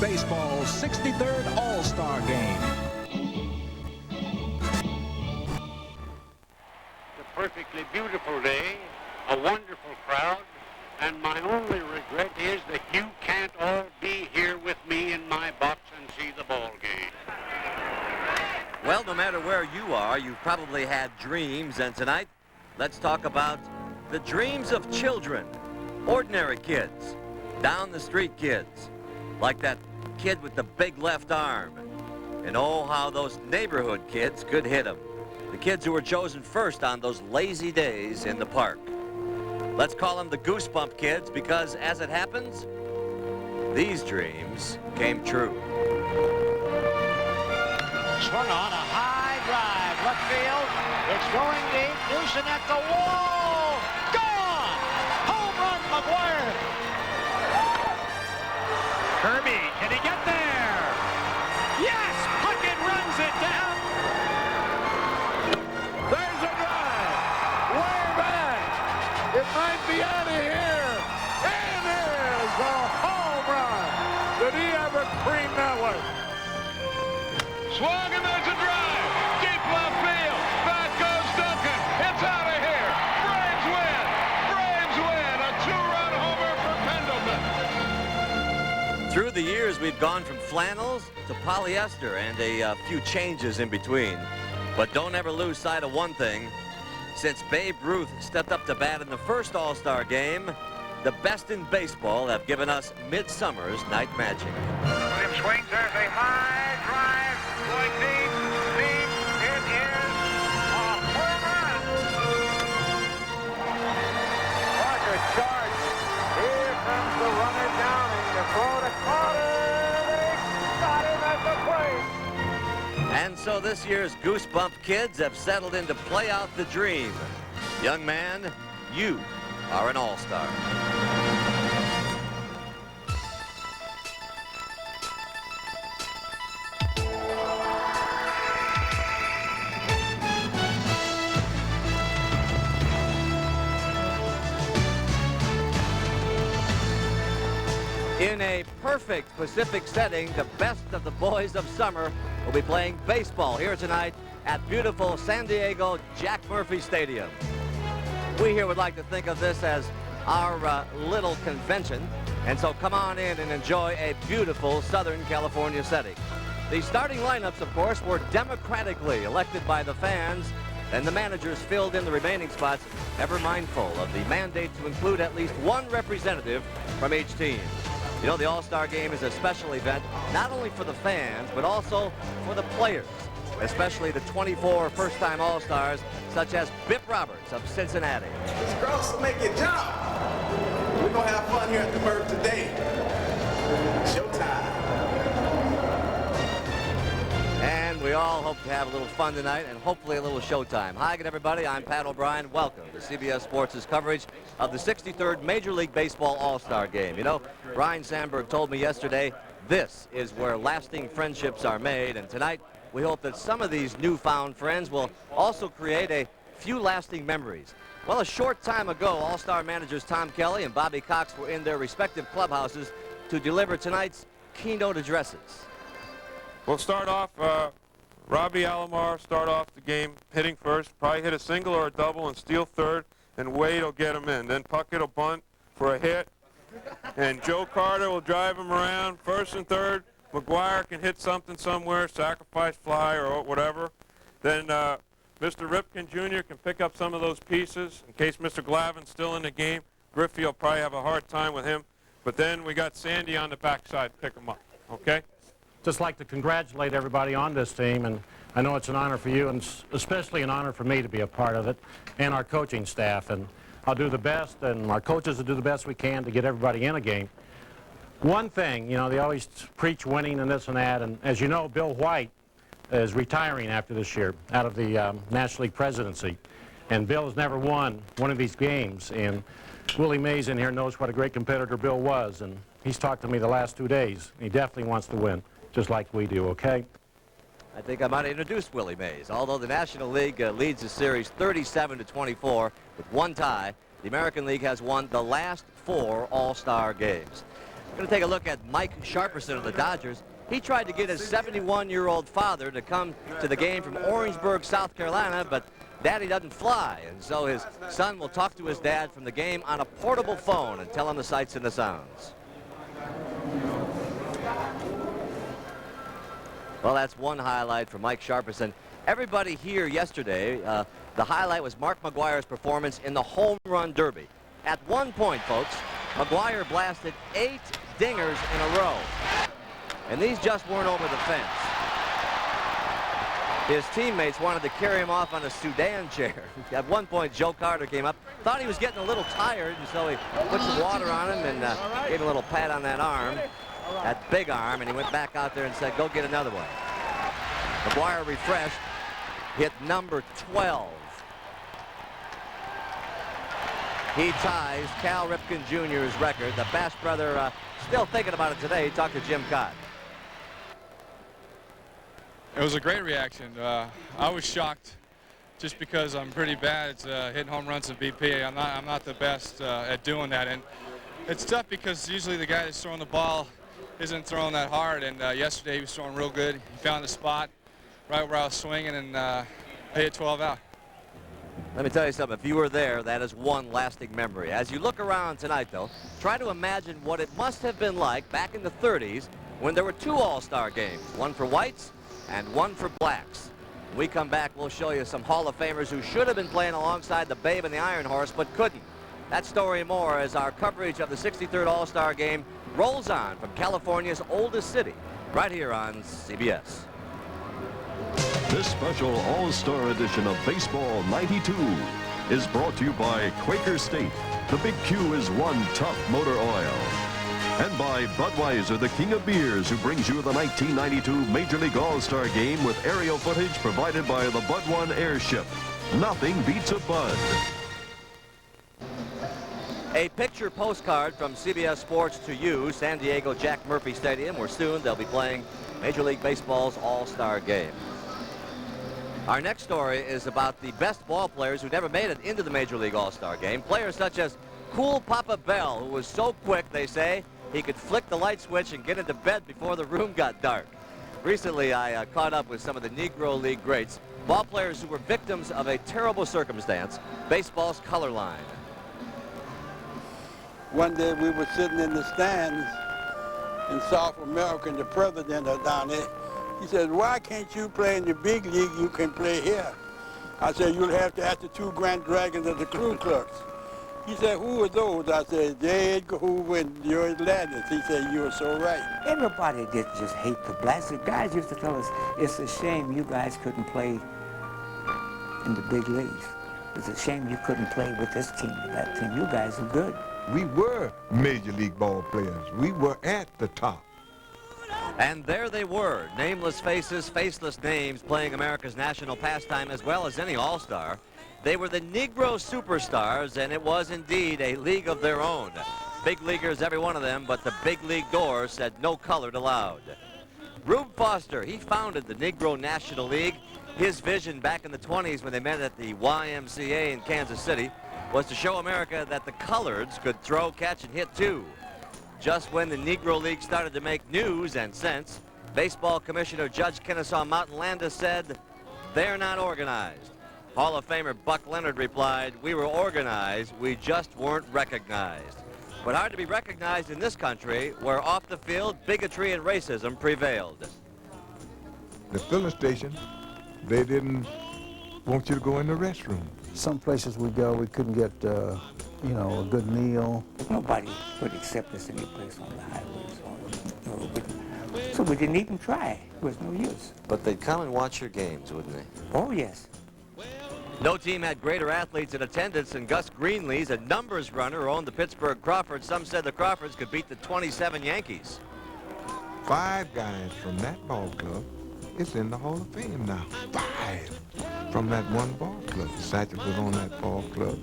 Baseball's 63rd All-Star Game. It's a perfectly beautiful day, a wonderful crowd, and my only regret is that you can't all be here with me in my box and see the ball game. Well, no matter where you are, you've probably had dreams, and tonight, let's talk about the dreams of children, ordinary kids, down the street kids, like that kid with the big left arm, and oh, how those neighborhood kids could hit him. The kids who were chosen first on those lazy days in the park. Let's call them the Goosebump kids because, as it happens, these dreams came true. Swung on a high drive, left field. It's going deep, Newson at the wall. Gone! Home run, McGuire. Kirby, can he get there? Yes! Puckett runs it down. There's a drive. Way back. It might be out of here. And there's a home run. Did he ever cream that way? Swung and there's a drive. Deep left field. Back goes Duncan. It's out of here. Braves win. Braves win. A two-run homer for Pendleton. Through the years, we've gone from flannels to polyester and a few changes in between. But don't ever lose sight of one thing. Since Babe Ruth stepped up to bat in the first All-Star game, the best in baseball have given us Midsummer's Night Magic. Williams swings. There's a high drive. Going deep, deep. It is a home run. Roger charge. Here comes the runner Downing. The throw to Carter. They got him at the plate. And so this year's Goosebump kids have settled in to play out the dream. Young man, you are an all-star. In a perfect Pacific setting, the best of the boys of summer will be playing baseball here tonight at beautiful San Diego Jack Murphy Stadium. We here would like to think of this as our little convention, and so come on in and enjoy a beautiful Southern California setting. The starting lineups, of course, were democratically elected by the fans, and the managers filled in the remaining spots, ever mindful of the mandate to include at least one representative from each team. You know, the All-Star Game is a special event, not only for the fans, but also for the players, especially the 24 first-time All-Stars, such as Bip Roberts of Cincinnati. This girls will make you jump. We're going to have fun here at the Murph today. Showtime. And we all hope to have a little fun tonight and hopefully a little showtime. Hi again, everybody. I'm Pat O'Brien. Welcome to CBS Sports' coverage of the 63rd Major League Baseball All-Star Game. You know, Brian Sandberg told me yesterday, this is where lasting friendships are made. And tonight, we hope that some of these newfound friends will also create a few lasting memories. Well, a short time ago, All-Star managers Tom Kelly and Bobby Cox were in their respective clubhouses to deliver tonight's keynote addresses. We'll start off, Robbie Alomar start off the game hitting first, probably hit a single or a double and steal third, and Wade will get him in. Then Puckett will bunt for a hit, and Joe Carter will drive him around first and third. McGuire can hit something somewhere, sacrifice fly or whatever. Then Mr. Ripken Jr. can pick up some of those pieces in case Mr. Glavin's still in the game. Griffey will probably have a hard time with him. But then we got Sandy on the backside to pick him up, okay? Just like to congratulate everybody on this team, and I know it's an honor for you, and especially an honor for me to be a part of it, and our coaching staff. And I'll do the best, and our coaches will do the best we can to get everybody in a game. One thing, you know, they always preach winning and this and that, and as you know, Bill White is retiring after this year out of the National League presidency, and Bill has never won one of these games, and Willie Mays in here knows what a great competitor Bill was, and he's talked to me the last 2 days. He definitely wants to win, just like we do, okay? I think I might introduce Willie Mays. Although the National League leads the series 37-24 with one tie, the American League has won the last 4 All-Star games. Going to take a look at Mike Sharperson of the Dodgers. He tried to get his 71-year-old father to come to the game from Orangeburg, South Carolina, but Daddy doesn't fly, and so his son will talk to his dad from the game on a portable phone and tell him the sights and the sounds. Well, that's one highlight for Mike Sharperson. Everybody here yesterday, the highlight was Mark McGwire's performance in the home run derby. At one point, folks, McGwire blasted 8 dingers in a row, and these just weren't over the fence. His teammates wanted to carry him off on a Sudan chair. At one point, Joe Carter came up, thought he was getting a little tired, and so he put some water on him and gave him a little pat on that arm, that big arm, and he went back out there and said, go get another one. McGwire refreshed, hit number 12. He ties Cal Ripken Jr.'s record. The Bass brother still thinking about it today. He talked to Jim Cott. It was a great reaction. I was shocked just because I'm pretty bad at hitting home runs in BP. I'm not the best at doing that, and it's tough because usually the guy that's throwing the ball isn't throwing that hard, and yesterday he was throwing real good. He found the spot right where I was swinging, and I hit 12 out. Let me tell you something. If you were there, that is one lasting memory. As you look around tonight, though, try to imagine what it must have been like back in the 30s when there were 2 all-star games, one for whites and one for blacks. When we come back, we'll show you some Hall of Famers who should have been playing alongside the Babe and the Iron Horse, but couldn't. That story and more as our coverage of the 63rd All-Star Game rolls on from California's oldest city, right here on CBS. This special All-Star edition of Baseball 92 is brought to you by Quaker State. The Big Q is one tough motor oil. And by Budweiser, the king of beers, who brings you the 1992 Major League All-Star Game with aerial footage provided by the Bud One airship. Nothing beats a Bud. A picture postcard from CBS Sports to you, San Diego Jack Murphy Stadium, where soon they'll be playing Major League Baseball's All-Star Game. Our next story is about the best ball players who never made it into the Major League All-Star Game. Players such as Cool Papa Bell, who was so quick, they say, he could flick the light switch and get into bed before the room got dark. Recently, I caught up with some of the Negro League greats, ball players who were victims of a terrible circumstance, baseball's color line. One day we were sitting in the stands in South America, and the president down there, he said, why can't you play in the big league? You can play here. I said, you'll have to ask the 2 Grand Dragons of the crew clerks. He said, who are those? I said, J. Edgar Hoover and George Ladnis. He said, you are so right. Everybody did just hate the blacks. The guys used to tell us, it's a shame you guys couldn't play in the big leagues. It's a shame you couldn't play with this team or that team. You guys are good. We were Major League ball players. We were at the top. And there they were, nameless faces, faceless names, playing America's national pastime as well as any all-star. They were the Negro superstars, and it was indeed a league of their own. Big leaguers, every one of them, but the big league door said no colored allowed. Rube Foster, he founded the Negro National League. His vision back in the 20s when they met at the YMCA in Kansas City was to show America that the coloreds could throw, catch, and hit too. Just when the Negro League started to make news and sense, Baseball Commissioner Judge Kennesaw Mountain Landis said, they're not organized. Hall of Famer Buck Leonard replied, we were organized, we just weren't recognized. But hard to be recognized in this country where off the field bigotry and racism prevailed. The filling station, they didn't want you to go in the restroom. Some places we go, we couldn't get, you know, a good meal. Nobody would accept us any place on the highways. So we didn't even try. It was no use. But they'd come and watch your games, wouldn't they? Oh, yes. No team had greater athletes in attendance than Gus Greenlee's, a numbers runner who owned the Pittsburgh Crawfords. Some said the Crawfords could beat the 27 Yankees. 5 guys from that ball club is in the Hall of Fame now. 5 from that one ball club. Satchel was on that ball club.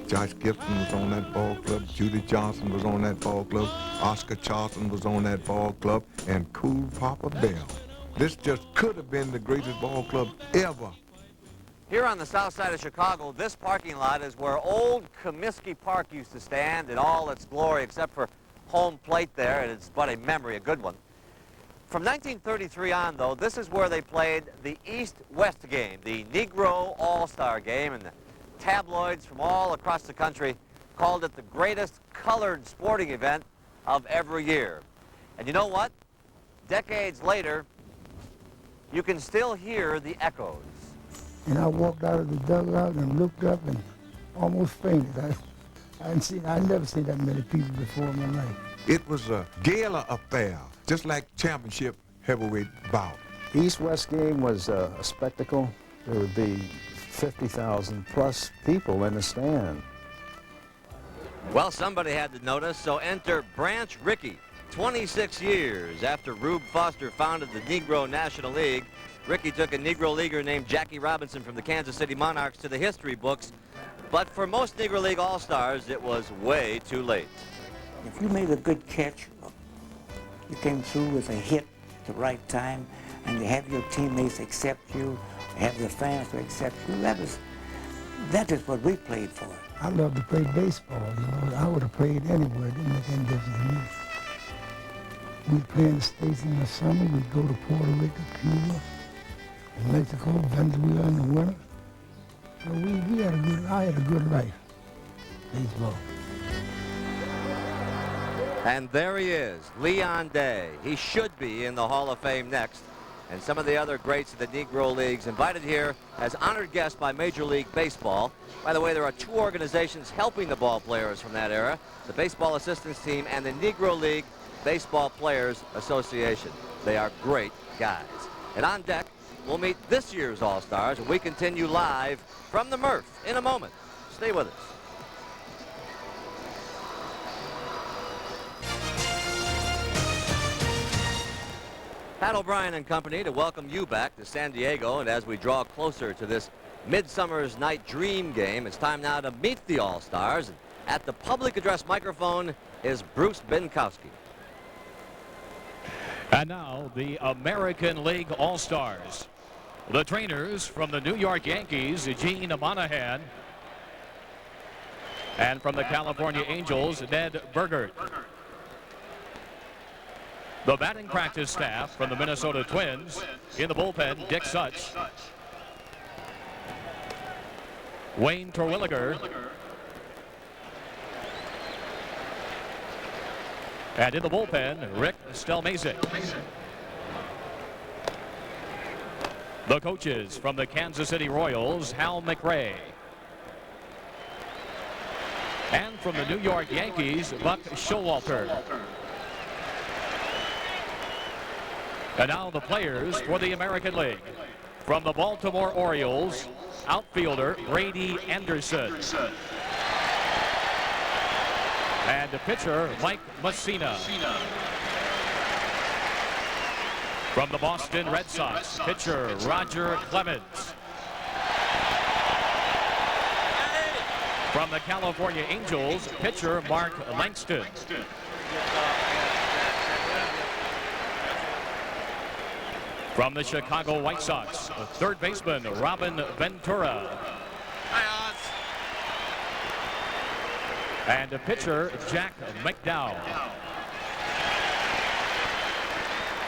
Josh Gibson was on that ball club. Judy Johnson was on that ball club. Oscar Charleston was on that ball club. And Cool Papa Bell. This just could have been the greatest ball club ever. Here on the south side of Chicago, this parking lot is where old Comiskey Park used to stand in all its glory, except for home plate there, and it's but a memory, a good one. From 1933 on, though, this is where they played the East-West game, the Negro All-Star game, and the tabloids from all across the country called it the greatest colored sporting event of every year. And you know what? Decades later, you can still hear the echoes. And I walked out of the dugout and looked up and almost fainted. I'd never seen that many people before in my life. It was a gala affair, just like championship heavyweight bout. The East-West game was a spectacle. There would be 50,000 plus people in the stand. Well, somebody had to notice, so enter Branch Rickey. 26 years after Rube Foster founded the Negro National League, Rickey took a Negro leaguer named Jackie Robinson from the Kansas City Monarchs to the history books. But for most Negro League All-Stars, it was way too late. If you made a good catch, you came through with a hit at the right time, and you have your teammates accept you, have the fans to accept you, that is what we played for. I love to play baseball, you know. I would have played anywhere. It didn't make any difference to me. We'd play in the States in the summer. We'd go to Puerto Rico, Cuba, and Mexico, Venezuela in the winter. So I had a good life, baseball. And there he is, Leon Day. He should be in the Hall of Fame next. And some of the other greats of the Negro Leagues invited here as honored guests by Major League Baseball. By the way, there are two organizations helping the ball players from that era, the Baseball Assistance Team and the Negro League Baseball Players Association. They are great guys. And on deck, we'll meet this year's All-Stars, and we continue live from the Murph in a moment. Stay with us. Pat O'Brien and company to welcome you back to San Diego, and as we draw closer to this Midsummer's Night Dream game, it's time now to meet the All-Stars. At the public address microphone is Bruce Binkowski. And now the American League All-Stars. The trainers from the New York Yankees, Gene Monahan, and from the California Angels, Ned Burgert. The batting practice staff from the Minnesota Twins, in the bullpen, Dick Such, Wayne Terwilliger, and in the bullpen, Rick Stelmazik. The coaches from the Kansas City Royals, Hal McRae. And from the New York Yankees, Buck Showalter. And now the players for the American League. From the Baltimore Orioles, outfielder Brady Anderson. And pitcher Mike Messina. From the Boston Red Sox, pitcher Roger Clemens. From the California Angels, pitcher Mark Langston. From the Chicago White Sox, third baseman Robin Ventura. And pitcher Jack McDowell.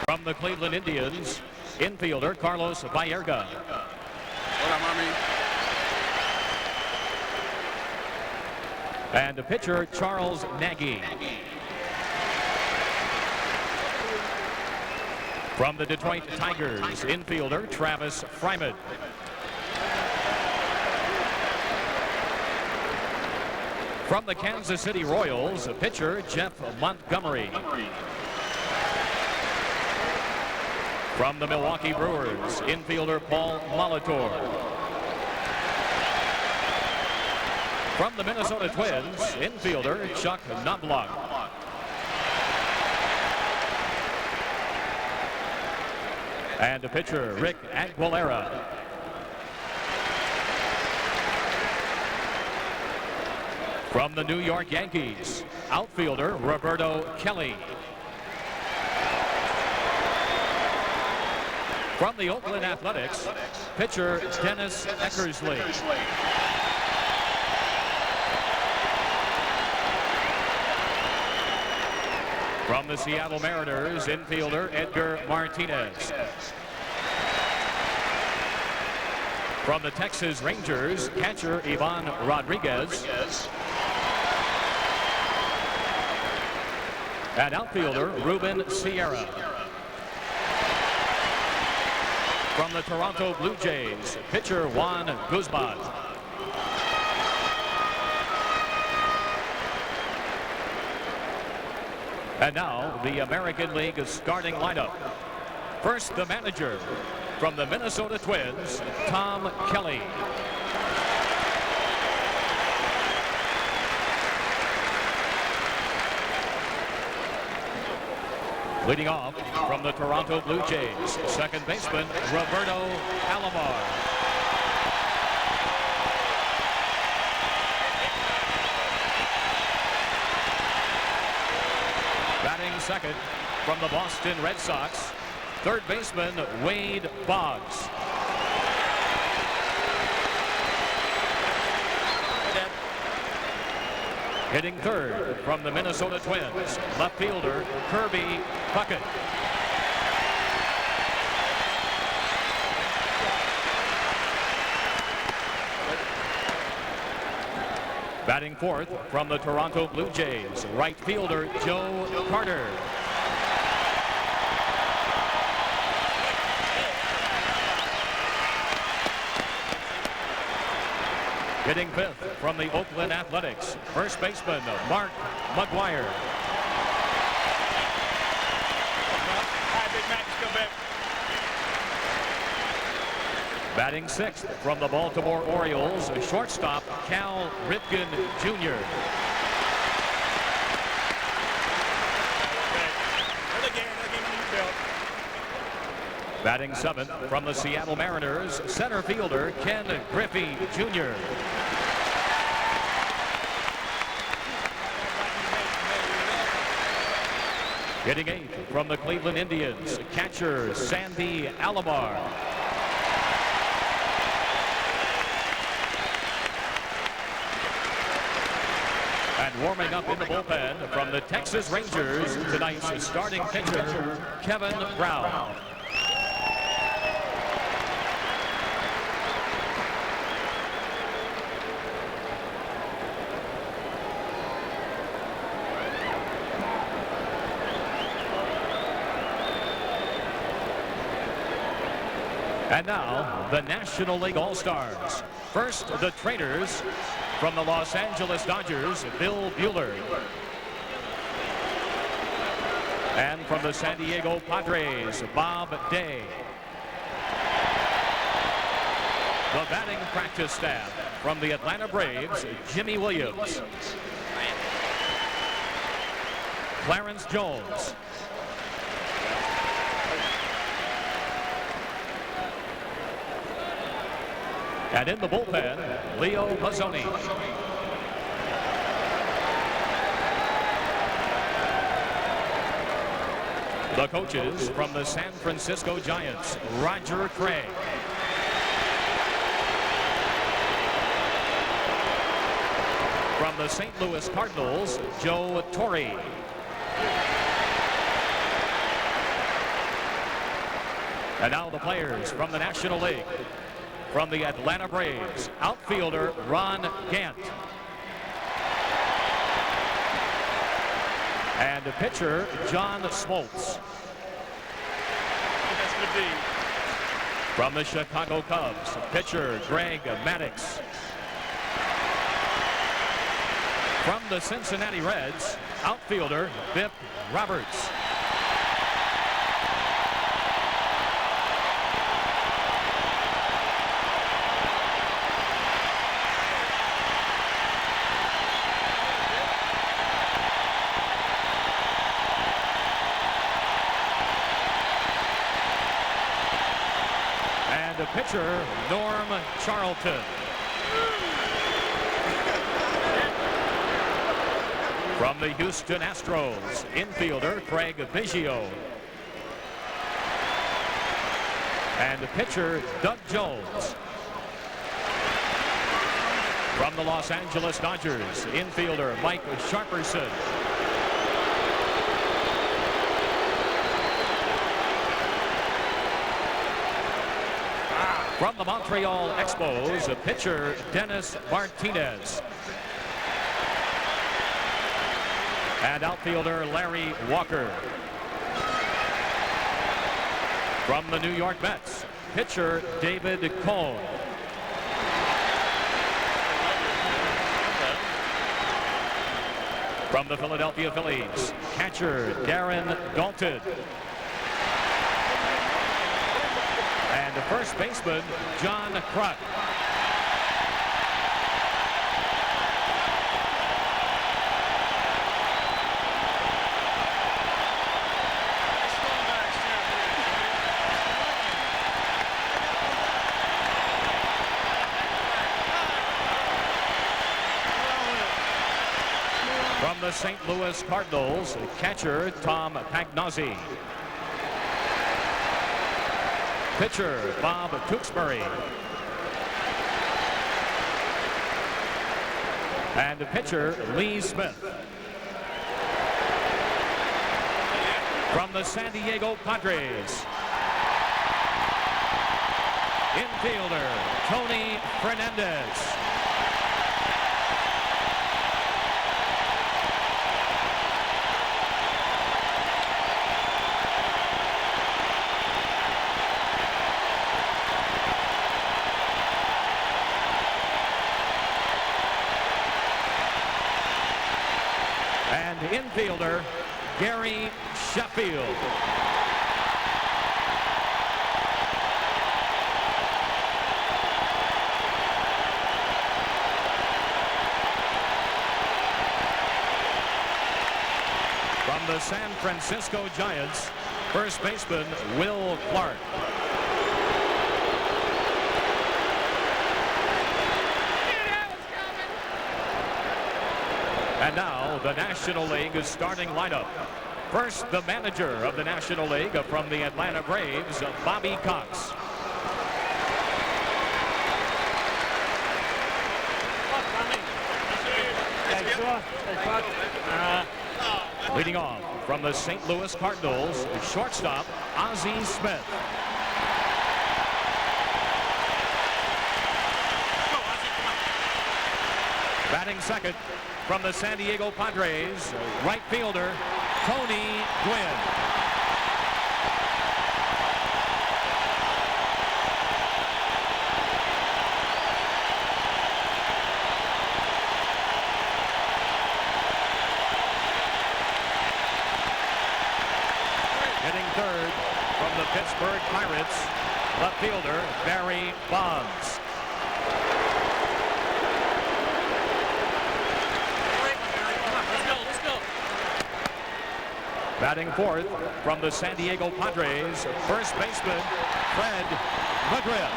From the Cleveland Indians, infielder Carlos Baerga. And pitcher Charles Nagy. From the Detroit Tigers, infielder Travis Fryman. From the Kansas City Royals, pitcher Jeff Montgomery. From the Milwaukee Brewers, infielder Paul Molitor. From the Minnesota Twins, infielder Chuck Knobloch. And a pitcher, Rick Aguilera. From the New York Yankees, outfielder Roberto Kelly. From the Oakland Athletics, pitcher Dennis Eckersley. From the Seattle Mariners, infielder Edgar Martinez. From the Texas Rangers, catcher Ivan Rodriguez. And outfielder Ruben Sierra. From the Toronto Blue Jays, pitcher Juan Guzman. And now, the American League starting lineup. First, the manager. From the Minnesota Twins, Tom Kelly. Leading off from the Toronto Blue Jays, second baseman Roberto Alomar. Batting second from the Boston Red Sox, third baseman Wade Boggs. Hitting third from the Minnesota Twins, left fielder Kirby Puckett. Batting fourth from the Toronto Blue Jays, right fielder Joe Carter. Hitting fifth from the Oakland Athletics, first baseman Mark McGuire. Batting sixth from the Baltimore Orioles, shortstop Cal Ripken Jr. Batting seventh from the Seattle Mariners, center fielder Ken Griffey Jr. Hitting eighth from the Cleveland Indians, catcher Sandy Alomar. And warming up in the bullpen from the Texas Rangers, tonight's starting pitcher Kevin Brown. And now, the National League All-Stars. First, the trainers from the Los Angeles Dodgers, Bill Buehler. And from the San Diego Padres, Bob Day. The batting practice staff from the Atlanta Braves, Jimmy Williams. Clarence Jones. And in the bullpen, Leo Mazzoni. The coaches from the San Francisco Giants, Roger Craig. From the St. Louis Cardinals, Joe Torre. And now the players from the National League. From the Atlanta Braves, outfielder Ron Gant. And pitcher John Smoltz. From the Chicago Cubs, pitcher Greg Maddux. From the Cincinnati Reds, outfielder Bip Roberts. Pitcher Norm Charlton. From the Houston Astros, infielder Craig Biggio. And pitcher Doug Jones. From the Los Angeles Dodgers, infielder Mike Sharperson. From the Montreal Expos, pitcher Dennis Martinez. And outfielder Larry Walker. From the New York Mets, pitcher David Cone. From the Philadelphia Phillies, catcher Darren Dalton. And the first baseman, John Kruk. From the St. Louis Cardinals, catcher Tom Pagnozzi. Pitcher Bob Tewksbury. And the pitcher Lee Smith. From the San Diego Padres, infielder Tony Fernandez. Infielder Gary Sheffield. From the San Francisco Giants, first baseman Will Clark. And now the National League starting lineup. First, the manager of the National League from the Atlanta Braves, Bobby Cox. Leading off from the St. Louis Cardinals, shortstop Ozzie Smith. Batting second from the San Diego Padres, right fielder Tony Gwynn. Hitting third from the Pittsburgh Pirates, left fielder Barry Bonds. Batting fourth from the San Diego Padres, first baseman Fred McGriff.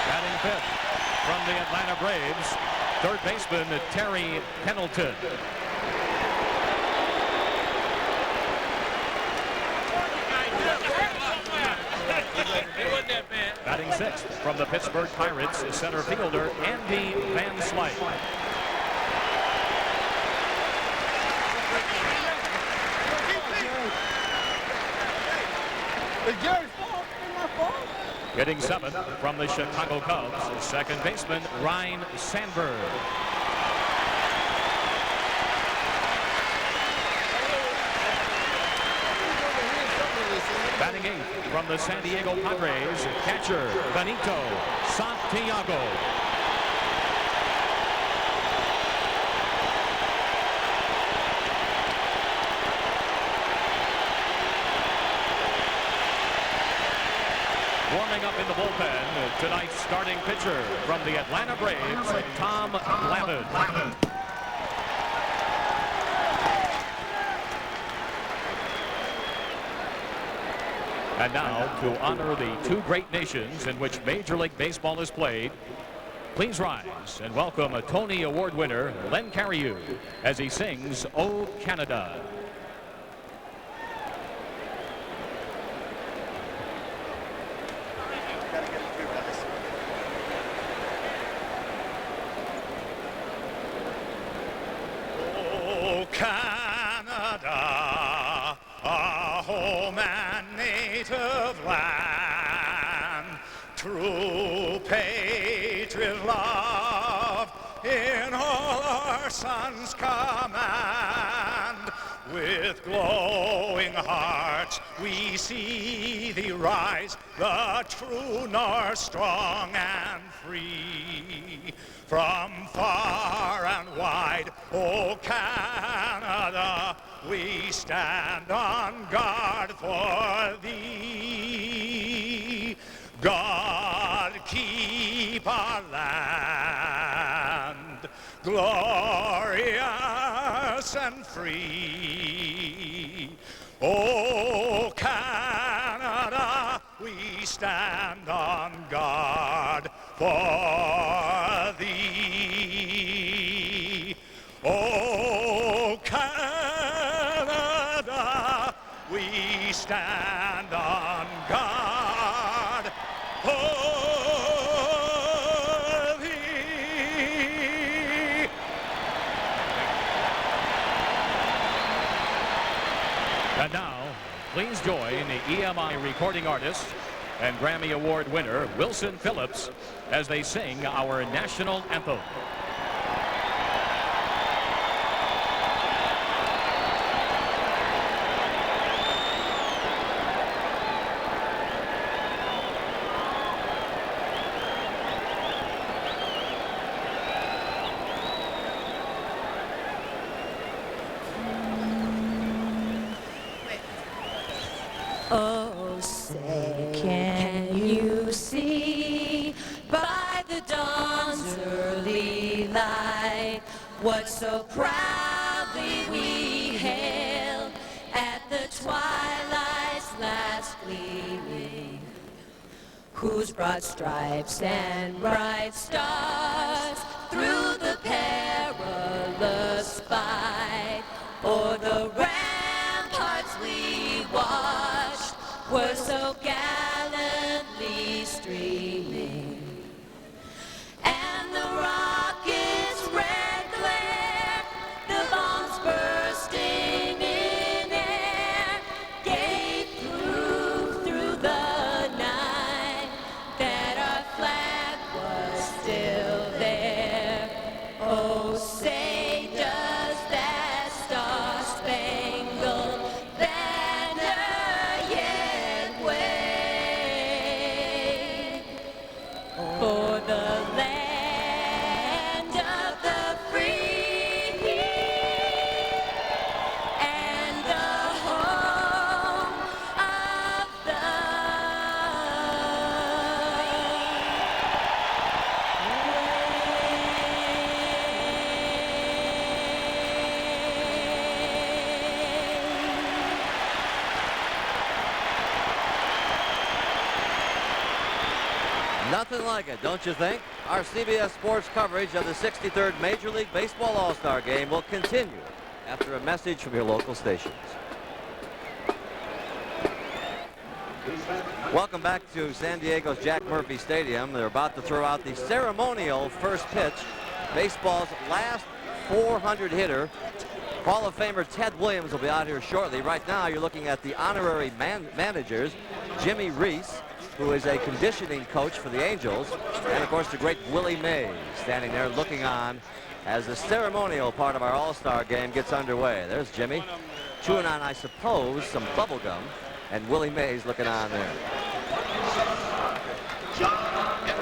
Batting fifth from the Atlanta Braves, third baseman Terry Pendleton. Batting sixth from the Pittsburgh Pirates, center fielder Andy Van Slyke. Hitting seventh from the Chicago Cubs, second baseman Ryne Sandberg. Batting eighth from the San Diego Padres, catcher Benito Santiago. Warming up in the bullpen, tonight's starting pitcher from the Atlanta Braves, Tom Glavine. And now, to honor the two great nations in which Major League Baseball is played, please rise and welcome a Tony Award winner, Len Cariou, as he sings "O Canada." true patriot love in all our sons' command. With glowing hearts we see thee rise, the true North, strong and free. From far and wide, O Canada, we stand on guard for thee. God keep our land glorious and free. O Canada, we stand on guard for thee. O Canada, we stand on guard for thee. And now, please join the EMI recording artist and Grammy Award winner Wilson Phillips as they sing our national anthem. Oh, say, can you see by the dawn's early light what so proudly we hailed at the twilight's last gleaming, whose broad stripes and bright stars through the perilous fight o'er the ramparts we watched were so gallantly streaming, and the rocket's red glare, the bombs bursting in air, gave proof through the night that our flag was still there. Oh, say does that star-spangled banner yet wave for the land of the free and the home of the Nothing like it, don't you think? Our CBS Sports coverage of the 63rd Major League Baseball All-Star Game will continue after a message from your local stations. Welcome back to San Diego's Jack Murphy Stadium. They're about to throw out the ceremonial first pitch. Baseball's last 400 hitter. Hall of Famer Ted Williams will be out here shortly. Right now, you're looking at the honorary managers, Jimmy Reese, who is a conditioning coach for the Angels, and of course the great Willie Mays standing there looking on as the ceremonial part of our All-Star Game gets underway. There's Jimmy chewing on, I suppose, some bubble gum, and Willie Mays looking on there. All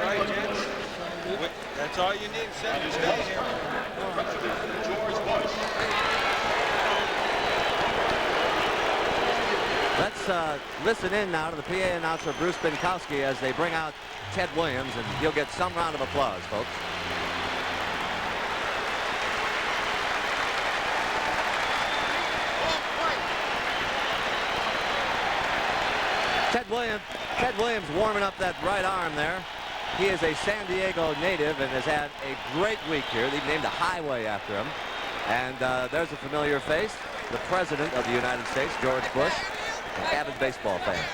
right, gents. That's all you need. Stay here. Let's listen in now to the PA announcer, Bruce Binkowski, as they bring out Ted Williams, and he'll get some round of applause, folks. Ted Williams warming up that right arm there. He is a San Diego native and has had a great week here. They've named a highway after him. And there's a familiar face, the President of the United States, George Bush, an avid baseball fan.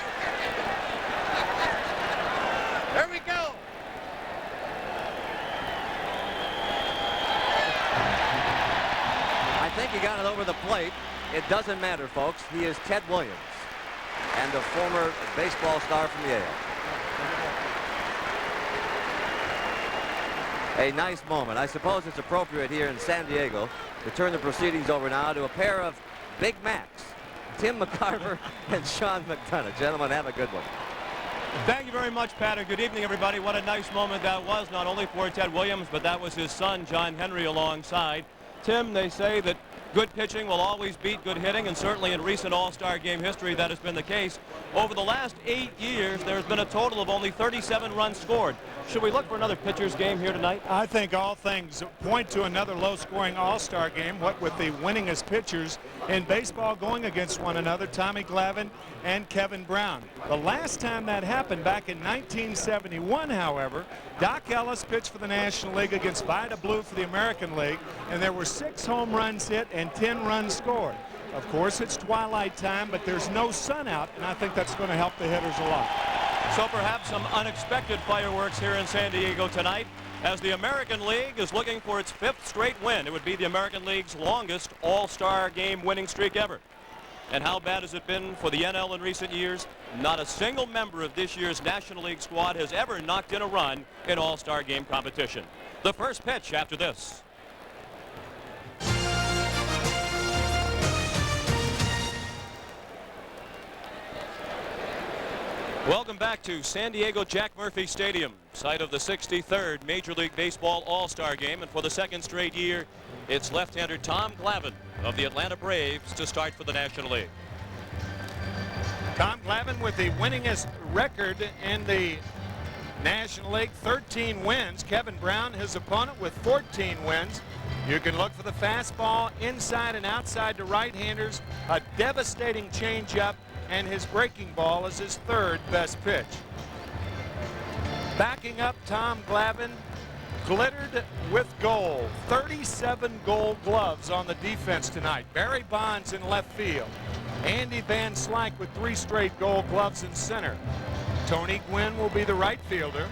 There we go. I think he got it over the plate. It doesn't matter, folks. He is Ted Williams, and a former baseball star from Yale. A nice moment. I suppose it's appropriate here in San Diego to turn the proceedings over now to a pair of Big Macs, Tim McCarver and Sean McDonough. Gentlemen, have a good one. Thank you very much, Pat, and good evening, everybody. What a nice moment that was, not only for Ted Williams, but that was his son, John Henry, alongside. Tim, they say that good pitching will always beat good hitting, and certainly in recent All-Star game history that has been the case. Over the last 8 years, there's been a total of only 37 runs scored. Should we look for another pitcher's game here tonight? I think all things point to another low-scoring All-Star game, what with the winningest pitchers in baseball going against one another, Tommy Glavine and Kevin Brown. The last time that happened back in 1971, however, Doc Ellis pitched for the National League against Vida Blue for the American League, and there were 6 home runs hit and 10 runs scored. Of course, it's twilight time, but there's no sun out, and I think that's going to help the hitters a lot. So perhaps some unexpected fireworks here in San Diego tonight as the American League is looking for its 5th straight win. It would be the American League's longest All-Star game winning streak ever. And how bad has it been for the NL in recent years? Not a single member of this year's National League squad has ever knocked in a run in All-Star game competition. The first pitch after this. Welcome back to San Diego Jack Murphy Stadium, site of the 63rd Major League Baseball All-Star Game. And for the second straight year, it's left-hander Tom Glavine of the Atlanta Braves to start for the National League. Tom Glavine with the winningest record in the National League, 13 wins. Kevin Brown, his opponent, with 14 wins. You can look for the fastball inside and outside to right-handers, a devastating changeup, and his breaking ball is his 3rd best pitch. Backing up Tom Glavine, glittered with gold. 37 gold gloves on the defense tonight. Barry Bonds in left field. Andy Van Slyke with 3 straight gold gloves in center. Tony Gwynn will be the right fielder.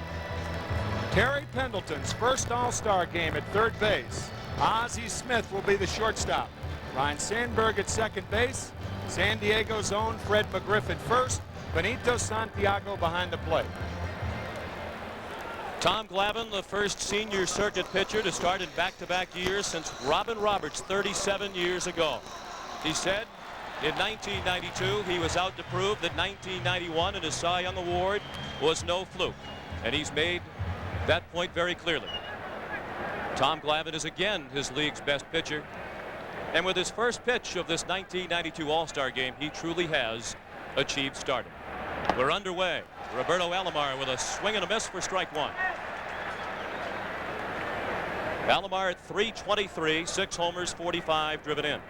Terry Pendleton's first All-Star game at 3rd base. Ozzie Smith will be the shortstop. Ryan Sandberg at 2nd base. San Diego's own Fred McGriff at first. Benito Santiago behind the plate. Tom Glavine, the first senior circuit pitcher to start in back-to-back years since Robin Roberts 37 years ago. He said in 1992 he was out to prove that 1991 and his Cy Young Award was no fluke. And he's made that point very clearly. Tom Glavine is again his league's best pitcher. And with his first pitch of this 1992 All-Star game, he truly has achieved stardom. We're underway. Roberto Alomar with a swing and a miss for strike 1. Alomar at .323, 6 homers, 45 driven in.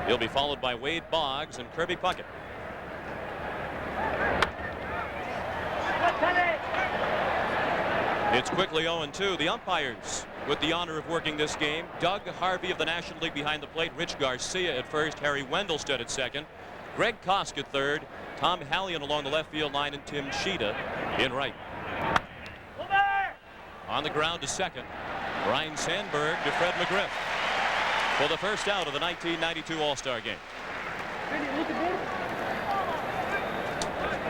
He'll be followed by Wade Boggs and Kirby Puckett. It's quickly 0-2. The umpires with the honor of working this game: Doug Harvey of the National League behind the plate, Rich Garcia at first, Harry Wendelstedt at second, Greg Kosk at third, Tom Hallion along the left field line, and Tim Sheeta in right. On the ground to second, Ryan Sandberg to Fred McGriff for the first out of the 1992 All-Star game.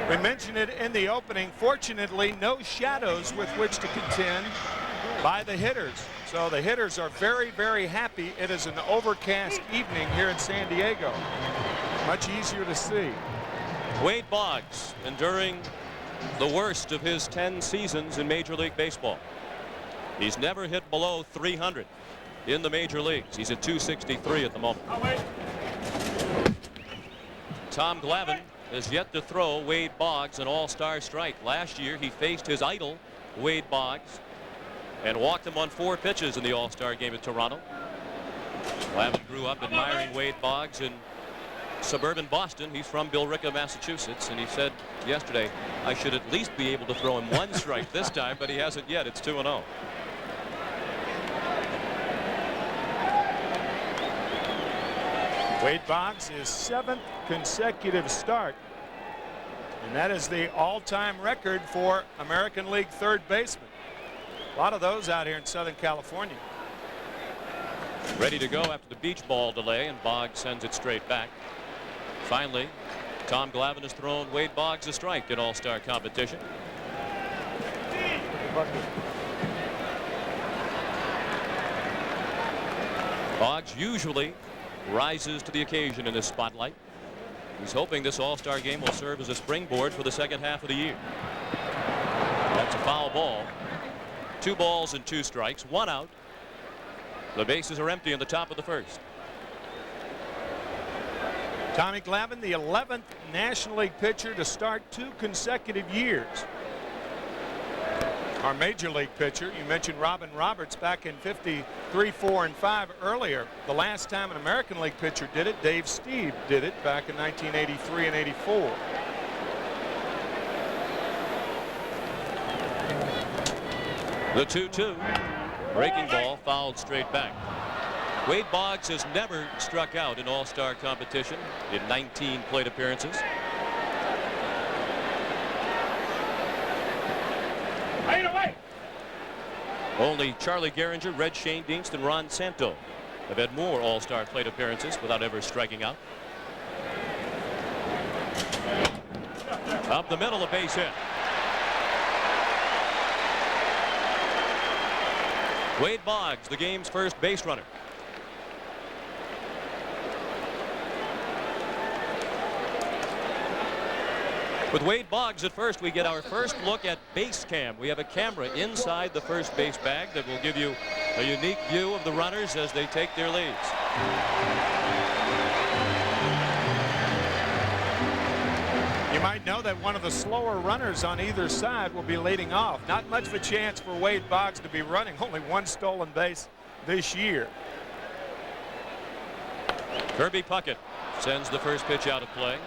We mentioned it in the opening. Fortunately, no shadows with which to contend by the hitters. So the hitters are very, very happy. It is an overcast evening here in San Diego. Much easier to see. Wade Boggs enduring the worst of his 10 seasons in Major League Baseball. He's never hit below 300 in the major leagues. He's at 263 at the moment. Tom Glavine has yet to throw Wade Boggs an all-star strike. Last year he faced his idol Wade Boggs and walked him on 4 pitches in the All-Star game at Toronto. Glavine grew up admiring Wade Boggs in suburban Boston. He's from Billerica, Massachusetts, and he said yesterday, I should at least be able to throw him 1 strike this time, but he hasn't yet. It's 2-0. Wade Boggs, his 7th consecutive start, and that is the all-time record for American League 3rd baseman. A lot of those out here in Southern California. Ready to go after the beach ball delay, and Boggs sends it straight back. Finally, Tom Glavine has thrown Wade Boggs a strike in all-star competition. Boggs usually rises to the occasion in this spotlight. He's hoping this All-Star game will serve as a springboard for the second half of the year. That's a foul ball. 2 balls and 2 strikes, 1 out. The bases are empty in the top of the first. Tommy Glavine, the 11th National League pitcher to start 2 consecutive years. Our Major League pitcher, you mentioned Robin Roberts back in 53, 4, and 5 earlier. The last time an American League pitcher did it, Dave Steve did it back in 1983 and 84. The 2-2. Breaking ball fouled straight back. Wade Boggs has never struck out in All-Star competition in 19 plate appearances. Only Charlie Gehringer, Red Schoendienst, and Ron Santo have had more All-Star plate appearances without ever striking out. Up the middle, a base hit. Wade Boggs, the game's first base runner. With Wade Boggs at first, we get our first look at base cam. We have a camera inside the first base bag that will give you a unique view of the runners as they take their leads. You might know that one of the slower runners on either side will be leading off. Not much of a chance for Wade Boggs to be running. Only 1 stolen base this year. Kirby Puckett sends the first pitch out of play.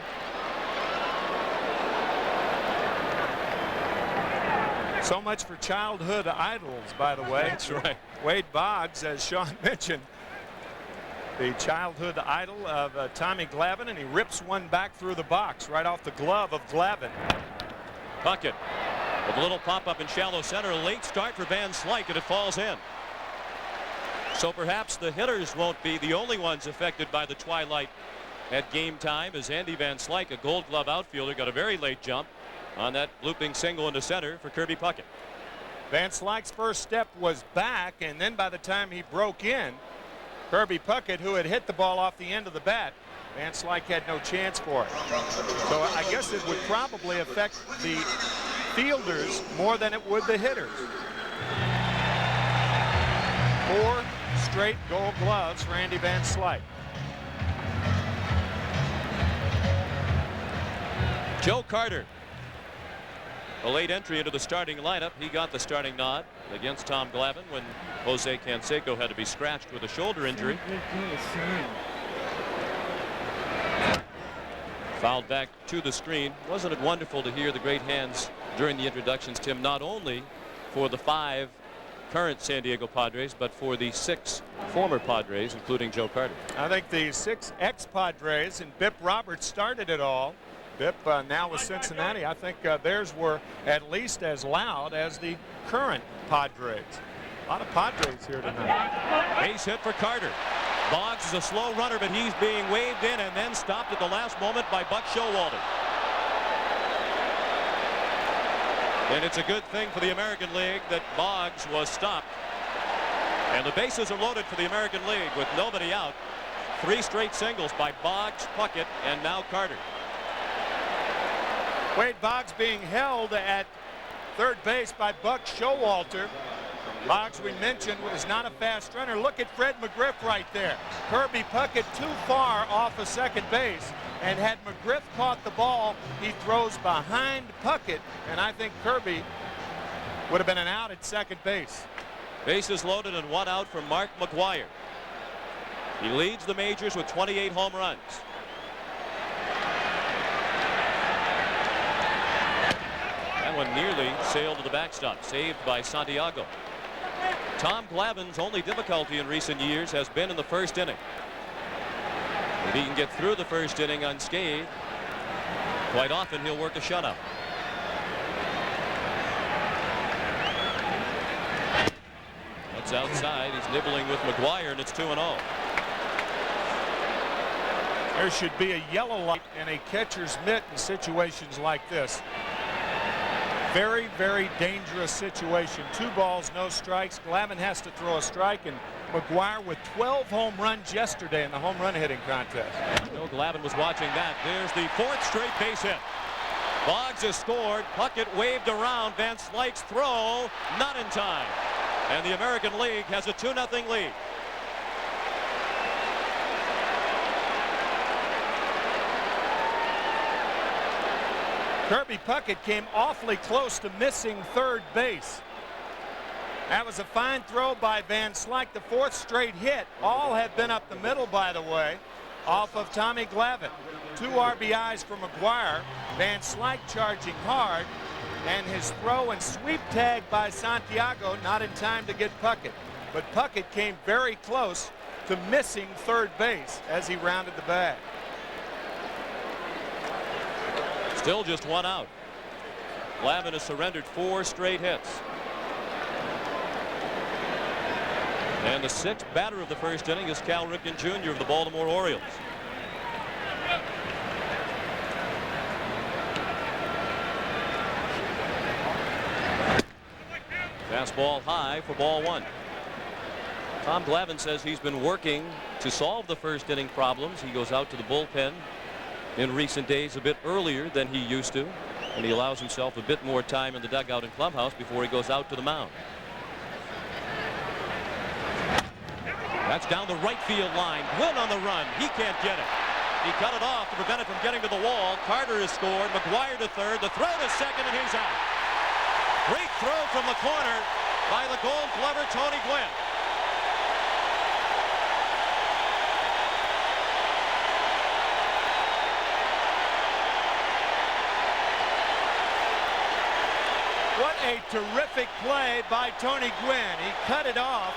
So much for childhood idols, by the way. That's right. Wade Boggs, as Sean mentioned, the childhood idol of Tommy Glavine, and he rips one back through the box right off the glove of Glavine. Puckett with a little pop-up in shallow center. A late start for Van Slyke, and it falls in. So perhaps the hitters won't be the only ones affected by the twilight at game time, as Andy Van Slyke, a Gold Glove outfielder, got a very late jump on that looping single into center for Kirby Puckett. Van Slyke's first step was back, and then by the time he broke in, Kirby Puckett, who had hit the ball off the end of the bat, Van Slyke had no chance for it. So I guess it would probably affect the fielders more than it would the hitters. 4 straight Gold Gloves for Andy Van Slyke. Joe Carter, a late entry into the starting lineup. He got the starting nod against Tom Glavine when Jose Canseco had to be scratched with a shoulder injury. Fouled back to the screen. Wasn't it wonderful to hear the great hands during the introductions, Tim, not only for the 5 current San Diego Padres, but for the 6 former Padres, including Joe Carter. I think the 6 ex-Padres and Bip Roberts started it all. Bip now with Cincinnati. I think theirs were at least as loud as the current Padres. A lot of Padres here tonight. Base hit for Carter. Boggs is a slow runner, but he's being waved in and then stopped at the last moment by Buck Showalter. And it's a good thing for the American League that Boggs was stopped. And the bases are loaded for the American League with nobody out. 3 straight singles by Boggs, Puckett, and now Carter. Wade Boggs being held at third base by Buck Showalter. Boggs, we mentioned, is not a fast runner. Look at Fred McGriff right there. Kirby Puckett too far off of second base. And had McGriff caught the ball, he throws behind Puckett. And I think Kirby would have been an out at second base. Bases loaded and 1 out for Mark McGwire. He leads the majors with 28 home runs. That one nearly sailed to the backstop, saved by Santiago. Tom Glavine's only difficulty in recent years has been in the first inning. If he can get through the first inning unscathed, quite often he'll work a shutout. That's outside. He's nibbling with McGwire, and it's 2-0. There should be a yellow light and a catcher's mitt in situations like this. Very, very dangerous situation. 2 balls, no strikes. Glavine has to throw a strike, and McGuire with 12 home runs yesterday in the home run hitting contest. Bill Glavine was watching that. There's the 4th straight base hit. Boggs has scored. Puckett waved around. Van Slyke's throw, not in time. And the American League has a 2-0 lead. Kirby Puckett came awfully close to missing third base. That was a fine throw by Van Slyke, the 4th straight hit. All have been up the middle, by the way, off of Tommy Glavine. 2 RBIs for McGuire. Van Slyke charging hard, and his throw and sweep tag by Santiago not in time to get Puckett. But Puckett came very close to missing third base as he rounded the bag. Still just 1 out. Glavine has surrendered 4 straight hits. And the 6th batter of the first inning is Cal Ripken Jr. of the Baltimore Orioles. Fastball high for ball 1. Tom Glavine says he's been working to solve the first inning problems. He goes out to the bullpen in recent days a bit earlier than he used to, and he allows himself a bit more time in the dugout and clubhouse before he goes out to the mound. That's down the right field line. Gwynn on the run. He can't get it. He cut it off to prevent it from getting to the wall. Carter has scored. McGuire to third. The throw to second, and he's out. Great throw from the corner by the Gold Glover, Tony Gwynn. What a terrific play by Tony Gwynn. He cut it off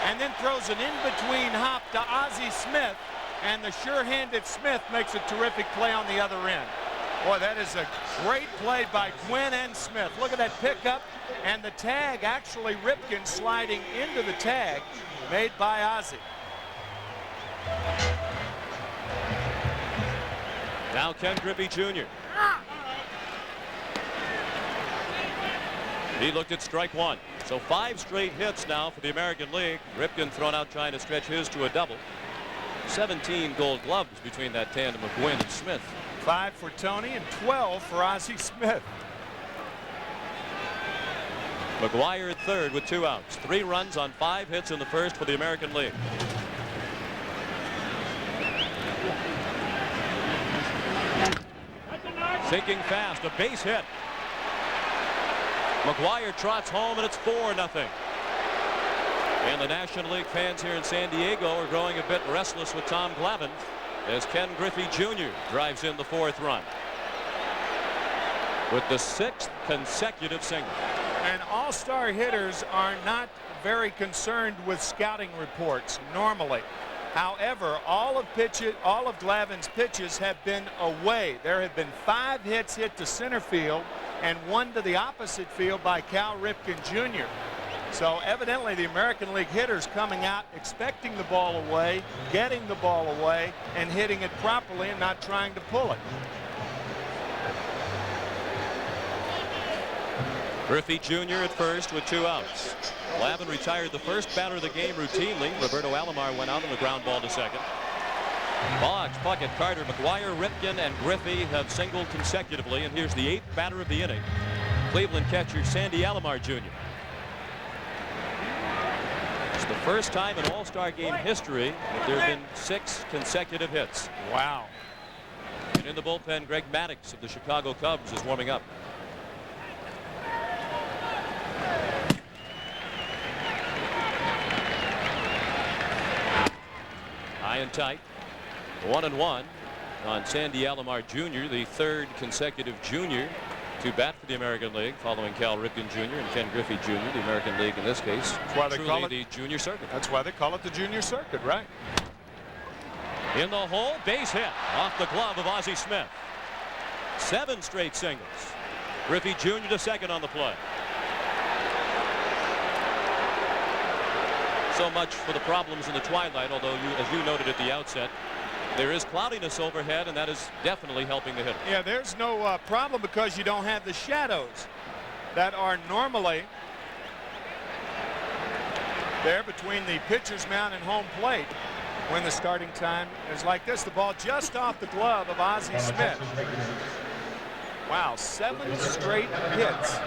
and then throws an in-between hop to Ozzie Smith, and the sure-handed Smith makes a terrific play on the other end. Boy, that is a great play by Gwynn and Smith. Look at that pickup, and the tag, actually Ripken sliding into the tag made by Ozzie. Now Ken Griffey Jr. He looked at strike 1. So 5 straight hits now for the American League. Ripken thrown out trying to stretch his to a double. 17 Gold Gloves between that tandem of Gwynn and Smith. 5 for Tony and 12 for Ozzie Smith. McGuire at third with 2 outs. 3 runs on 5 hits in the first for the American League. Sinking fast, a base hit. McGuire trots home, and it's 4-0. And the National League fans here in San Diego are growing a bit restless with Tom Glavine as Ken Griffey Jr. drives in the 4th run with the 6th consecutive single. And all-star hitters are not very concerned with scouting reports normally. However, all of Glavine's pitches have been away. There have been 5 hits hit to center field and 1 to the opposite field by Cal Ripken Jr. So evidently the American League hitters coming out expecting the ball away, getting the ball away, and hitting it properly and not trying to pull it. Griffey Jr. at first with 2 outs. Glavine retired the first batter of the game routinely. Roberto Alomar went out on the ground ball to second. Boggs, Puckett, Carter, McGuire, Ripken, and Griffey have singled consecutively. And here's the 8th batter of the inning, Cleveland catcher Sandy Alomar Jr. It's the first time in All-Star Game history that there have been 6 consecutive hits. Wow. And in the bullpen, Greg Maddux of the Chicago Cubs is warming up. High and tight. 1-1 on Sandy Alomar Jr., the 3rd consecutive junior to bat for the American League, following Cal Ripken Jr. and Ken Griffey Jr., the American League in this case. That's why they call it the junior circuit. That's why they call it the junior circuit, right? In the hole, base hit off the glove of Ozzie Smith. 7 straight singles. Griffey Jr. to second on the play. So much for the problems in the twilight, although as you noted at the outset, there is cloudiness overhead, and that is definitely helping the hitter. Yeah, there's no problem because you don't have the shadows that are normally there between the pitcher's mound and home plate when the starting time is like this. The ball just off the glove of Ozzie Smith. Wow, 7 straight hits.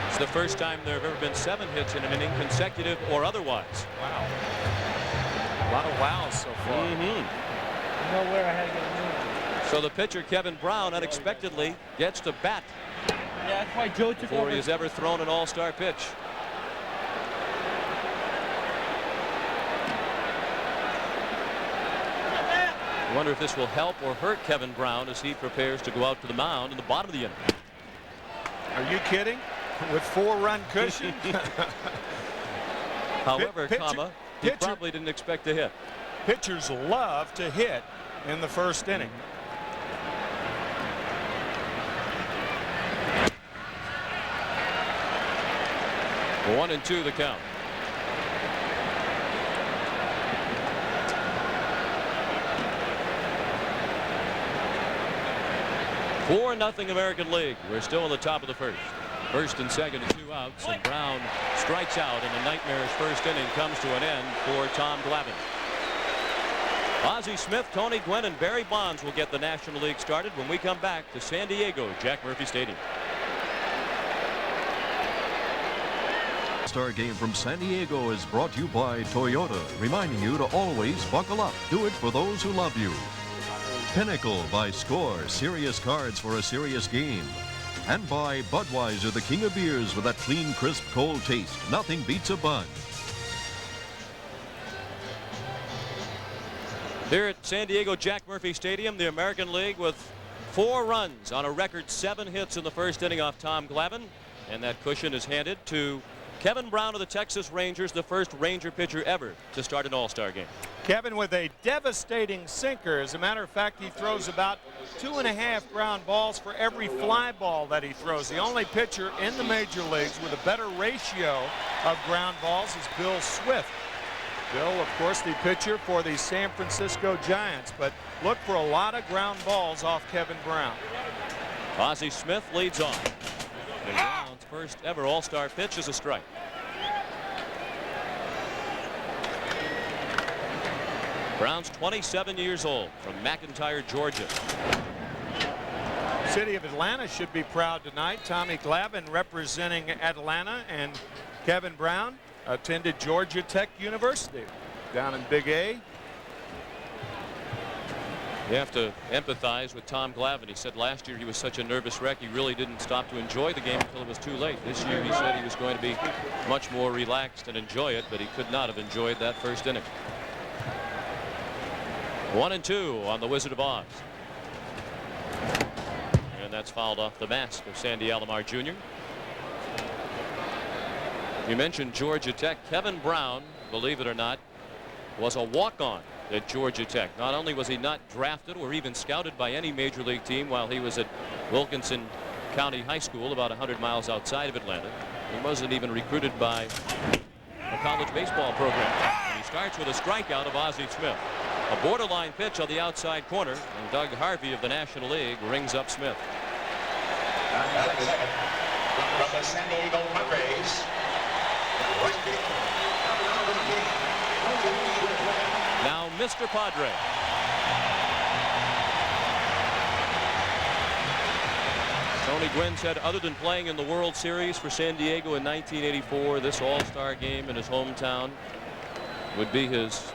It's the first time there have ever been 7 hits in an inning, consecutive or otherwise. Wow. A lot of wows so far. Nowhere I had to get a new one. So the pitcher, Kevin Brown, unexpectedly gets to bat. Yeah, that's why Joe took before over. he has ever thrown an all-star pitch. I wonder if this will help or hurt Kevin Brown as he prepares to go out to the mound in the bottom of the inning. Are you kidding? With 4-run cushion? However, he probably didn't expect to hit. Pitchers love to hit in the first inning. One and 2 the count. Nothing American League. We're still in the top of the first. First and second and 2 outs, and Brown strikes out, and the nightmare's first inning comes to an end for Tom Glavine. Ozzie Smith, Tony Gwynn, and Barry Bonds will get the National League started when we come back to San Diego Jack Murphy Stadium. All-Star Game from San Diego is brought to you by Toyota, reminding you to always buckle up. Do it for those who love you. Pinnacle by Score, serious cards for a serious game. And by Budweiser, the king of beers with that clean, crisp, cold taste. Nothing beats a Bud. Here at San Diego Jack Murphy Stadium, the American League with 4 runs on a record 7 hits in the first inning off Tom Glavine. And that cushion is handed to Kevin Brown of the Texas Rangers, the first Ranger pitcher ever to start an All-Star game. Kevin with a devastating sinker. As a matter of fact, he throws about 2.5 ground balls for every fly ball that he throws. The only pitcher in the major leagues with a better ratio of ground balls is Bill Swift. Bill, of course, the pitcher for the San Francisco Giants, but look for a lot of ground balls off Kevin Brown. Ozzie Smith leads off. And Brown's first ever All-Star pitch is a strike. Brown's 27 years old from McIntyre, Georgia. City of Atlanta should be proud tonight. Tommy Glavine representing Atlanta, and Kevin Brown attended Georgia Tech University down in Big A. You have to empathize with Tom Glavine. He said last year he was such a nervous wreck he really didn't stop to enjoy the game until it was too late. This year he said he was going to be much more relaxed and enjoy it, but he could not have enjoyed that first inning. 1 and 2 on the Wizard of Oz. And that's fouled off the mask of Sandy Alomar Jr. You mentioned Georgia Tech. Kevin Brown, believe it or not, was a walk-on at Georgia Tech. Not only was he not drafted or even scouted by any major league team while he was at Wilkinson County High School about 100 miles outside of Atlanta, he wasn't even recruited by a college baseball program. And he starts with a strikeout of Ozzie Smith. A borderline pitch on the outside corner, and Doug Harvey of the National League rings up Smith. From the San Diego Padres, now Mr. Padre. Tony Gwynn said other than playing in the World Series for San Diego in 1984, this All-Star game in his hometown would be his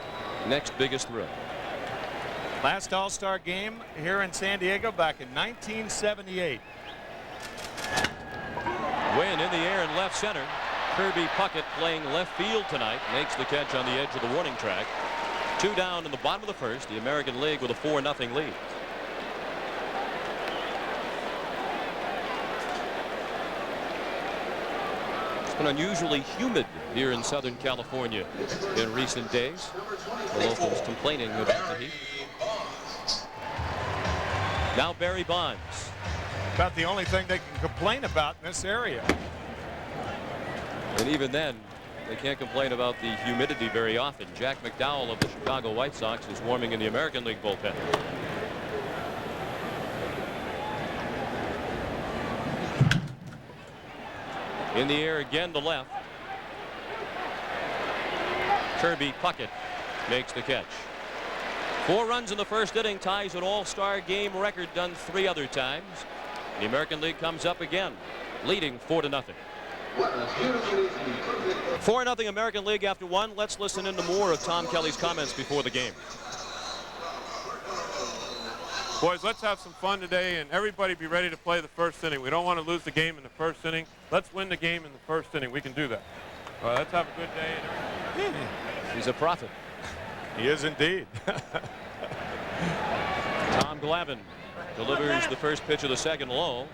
next biggest thrill. Last All-Star game here in San Diego back in 1978. Wynn in the air in left center. Kirby Puckett playing left field tonight makes the catch on the edge of the warning track. 2 down in the bottom of the first. The American League with a 4-0 lead. It's been unusually humid here in Southern California in recent days. The locals complaining about the heat. Now Barry Bonds. About the only thing they can complain about in this area. And even then, they can't complain about the humidity very often. Jack McDowell of the Chicago White Sox is warming in the American League bullpen. In the air again to left. Kirby Puckett makes the catch. 4 runs in the first inning, ties an all-star game record done 3 other times. The American League comes up again, leading 4-0. 4-0 American League after 1. Let's listen into more of Tom Kelly's comments before the game. Boys, let's have some fun today, and everybody be ready to play the first inning. We don't want to lose the game in the first inning. Let's win the game in the first inning. We can do that. Let's have a good day. He's a prophet. He is indeed. Tom Glavine delivers the first pitch of the second low.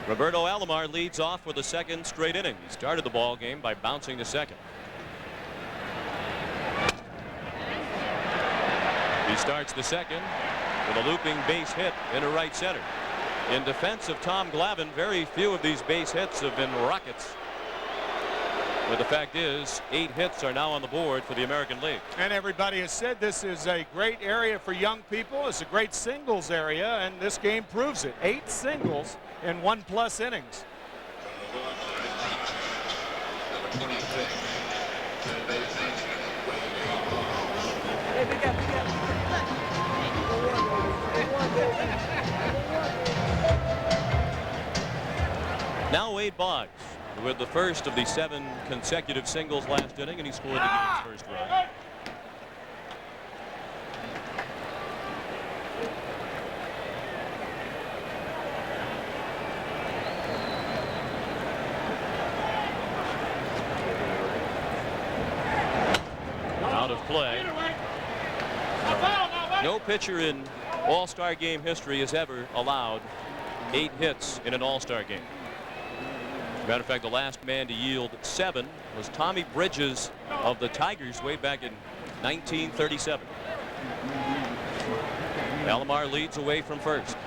Roberto Alomar leads off for the second straight inning. He started the ball game by bouncing to second. He starts the second with a looping base hit into right center. In defense of Tom Glavine, very few of these base hits have been rockets. But the fact is, 8 hits are now on the board for the American League. And everybody has said this is a great area for young people. It's a great singles area, and this game proves it. 8 singles in 1+ innings. Now Wade Boggs with the first of the 7 consecutive singles last inning, and he scored the game's first run. Out of play. No pitcher in All-Star game history has ever allowed 8 hits in an All-Star game. Matter of fact, the last man to yield 7 was Tommy Bridges of the Tigers way back in 1937. Alomar leads away from first.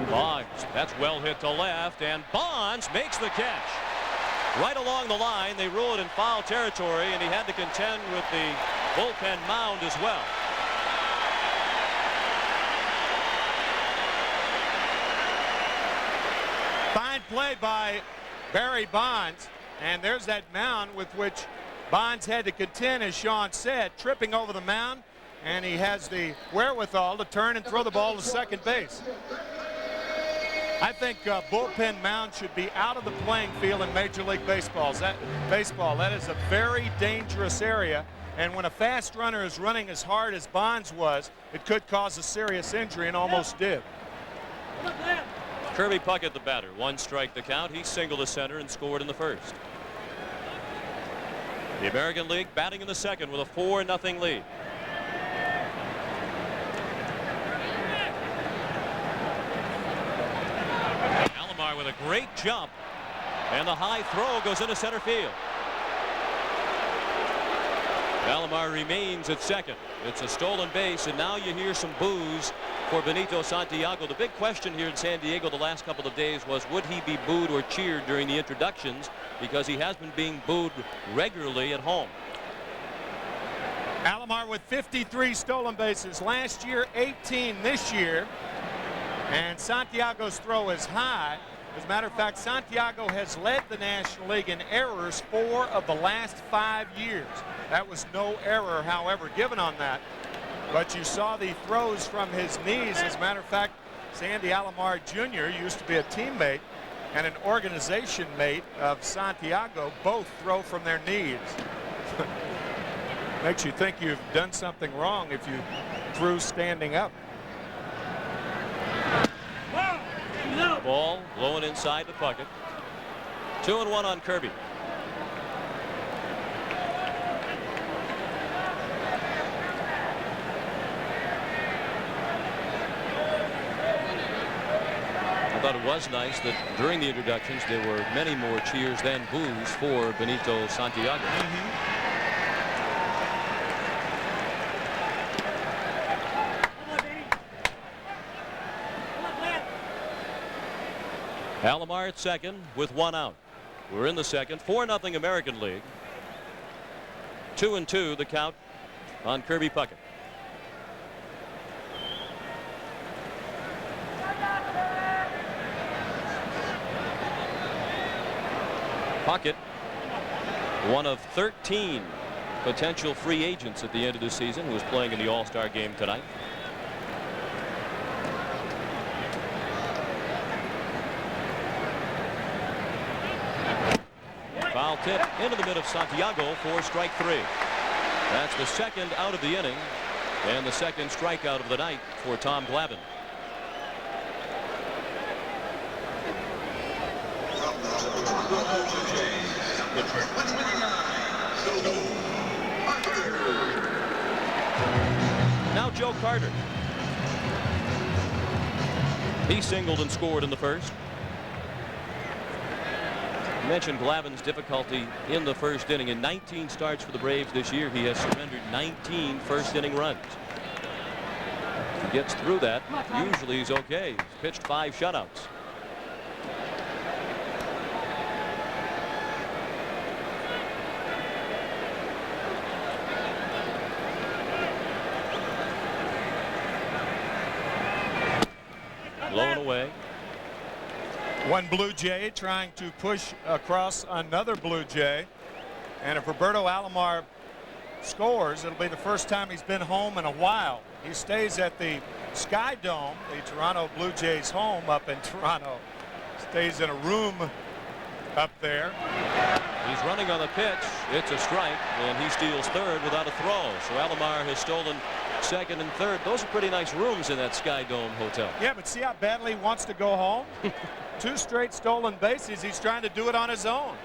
Boggs, that's well hit to left, and Bonds makes the catch. Right along the line, they rule it in foul territory, and he had to contend with the bullpen mound as well. Fine play by Barry Bonds, and there's that mound with which Bonds had to contend, as Sean said, tripping over the mound, and he has the wherewithal to turn and throw the ball to second base. I think bullpen mound should be out of the playing field in Major League Baseball. That is a very dangerous area, and when a fast runner is running as hard as Bonds was, it could cause a serious injury, and almost did. Kirby Puckett, the batter. 1 strike the count. He singled to center and scored in the first. The American League batting in the second with a 4-0 lead. Alomar with a great jump, and the high throw goes into center field. Alomar remains at second. It's a stolen base, and now you hear some boos for Benito Santiago. The big question here in San Diego the last couple of days was, would he be booed or cheered during the introductions, because he has been being booed regularly at home. Alomar with 53 stolen bases last year, 18 this year, and Santiago's throw is high. As a matter of fact, Santiago has led the National League in errors 4 of the last 5 years. That was no error, however, given on that. But you saw the throws from his knees. As a matter of fact, Sandy Alomar Jr. used to be a teammate and an organization mate of Santiago. Both throw from their knees. Makes you think you've done something wrong if you threw standing up. Ball blowing inside the Puckett. 2-1 on Kirby. I thought it was nice that during the introductions there were many more cheers than boos for Benito Santiago. Alomar at second with 1 out. We're in the second. 4-0 American League. 2-2 the count on Kirby Puckett. Puckett one of 13 potential free agents at the end of the season, who was playing in the All-Star game tonight. Foul tip into the mid of Santiago for strike 3. That's the second out of the inning and the second strikeout of the night for Tom Glavine. Now Joe Carter. He singled and scored in the first. I mentioned Glavine's difficulty in the first inning. In 19 starts for the Braves this year, he has surrendered 19 first inning runs. If he gets through that, usually he's okay. He's pitched 5 shutouts. Blown away. One Blue Jay trying to push across another Blue Jay. And if Roberto Alomar scores, it'll be the first time he's been home in a while. He stays at the Sky Dome, the Toronto Blue Jays home up in Toronto. Stays in a room up there. He's running on the pitch. It's a strike, and he steals third without a throw. So Alomar has stolen second and third. Those are pretty nice rooms in that Sky Dome hotel. Yeah, but see how badly he wants to go home? 2 straight stolen bases. He's trying to do it on his own.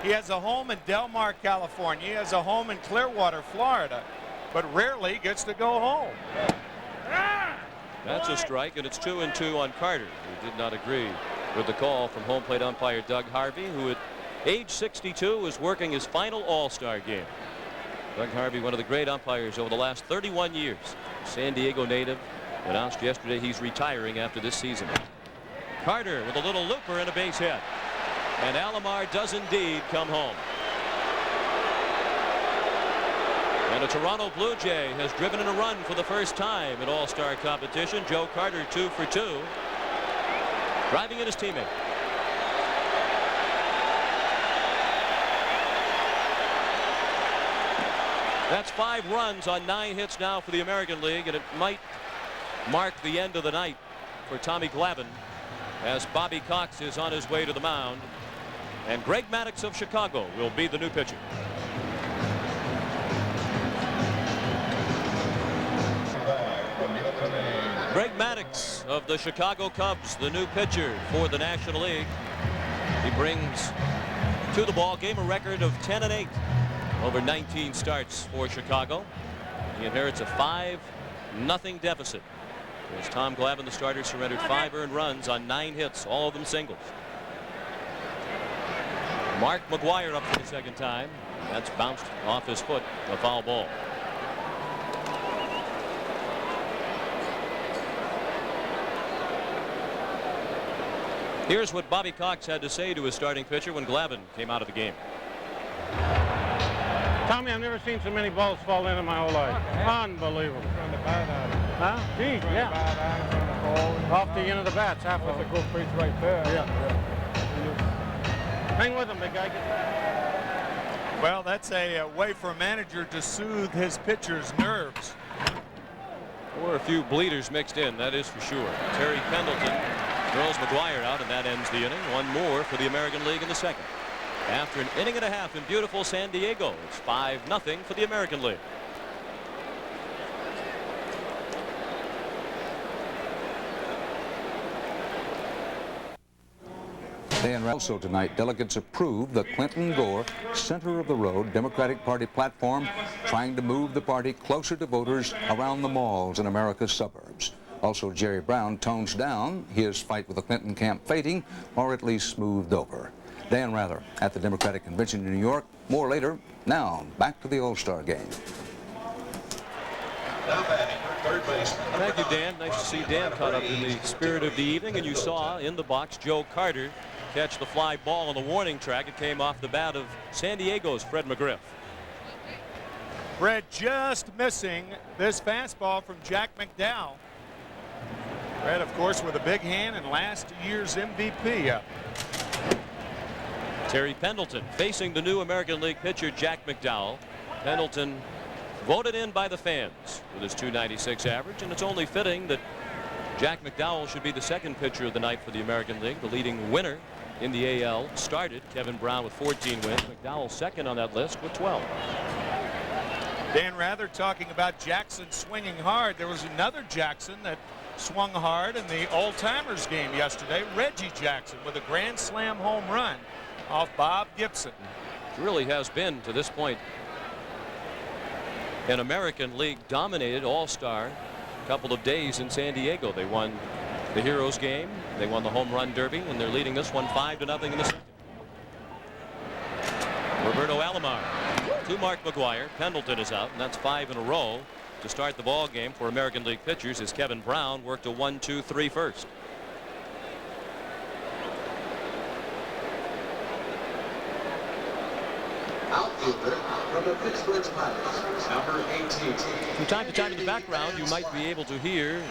He has a home in Del Mar, California. He has a home in Clearwater, Florida, but rarely gets to go home. That's a strike, and it's 2-2 on Carter, who did not agree with the call from home plate umpire Doug Harvey, who at age 62 is working his final All-Star game. Doug Harvey, one of the great umpires over the last 31 years. San Diego native, announced yesterday he's retiring after this season. Carter with a little looper and a base hit. And Alomar does indeed come home. And a Toronto Blue Jay has driven in a run for the first time in All-Star competition. Joe Carter 2 for 2. Driving in his teammate. That's 5 runs on 9 hits now for the American League, and it might mark the end of the night for Tommy Glavine as Bobby Cox is on his way to the mound, and Greg Maddux of Chicago will be the new pitcher. Greg Maddux of the Chicago Cubs, the new pitcher for the National League. He brings to the ball game a record of 10-8 over 19 starts for Chicago. He inherits a 5-0 deficit. As Tom Glavine, the starter, surrendered 5 earned runs on 9 hits, all of them singles. Mark McGwire up for the second time. That's bounced off his foot, a foul ball. Here's what Bobby Cox had to say to his starting pitcher when Glavine came out of the game. Tommy, I've never seen so many balls fall in my whole life. Unbelievable. Huh? Geez, yeah. Off the end of the bats, half of it. That's a good pitch right there. Yeah. Hang with him, big guy. Well, that's a way for a manager to soothe his pitcher's nerves. There were a few bleeders mixed in, that is for sure. Terry Pendleton throws McGwire out, and that ends the inning. One more for the American League in the second. After an inning and a half in beautiful San Diego, it's 5-0 for the American League. And also tonight, delegates approved the Clinton Gore center of the road Democratic Party platform, trying to move the party closer to voters around the malls in America's suburbs. Also, Jerry Brown tones down his fight with the Clinton camp fading, or at least smoothed over. Dan Rather at the Democratic Convention in New York. More later. Now, back to the All-Star game. Thank you, Dan. Nice to see Dan caught up in the spirit of the evening. And you saw in the box Joe Carter catch the fly ball on the warning track. It came off the bat of San Diego's Fred McGriff. Fred just missing this fastball from Jack McDowell. Fred, of course, with a big hand and last year's MVP. Terry Pendleton facing the new American League pitcher Jack McDowell. Pendleton voted in by the fans with his .296 average, and it's only fitting that Jack McDowell should be the second pitcher of the night for the American League. The leading winner in the AL started, Kevin Brown, with 14 wins. McDowell second on that list with 12. Dan Rather talking about Jackson swinging hard. There was another Jackson that swung hard in the old-timers game yesterday. Reggie Jackson with a grand slam home run off Bob Gibson. It really has been, to this point, an American League dominated all-star couple of days in San Diego. They won the Heroes game, they won the Home Run Derby, and they're leading this one 5-0 in the second. Roberto Alomar to Mark McGwire. Pendleton is out, and that's 5 in a row to start the ball game for American League pitchers as Kevin Brown worked a 1-2-3 first. Outfielder from the Pittsburgh Pirates, number 18. From time to time in the background, you might be able to hear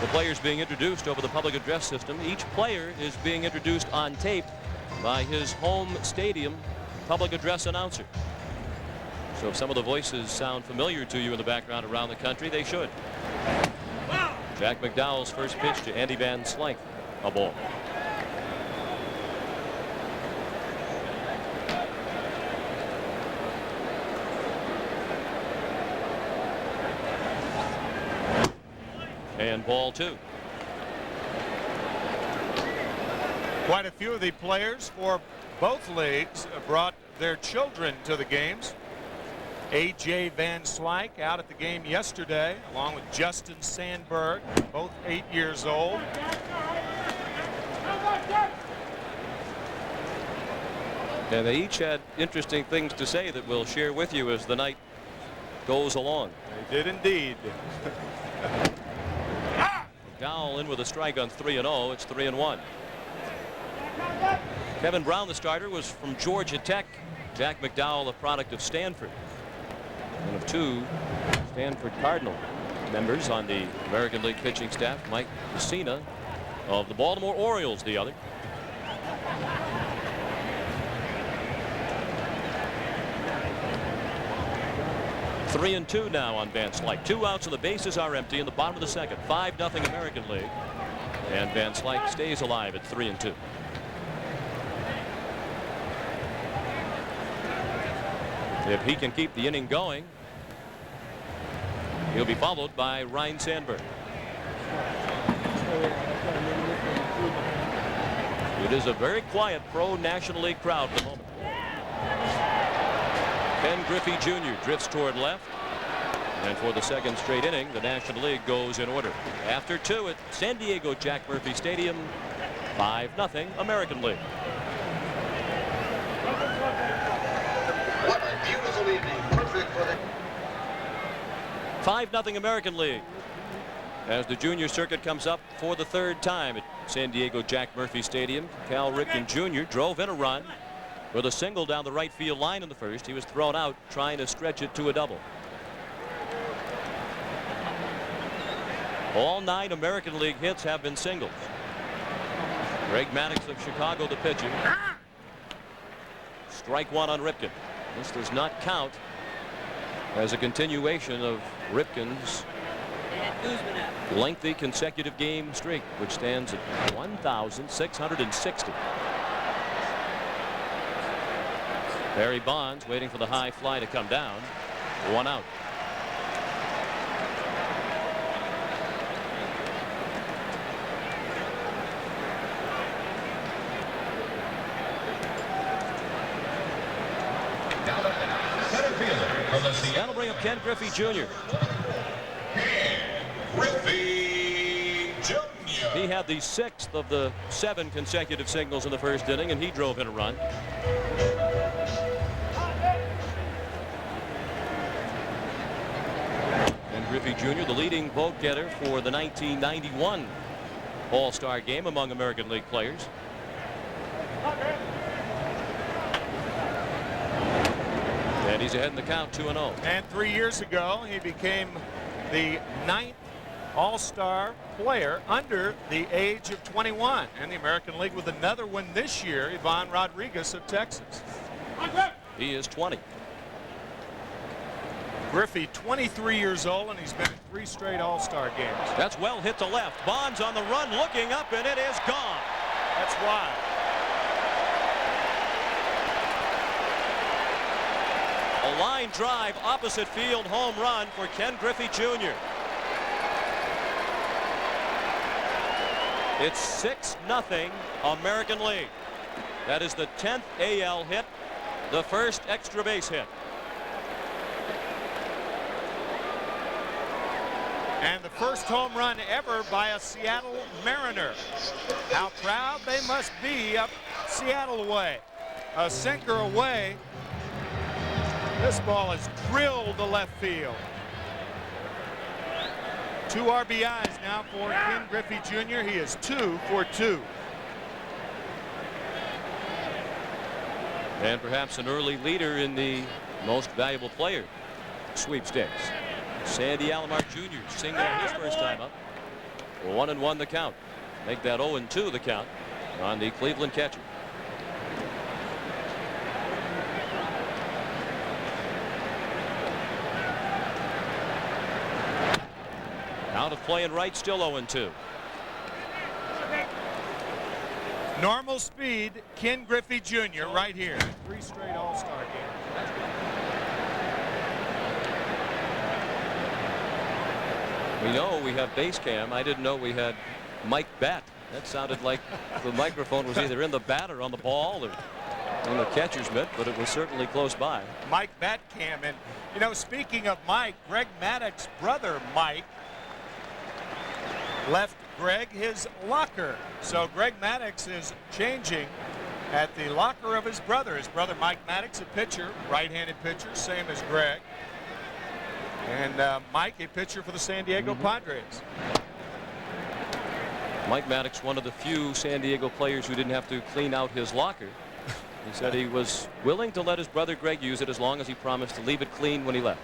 the players being introduced over the public address system. Each player is being introduced on tape by his home stadium public address announcer. So if some of the voices sound familiar to you in the background around the country, they should. Jack McDowell's first pitch to Andy Van Slyke, a ball. And ball 2. Quite a few of the players for both leagues brought their children to the games. A.J. Van Slyke out at the game yesterday, along with Justin Sandberg, both 8 years old. And they each had interesting things to say that we'll share with you as the night goes along. They did indeed. McDowell in with a strike on 3-0. It's 3-1. Kevin Brown, the starter, was from Georgia Tech. Jack McDowell, a product of Stanford. One of 2 Stanford Cardinal members on the American League pitching staff. Mike Messina of the Baltimore Orioles, the other. Three and 2 now on Van Slyke. 2 outs and the bases are empty in the bottom of the second. 5-0 American League. And Van Slyke stays alive at 3-2. If he can keep the inning going, he'll be followed by Ryne Sandberg. It is a very quiet pro National League crowd at the moment. Ken Griffey Jr. drifts toward left. And for the second straight inning, the National League goes in order. After 2 at San Diego Jack Murphy Stadium, 5-0 American League. What a beautiful evening. Perfect for the 5-0 American League. As the junior circuit comes up for the 3rd time at San Diego Jack Murphy Stadium, Cal Ripken Jr. drove in a run with a single down the right field line in the first. He was thrown out trying to stretch it to a double. All 9 American League hits have been singles. Greg Maddux of Chicago, the pitcher. Strike 1 on Ripken. This does not count as a continuation of Ripken's lengthy consecutive game streak, which stands at 1,660. Barry Bonds waiting for the high fly to come down. 1 out. That'll bring up Ken Griffey Jr. Griffey Jr. He had the 6th of the 7 consecutive singles in the first inning, and he drove in a run. And Griffey Jr., the leading vote getter for the 1991 All-Star game among American League players. And he's ahead in the count, 2-0. And 3 years ago, he became the 9th All-Star player under the age of 21. And the American League with another one this year, Ivan Rodriguez of Texas. He is 20. Griffey, 23 years old, and he's been in 3 straight All-Star games. That's well hit to left. Bonds on the run, looking up, and it is gone. That's wild. A line drive, opposite field home run for Ken Griffey Jr. It's 6-0 American League. That is the 10th AL hit, the first extra base hit. And the first home run ever by a Seattle Mariner. How proud they must be up Seattle way. A sinker away. This ball is drilled to left field. 2 RBIs now for Ken Griffey Jr. He is 2 for 2. And perhaps an early leader in the most valuable player sweepstakes. Sandy Alomar Jr. single his first time up. 1-1 the count. Make that 0-2 the count on the Cleveland catcher. Out of play and right, still 0-2. Normal speed, Ken Griffey Jr. right here. 3 straight All-Star games. We know we have base cam. I didn't know we had Mike Bat. That sounded like the microphone was either in the bat or on the ball or in the catcher's mitt, but it was certainly close by. Mike Batcam. And, you know, speaking of Mike, Greg Maddox's brother, Mike, left Greg his locker. So Greg Maddox is changing at the locker of his brother. His brother, Mike Maddox, a pitcher, right-handed pitcher, same as Greg. And Mike, a pitcher for the San Diego Padres. Mike Maddox, one of the few San Diego players who didn't have to clean out his locker. He said he was willing to let his brother Greg use it as long as he promised to leave it clean when he left.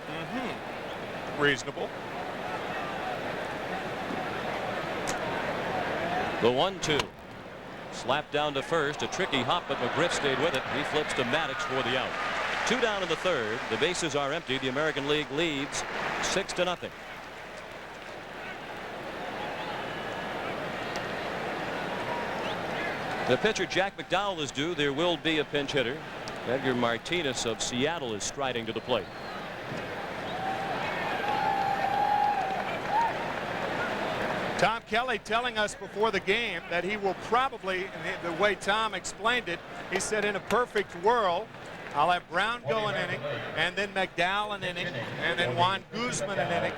Reasonable. The 1-2. Slapped down to first. A tricky hop, but McGriff stayed with it. He flips to Maddox for the out. 2 down in the third. The bases are empty. The American League leads 6-0. The pitcher Jack McDowell is due. There will be a pinch hitter. Edgar Martinez of Seattle is striding to the plate. Tom Kelly telling us before the game that he will probably, the way Tom explained it, he said in a perfect world, I'll have Brown go an inning, and then McDowell an inning, and then Juan Guzman an inning,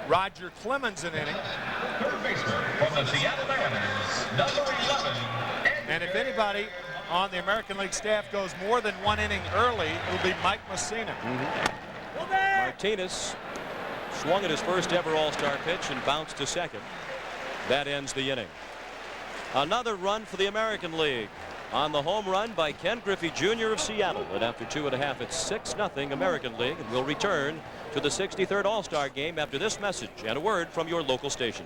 Roger Clemens an inning. Third baseman from the Seattle Mariners, number 11. And if anybody on the American League staff goes more than 1 inning early, it'll be Mike Messina. Martinez swung at his first ever All-Star pitch and bounced to second. That ends the inning. Another run for the American League on the home run by Ken Griffey Jr. of Seattle. And after 2.5, it's 6-0 American League. And we'll return to the 63rd All-Star game after this message and a word from your local station.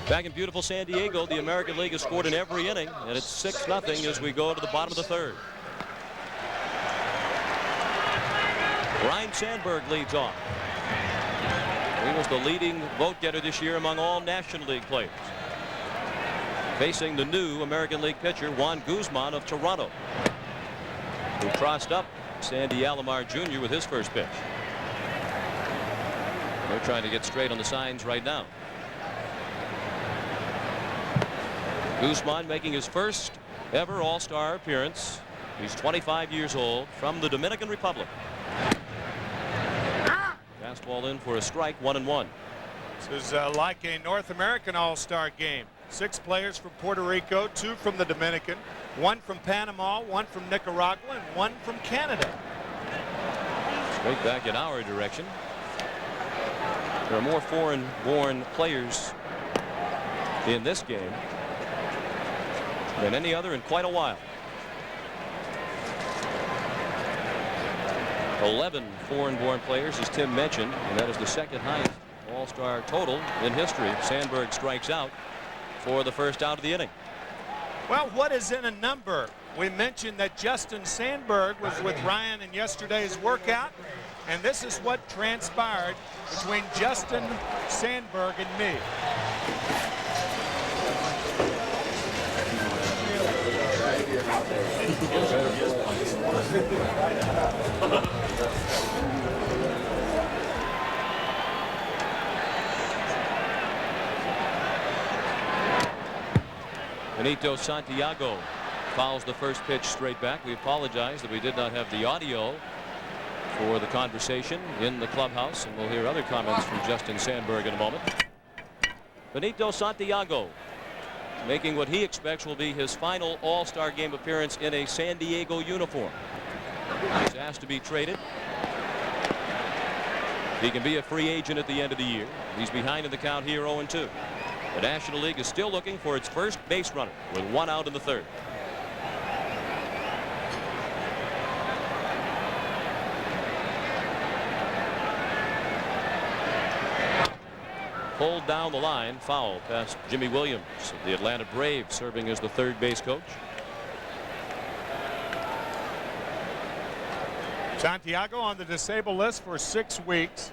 Back in beautiful San Diego, the American League has scored in every inning, and it's 6-0 as we go to the bottom of the third. Ryne Sandberg leads off. He was the leading vote getter this year among all National League players. Facing the new American League pitcher Juan Guzman of Toronto, who crossed up Sandy Alomar Jr. with his first pitch. They're trying to get straight on the signs right now. Guzman making his first ever All-Star appearance. He's 25 years old, from the Dominican Republic. Fastball in for a strike, 1-1. This is like a North American All-Star game. 6 players from Puerto Rico, 2 from the Dominican, 1 from Panama, 1 from Nicaragua, and 1 from Canada. Straight back in our direction. There are more foreign-born players in this game than any other in quite a while. 11 foreign-born players, as Tim mentioned, and that is the second highest all-star total in history. Sandberg strikes out for the first out of the inning. Well, what is in a number? We mentioned that Justin Sandberg was with Ryan in yesterday's workout, and this is what transpired between Justin Sandberg and me. Benito Santiago fouls the first pitch straight back. We apologize that we did not have the audio for the conversation in the clubhouse, and we'll hear other comments from Justin Sandberg in a moment. Benito Santiago making what he expects will be his final All-Star game appearance in a San Diego uniform. He's asked to be traded. He can be a free agent at the end of the year. He's behind in the count here, 0-2. The National League is still looking for its first base runner with 1 out in the 3rd. Pulled down the line, foul past Jimmy Williams of the Atlanta Braves, serving as the 3rd base coach. Santiago on the disabled list for 6 weeks.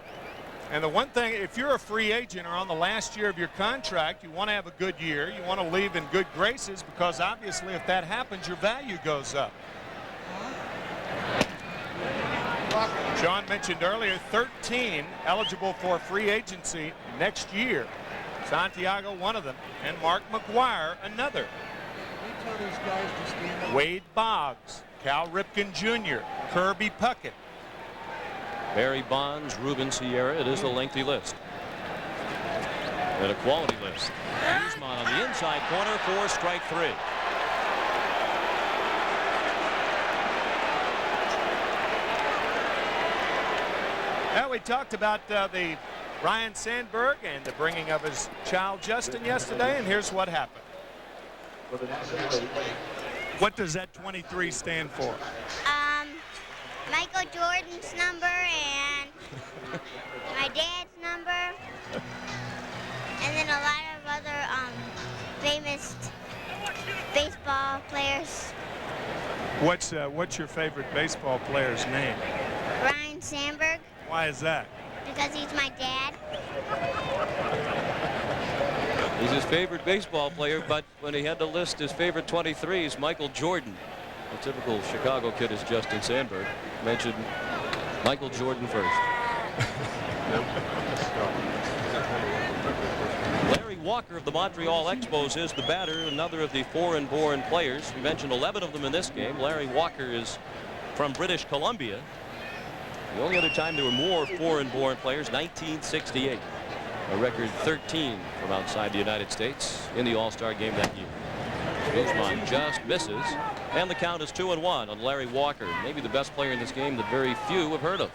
And the one thing, if you're a free agent or on the last year of your contract, you want to have a good year. You want to leave in good graces, because obviously if that happens, your value goes up. Sean mentioned earlier 13 eligible for free agency next year. Santiago one of them, and Mark McGuire another. Wade Boggs, Cal Ripken Jr., Kirby Puckett. Barry Bonds, Ruben Sierra. It is a lengthy list. And a quality list. Guzman on the inside corner for strike 3. Well, we talked about the Ryan Sandberg and the bringing of his child Justin yesterday, and here's what happened. What does that 23 stand for? Michael Jordan's number and my dad's number, and then a lot of other famous baseball players. What's your favorite baseball player's name? Ryan Sandberg. Why is that? Because he's my dad. He's his favorite baseball player, but when he had to list his favorite 23s, Michael Jordan, the typical Chicago kid, is Justin Sandberg, mentioned Michael Jordan first. Larry Walker of the Montreal Expos is the batter, another of the foreign-born players. We mentioned 11 of them in this game. Larry Walker is from British Columbia. The only other time there were more foreign-born players, 1968. A record 13 from outside the United States in the All-Star game that year. Guzman just misses, and the count is 2-1 on Larry Walker, maybe the best player in this game that very few have heard of.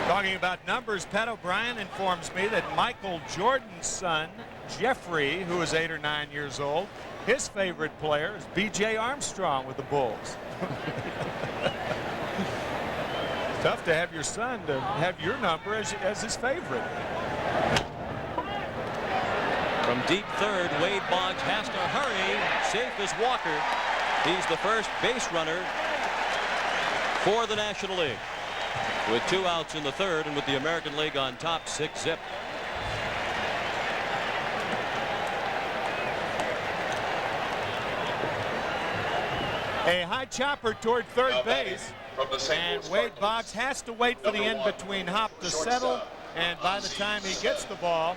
Talking about numbers, Pat O'Brien informs me that Michael Jordan's son, Jeffrey, who is 8 or 9 years old, his favorite player is B.J. Armstrong with the Bulls. Tough to have your son to have your number as his favorite. From deep 3rd, Wade Boggs has to hurry. Safe is Walker. He's the first base runner for the National League. With 2 outs in the 3rd, and with the American League on top, 6-zip. A high chopper toward 3rd base, and Wade Boggs has to wait for the in-between hop to settle, and by the time he gets the ball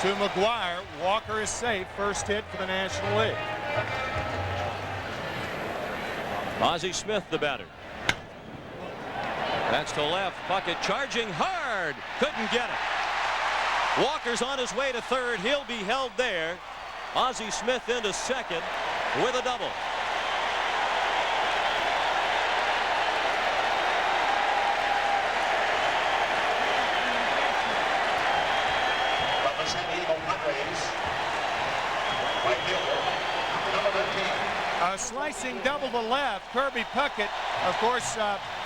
to McGuire, Walker is safe. First hit for the National League. Ozzie Smith, the batter. That's to left. Puckett charging hard. Couldn't get it. Walker's on his way to 3rd. He'll be held there. Ozzie Smith into 2nd with a double. Padres. Right fielder, number 13. Slicing double to left, Kirby Puckett. Of course,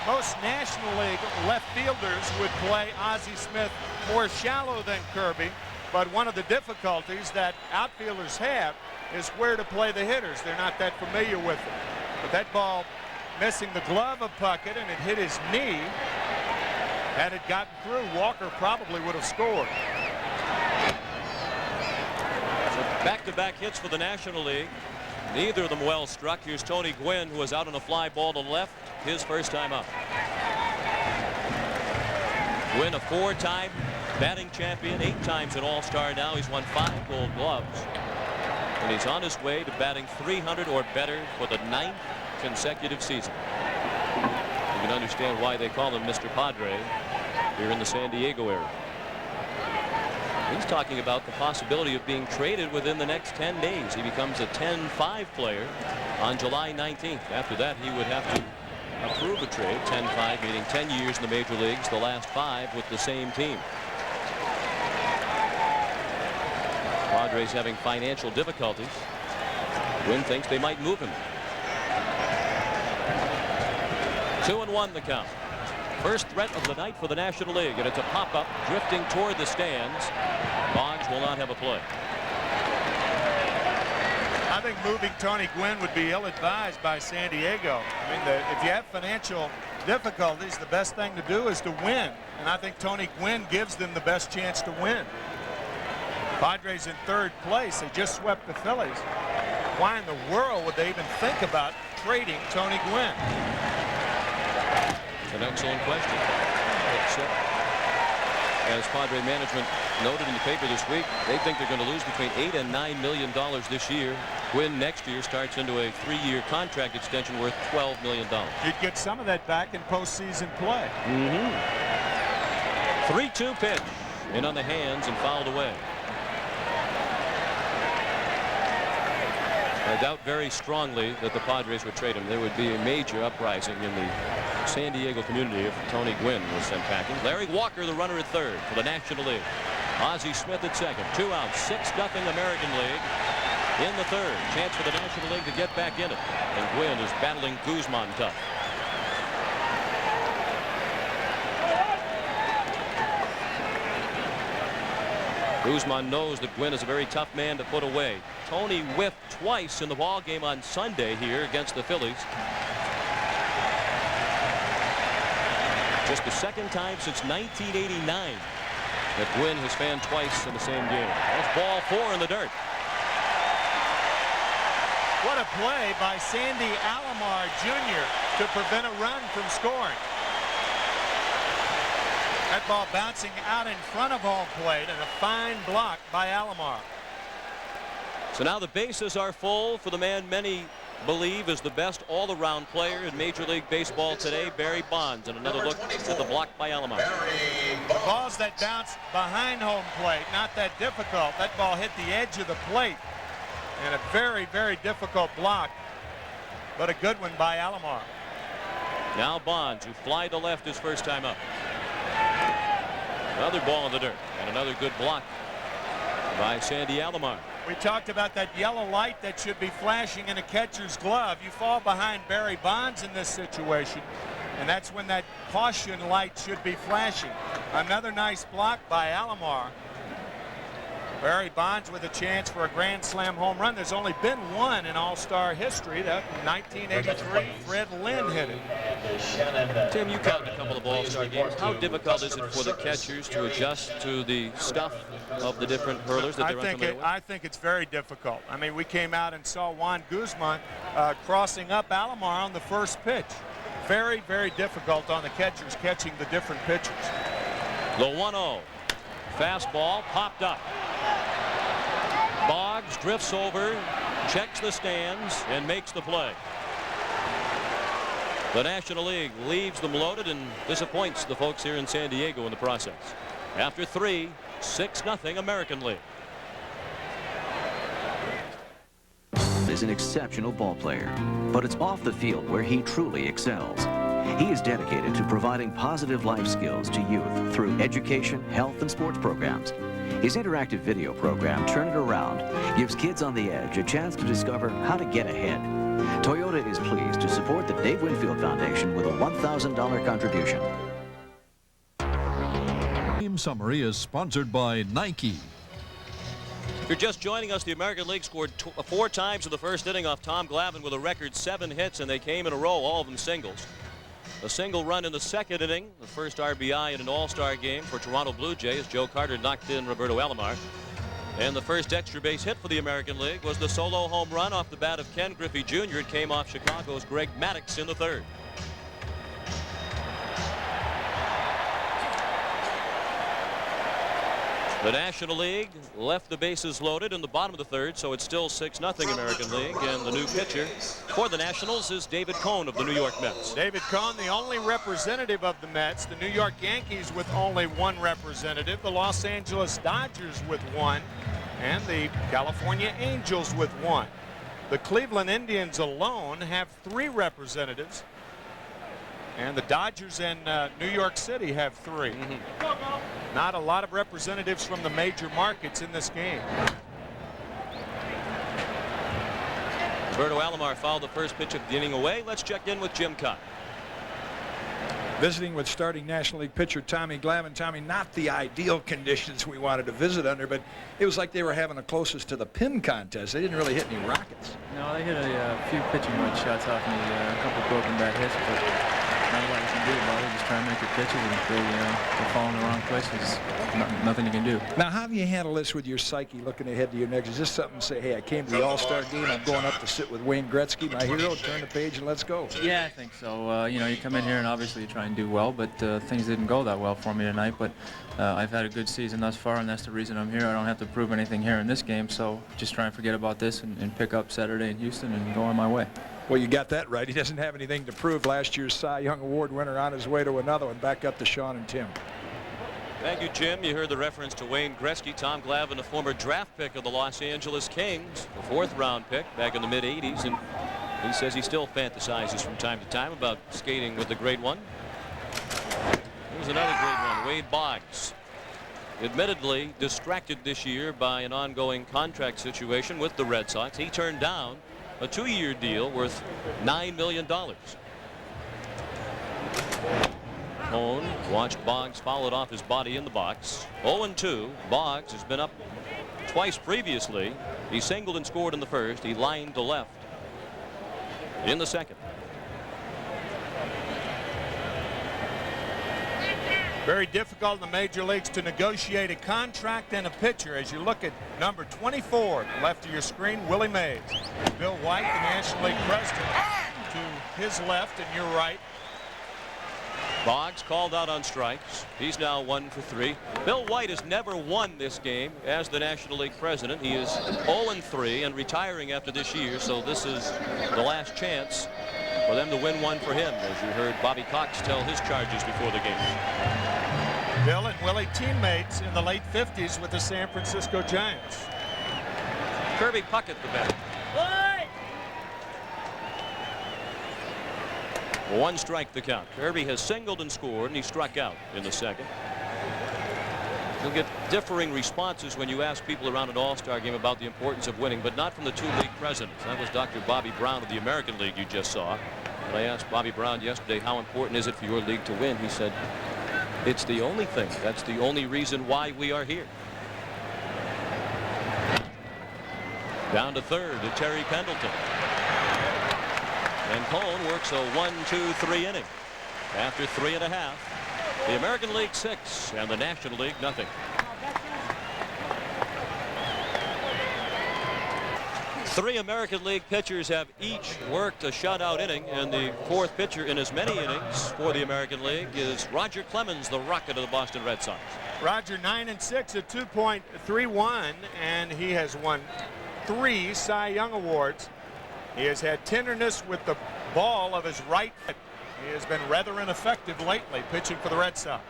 most National League left fielders would play Ozzie Smith more shallow than Kirby, but one of the difficulties that outfielders have is where to play the hitters. They're not that familiar with it. But that ball missing the glove of Puckett, and it hit his knee. Had it gotten through, Walker probably would have scored. So back-to-back hits for the National League. Neither of them well struck. Here's Tony Gwynn, who was out on a fly ball to left, his first time up. Gwynn, a 4-time batting champion, 8 times an All-Star now. He's won 5 Gold Gloves. And he's on his way to batting 300 or better for the 9th consecutive season. You can understand why they call him Mr. Padre here in the San Diego area. He's talking about the possibility of being traded within the next 10 days. He becomes a 10-5 player on July 19th. After that, he would have to approve a trade. 10-5 meaning 10 years in the major leagues, the last 5 with the same team. Padres having financial difficulties. Gwynn thinks they might move him. 2-1 the count. First threat of the night for the National League, and it's a pop-up drifting toward the stands. Boggs will not have a play. I think moving Tony Gwynn would be ill-advised by San Diego. I mean, if you have financial difficulties, the best thing to do is to win. And I think Tony Gwynn gives them the best chance to win. Padres in 3rd place. They just swept the Phillies. Why in the world would they even think about trading Tony Gwynn? An excellent question. Except, as Padre management noted in the paper this week, they think they're going to lose between $8 and $9 million this year. Gwynn next year starts into a 3-year contract extension worth $12 million. You'd get some of that back in postseason play. 3-2 pitch. In on the hands and fouled away. I doubt very strongly that the Padres would trade him. There would be a major uprising in the San Diego community if Tony Gwynn was sent packing. Larry Walker, the runner at 3rd for the National League. Ozzie Smith at 2nd. 2 outs, 6-0 American League. In the 3rd, chance for the National League to get back in it. And Gwynn is battling Guzman tough. Guzman knows that Gwynn is a very tough man to put away. Tony whiffed twice in the ball game on Sunday here against the Phillies. Just the 2nd time since 1989 that Gwynn has fanned twice in the same game. That's ball 4 in the dirt. What a play by Sandy Alomar Jr. to prevent a run from scoring. That ball bouncing out in front of home plate, and a fine block by Alomar. So now the bases are full for the man many believe is the best all-around player in Major League Baseball today, Barry Bonds. And another look at the block by Alomar. The balls that bounce behind home plate, not that difficult. That ball hit the edge of the plate, and a very, very difficult block, but a good one by Alomar. Now Bonds, who fly to left his first time up. Another ball in the dirt, and another good block by Sandy Alomar. We talked about that yellow light that should be flashing in a catcher's glove. You fall behind Barry Bonds in this situation, and that's when that caution light should be flashing. Another nice block by Alomar. Barry Bonds with a chance for a grand slam home run. There's only been one in All-Star history. That in 1983, Fred Lynn hit it. Tim, you caught a couple of All-Star games. How difficult is it for the catchers to adjust to the stuff of the different hurlers that they're unfamiliar with? I think it's very difficult. I mean, we came out and saw Juan Guzman crossing up Alomar on the first pitch. Very, very difficult on the catchers catching the different pitches. The 1-0. Fastball popped up. Boggs drifts over, checks the stands, and makes the play. The National League leaves them loaded and disappoints the folks here in San Diego in the process. After 3, 6-0 American League. Is an exceptional ball player, but it's off the field where he truly excels. He is dedicated to providing positive life skills to youth through education, health, and sports programs. His interactive video program, Turn It Around, gives kids on the edge a chance to discover how to get ahead. Toyota is pleased to support the Dave Winfield Foundation with a $1,000 contribution. Team Summary is sponsored by Nike. If you're just joining us, the American League scored 4 times in the first inning off Tom Glavine with a record 7 hits, and they came in a row, all of them singles. A single run in the second inning, the first RBI in an all-star game for Toronto Blue Jays. Joe Carter knocked in Roberto Alomar. And the first extra base hit for the American League was the solo home run off the bat of Ken Griffey Jr. It came off Chicago's Greg Maddux in the third. The National League left the bases loaded in the bottom of the third, so it's still 6-0 American League. And the new pitcher for the Nationals is David Cone of the New York Mets. David Cone, the only representative of the Mets. The New York Yankees with only 1 representative. The Los Angeles Dodgers with 1. And the California Angels with 1. The Cleveland Indians alone have 3 representatives. And the Dodgers and New York City have 3. Not a lot of representatives from the major markets in this game. Roberto Alomar fouled the first pitch of the inning away. Let's check in with Jim Cott. Visiting with starting National League pitcher Tommy Glavine. Tommy, not the ideal conditions we wanted to visit under, but it was like they were having the closest to the pin contest. They didn't really hit any rockets. No, they hit a few pitching wedge shots off me, a couple broken bat hits, but not a lot you can do about it. Just try and make your pitches, and if they fall in the wrong places, nothing you can do. Now, how do you handle this with your psyche looking ahead to your next? Is this something to say, hey, I came to the All-Star game, I'm going up to sit with Wayne Gretzky, my hero, turn the page and let's go? Yeah, I think so. You know, you come in here and obviously you try and do well, but things didn't go that well for me tonight. But I've had a good season thus far, and that's the reason I'm here. I don't have to prove anything here in this game, so just try and forget about this and pick up Saturday in Houston and go on my way. Well, you got that right. He doesn't have anything to prove. Last year's Cy Young Award winner on his way to another one. Back up to Sean and Tim. Thank you, Jim. You heard the reference to Wayne Gretzky. Tom Glavine, a former draft pick of the Los Angeles Kings, a 4th-round pick back in the mid-'80s, and he says he still fantasizes from time to time about skating with the great one. Here's another great one, Wade Boggs. Admittedly distracted this year by an ongoing contract situation with the Red Sox. He turned down a 2-year deal worth $9 million. Cone watched Boggs foul it off his body in the box. 0-2. Boggs has been up twice previously. He singled and scored in the first. He lined to left in the second. Very difficult in the major leagues to negotiate a contract and a pitcher. As you look at number 24, left of your screen, Willie Mays. Bill White, the National League president, to his left and your right. Boggs called out on strikes. He's now 1 for 3. Bill White has never won this game as the National League president. He is 0-3 and retiring after this year, so this is the last chance for them to win one for him, as you heard Bobby Cox tell his charges before the game. Bill and Willie teammates in the late 50s with the San Francisco Giants. Kirby Puckett, the batter. 1 strike the count. Kirby has singled and scored, and he struck out in the second. You'll get differing responses when you ask people around an all-star game about the importance of winning, but not from the 2 league presidents. That was Dr. Bobby Brown of the American League you just saw. When I asked Bobby Brown yesterday, how important is it for your league to win? He said, it's the only thing. That's the only reason why we are here. Down to third to Terry Pendleton. And Cone works a 1-2-3 inning. After 3.5, the American League 6 and the National League nothing. Three American League pitchers have each worked a shutout inning, and the 4th pitcher in as many innings for the American League is Roger Clemens, the Rocket of the Boston Red Sox. Roger 9-6 at 2.31, and he has won 3 Cy Young Awards. He has had tenderness with the ball of his right foot. He has been rather ineffective lately pitching for the Red Sox.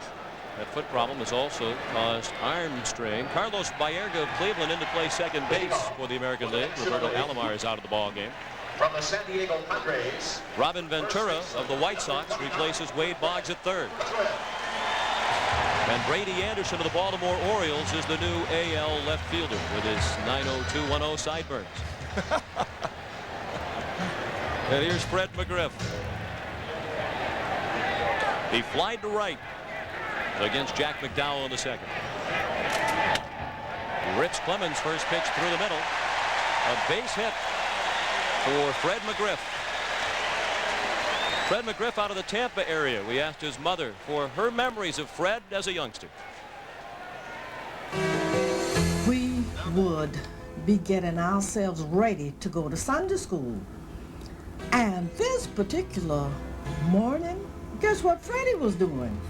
That foot problem has also caused arm strain. Carlos Baerga of Cleveland into play second base for the American League. Roberto Alomar is out of the ball game. From the San Diego Padres, Robin Ventura of the White Sox replaces Wade Boggs at third. And Brady Anderson of the Baltimore Orioles is the new AL left fielder with his 90210 sideburns. And here's Fred McGriff. He flied to right against Jack McDowell in the second. Rich Clemens' first pitch through the middle. A base hit for Fred McGriff. Fred McGriff out of the Tampa area. We asked his mother for her memories of Fred as a youngster. We would be getting ourselves ready to go to Sunday school. And this particular morning, guess what Freddie was doing?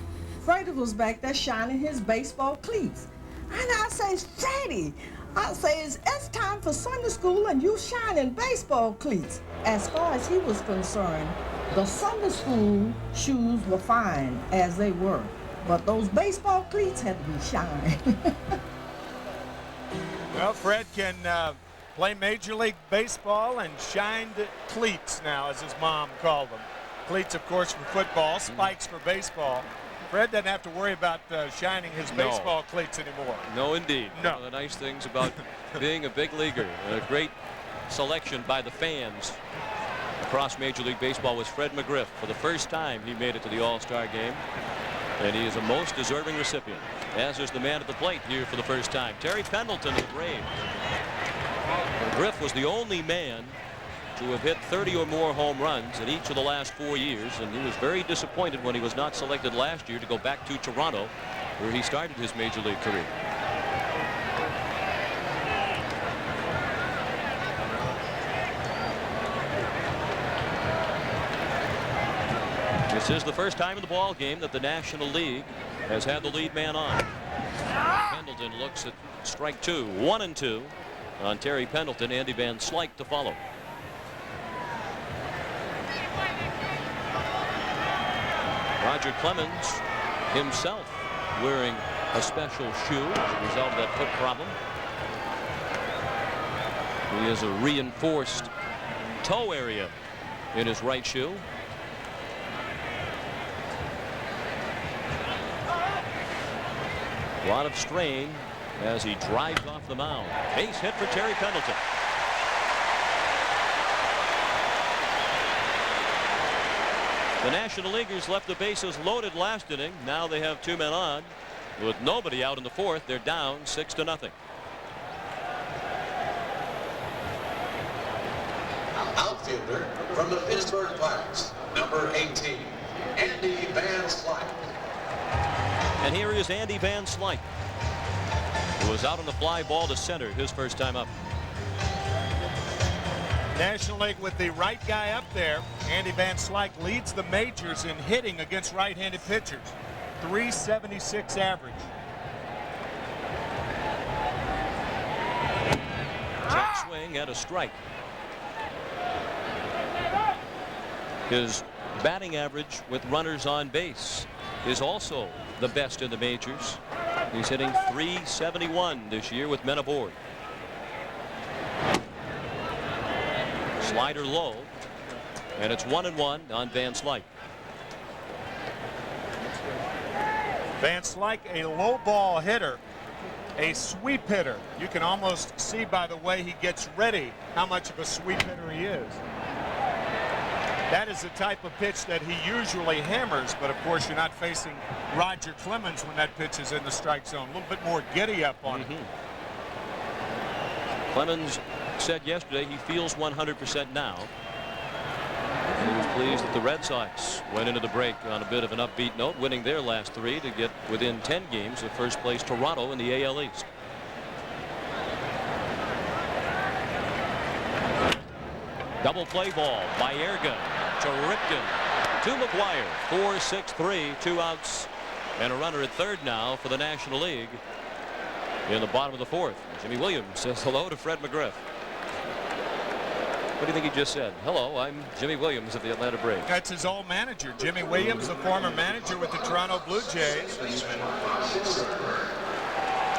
Freddie was back there shining his baseball cleats. And I says, Freddie, I says, it's time for Sunday school and you shining baseball cleats. As far as he was concerned, the Sunday school shoes were fine as they were, but those baseball cleats had to be shined. Well, Fred can play Major League Baseball and shined cleats now, as his mom called them. Cleats, of course, for football, spikes for baseball. Fred doesn't have to worry about shining his baseball cleats anymore. No, indeed. No. One of the nice things about being a big leaguer, and a great selection by the fans across Major League Baseball, was Fred McGriff. For the first time, he made it to the All-Star game, and he is a most deserving recipient, as is the man at the plate here for the first time, Terry Pendleton of the Braves. McGriff was the only man to have hit 30 or more home runs in each of the last 4 years, and he was very disappointed when he was not selected last year to go back to Toronto, where he started his Major League career. This is the first time in the ball game that the National League has had the lead man on. Pendleton looks at strike two. 1-2 on Terry Pendleton. Andy Van Slyke to follow. Roger Clemens himself wearing a special shoe as a result of that foot problem. He has a reinforced toe area in his right shoe. A lot of strain as he drives off the mound. Base hit for Terry Pendleton. The National Leaguers left the bases loaded last inning. Now they have 2 men on. With nobody out in the fourth, they're down 6-0. Outfielder from the Pittsburgh Pirates, number 18, Andy Van Slyke. And here is Andy Van Slyke, who was out on the fly ball to center his first time up. National League with the right guy up there. Andy Van Slyke leads the majors in hitting against right-handed pitchers. .376 average. Check swing and a strike. His batting average with runners on base is also the best in the majors. He's hitting .371 this year with men aboard. Slider low, and it's 1-1 on Van Slyke. Van Slyke, a low ball hitter, a sweep hitter. You can almost see by the way he gets ready how much of a sweep hitter he is. That is the type of pitch that he usually hammers, but of course you're not facing Roger Clemens when that pitch is in the strike zone. A little bit more giddy up on him. Clemens said yesterday he feels 100% now. And he was pleased that the Red Sox went into the break on a bit of an upbeat note, winning their last 3 to get within 10 games of first place Toronto in the AL East. Double play ball by Airgun to Ripken to McGuire. 4-6-3, 2 outs and a runner at third now for the National League in the bottom of the fourth. Jimmy Williams says hello to Fred McGriff. What do you think he just said? Hello, I'm Jimmy Williams of the Atlanta Braves. That's his old manager, Jimmy Williams, the former manager with the Toronto Blue Jays.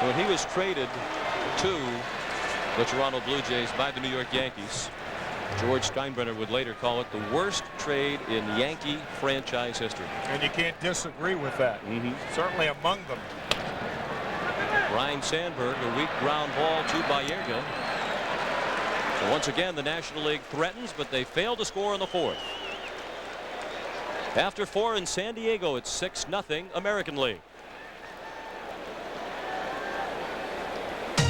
When he was traded to the Toronto Blue Jays by the New York Yankees, George Steinbrenner would later call it the worst trade in Yankee franchise history. And you can't disagree with that. Certainly among them. Ryne Sandberg, a weak ground ball to Baerga. So once again, the National League threatens, but they fail to score in the fourth. After 4 in San Diego, it's 6-0 American League.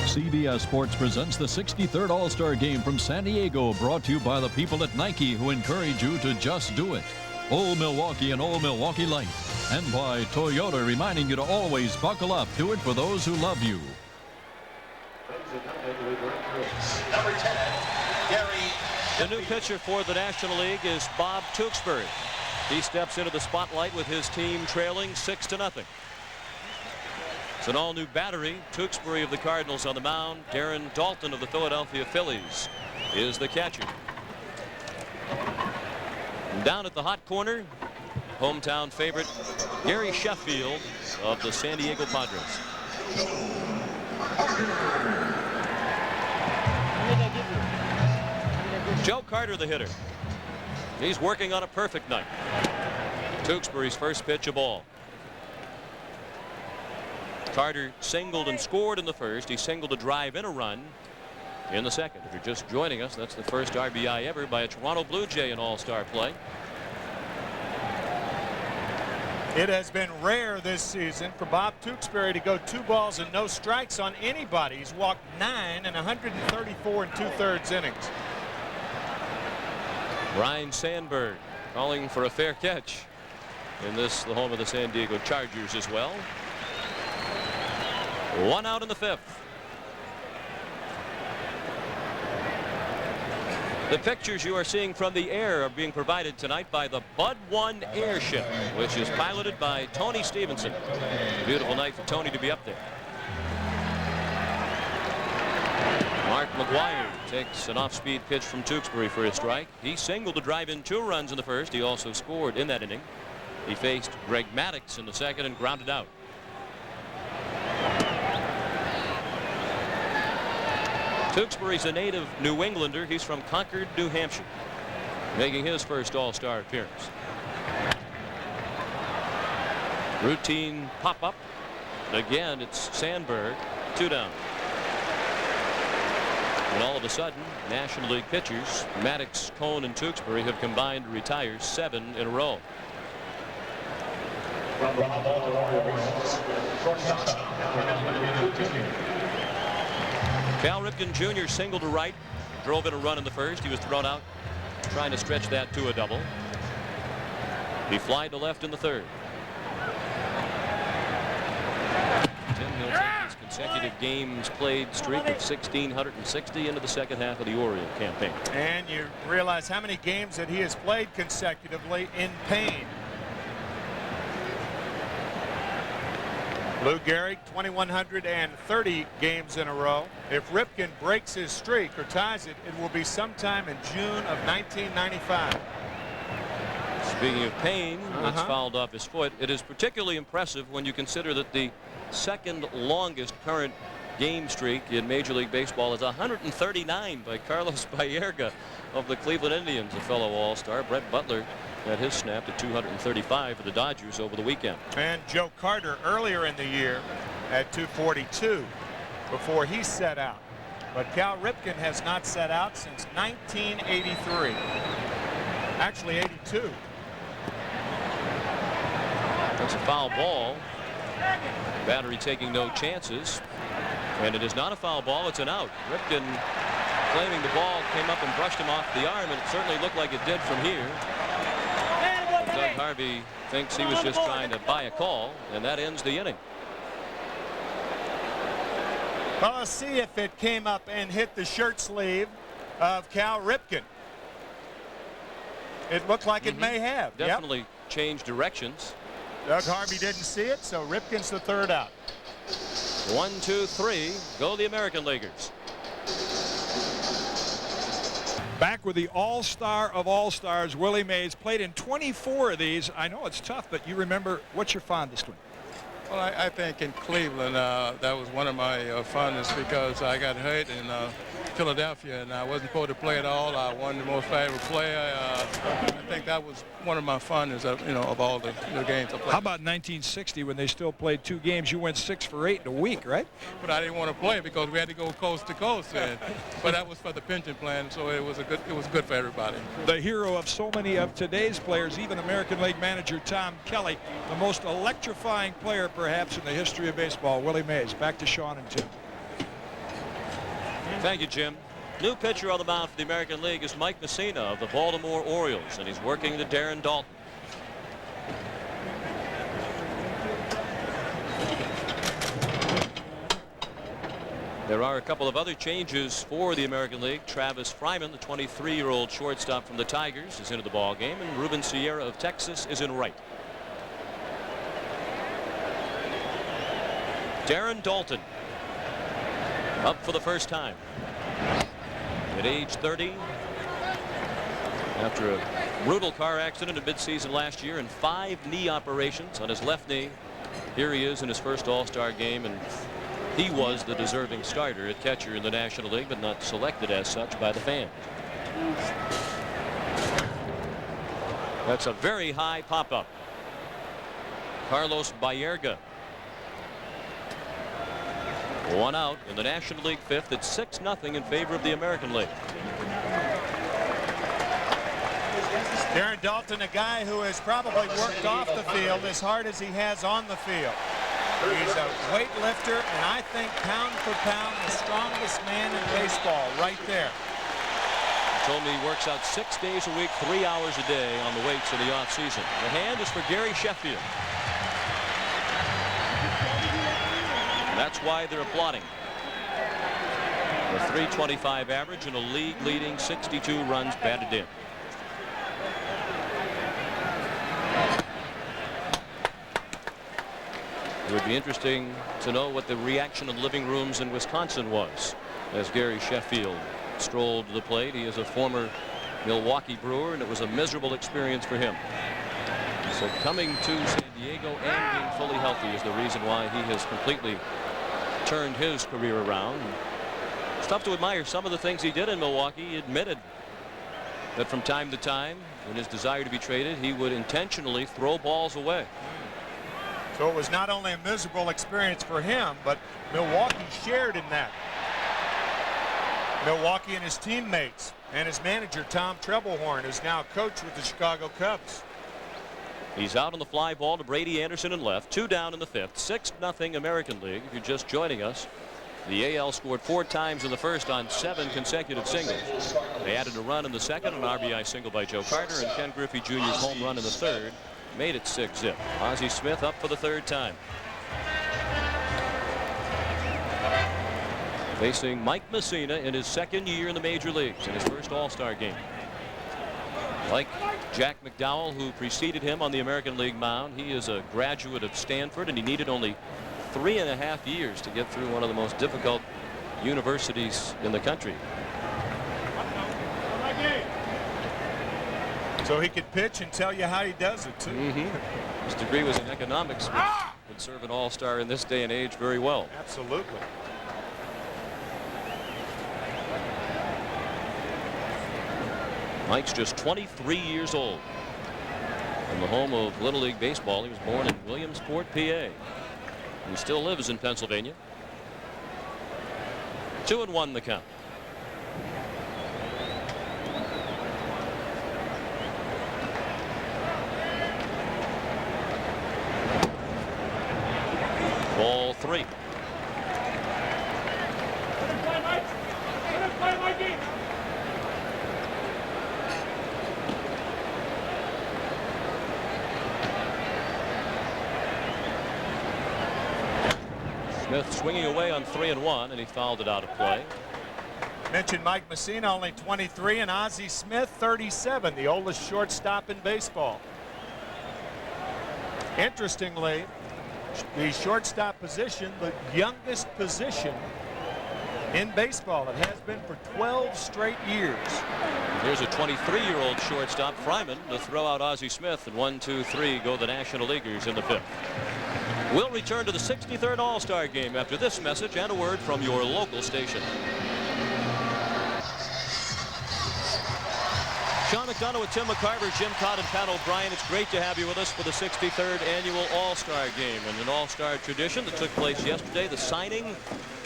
CBS Sports presents the 63rd All-Star Game from San Diego, brought to you by the people at Nike, who encourage you to just do it. Old Milwaukee and Old Milwaukee Light. And by Toyota, reminding you to always buckle up. Do it for those who love you. Number 10, Gary. The new pitcher for the National League is Bob Tewksbury. He steps into the spotlight with his team trailing 6-0. It's an all-new battery. Tewksbury of the Cardinals on the mound. Darren Dalton of the Philadelphia Phillies is the catcher. And down at the hot corner, hometown favorite Gary Sheffield of the San Diego Padres. Joe Carter, the hitter. He's working on a perfect night. Tewksbury's first pitch, a ball. Carter singled and scored in the first. He singled to drive in a run in the second. If you're just joining us, that's the first RBI ever by a Toronto Blue Jay in All-Star play. It has been rare this season for Bob Tewksbury to go 2 balls and no strikes on anybody. He's walked 9 in 134 2/3 innings. Ryne Sandberg calling for a fair catch in this, the home of the San Diego Chargers as well. 1 out in the 5th. The pictures you are seeing from the air are being provided tonight by the Bud 1 airship, which is piloted by Tony Stevenson. A beautiful night for Tony to be up there. Mark McGwire takes an off-speed pitch from Tewksbury for a strike. He singled to drive in 2 runs in the first. He also scored in that inning. He faced Greg Maddux in the second and grounded out. Tewksbury's a native New Englander. He's from Concord, New Hampshire, making his first All-Star appearance. Routine pop-up. Again, it's Sandberg. 2 down. And all of a sudden, National League pitchers Maddux, Cone, and Tewksbury have combined to retire 7 in a row. Cal Ripken Jr. singled to right, drove in a run in the first. He was thrown out trying to stretch that to a double. He flied to left in the third. Tim will take his consecutive games played streak of 1,660 into the second half of the Oriole campaign. And you realize how many games that he has played consecutively in pain. Lou Gehrig, 2,130 games in a row. If Ripken breaks his streak or ties it, it will be sometime in June of 1995. Speaking of pain, that's fouled off his foot. It is particularly impressive when you consider that the second longest current game streak in Major League Baseball is 139 by Carlos Baerga of the Cleveland Indians, a fellow All-Star. Brett Butler had his snapped at 235 for the Dodgers over the weekend. And Joe Carter earlier in the year at 242 before he set out. But Cal Ripken has not set out since 1983. Actually 82. That's a foul ball. Battery taking no chances. And it is not a foul ball, it's an out. Ripken claiming the ball came up and brushed him off the arm, and it certainly looked like it did from here. Doug Harvey thinks he was just trying to buy a call, and that ends the inning. Well, let's see if it came up and hit the shirt sleeve of Cal Ripken. It looked like it may have. Definitely changed directions. Doug Harvey didn't see it, so Ripken's the third out. 1, 2, 3. Go the American Leaguers. Back with the all-star of all-stars, Willie Mays. Played in 24 of these. I know it's tough, but you remember, what's your fondest one? Well, I think in Cleveland, that was one of my fondest because I got hurt and Philadelphia, and I wasn't supposed to play at all. I won the most valuable player. I think that was one of my funnest, of all the games I played. How about 1960 when they still played 2 games? You went 6 for 8 in a week, right? But I didn't want to play because we had to go coast to coast. But that was for the pension plan, so it was good for everybody. The hero of so many of today's players, even American League manager Tom Kelly, the most electrifying player perhaps in the history of baseball, Willie Mays. Back to Sean and Tim. Thank you, Jim. New pitcher on the mound for the American League is Mike Messina of the Baltimore Orioles, and he's working to Darren Dalton. There are a couple of other changes for the American League. Travis Fryman, the 23-year-old shortstop from the Tigers, is into the ball game, and Ruben Sierra of Texas is in right. Darren Dalton up for the first time at age 30 after a brutal car accident in midseason last year and 5 knee operations on his left knee. Here he is in his first All-Star game, and he was the deserving starter at catcher in the National League, but not selected as such by the fans. That's a very high pop-up. Carlos Baerga. 1 out in the National League fifth. It's 6-0 in favor of the American League. Darren Dalton, a guy who has probably worked off the field as hard as he has on the field. He's a weightlifter, and I think pound for pound the strongest man in baseball right there. He told me he works out 6 days a week, 3 hours a day on the weights in the offseason. The hand is for Gary Sheffield. That's why they're applauding. A .325 average and a league-leading 62 runs batted in. It would be interesting to know what the reaction in living rooms in Wisconsin was as Gary Sheffield strolled to the plate. He is a former Milwaukee Brewer, and it was a miserable experience for him. So coming to San Diego and being fully healthy is the reason why he has completely turned his career around. It's tough to admire some of the things he did in Milwaukee. He admitted that from time to time, in his desire to be traded, he would intentionally throw balls away. So it was not only a miserable experience for him, but Milwaukee shared in that. Milwaukee and his teammates and his manager, Tom Trebelhorn, who's now coach with the Chicago Cubs. He's out on the fly ball to Brady Anderson in left. 2 down in the fifth. 6-0 American League. If you're just joining us, the AL scored 4 times in the first on 7 consecutive singles. They added a run in the second, an RBI single by Joe Carter, and Ken Griffey Jr.'s home run in the third made it 6-0. Ozzie Smith up for the 3rd time. Facing Mike Messina in his 2nd year in the major leagues in his first All-Star game. Like Jack McDowell, who preceded him on the American League mound, he is a graduate of Stanford, and he needed only 3.5 years to get through one of the most difficult universities in the country. So he could pitch and tell you how he does it, too. His degree was in economics, which would serve an all-star in this day and age very well. Absolutely. Mike's just 23 years old. From the home of Little League Baseball, he was born in Williamsport, PA. He still lives in Pennsylvania. 2-1 the count. Ball 3. Smith swinging away on 3-1, and he fouled it out of play. Mentioned Mike Messina, only 23, and Ozzie Smith, 37, the oldest shortstop in baseball. Interestingly, the shortstop position, the youngest position in baseball. It has been for 12 straight years. Here's a 23-year-old shortstop, Fryman, to throw out Ozzie Smith, and 1, 2, 3 go the National Leaguers in the 5th. We'll return to the 63rd All-Star game after this message and a word from your local station. Sean McDonough with Tim McCarver, Jim Cott, and Pat O'Brien. It's great to have you with us for the 63rd annual All-Star Game, and an All-Star tradition that took place yesterday, the signing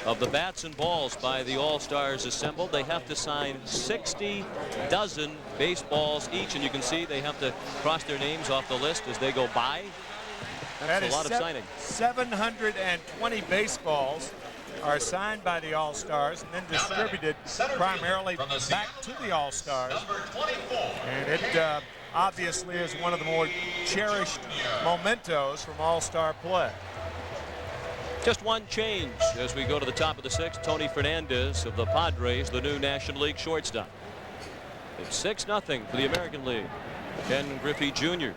of the bats and balls by the All-Stars assembled. They have to sign 60 dozen baseballs each, and you can see they have to cross their names off the list as they go by. That's a lot of signing. 720 baseballs are signed by the All-Stars and then distributed primarily back to the All-Stars. And it obviously is one of the more cherished mementos from All-Star play. Just one change as we go to the top of the sixth. Tony Fernandez of the Padres, the new National League shortstop. It's 6-0 for the American League. Ken Griffey Jr.,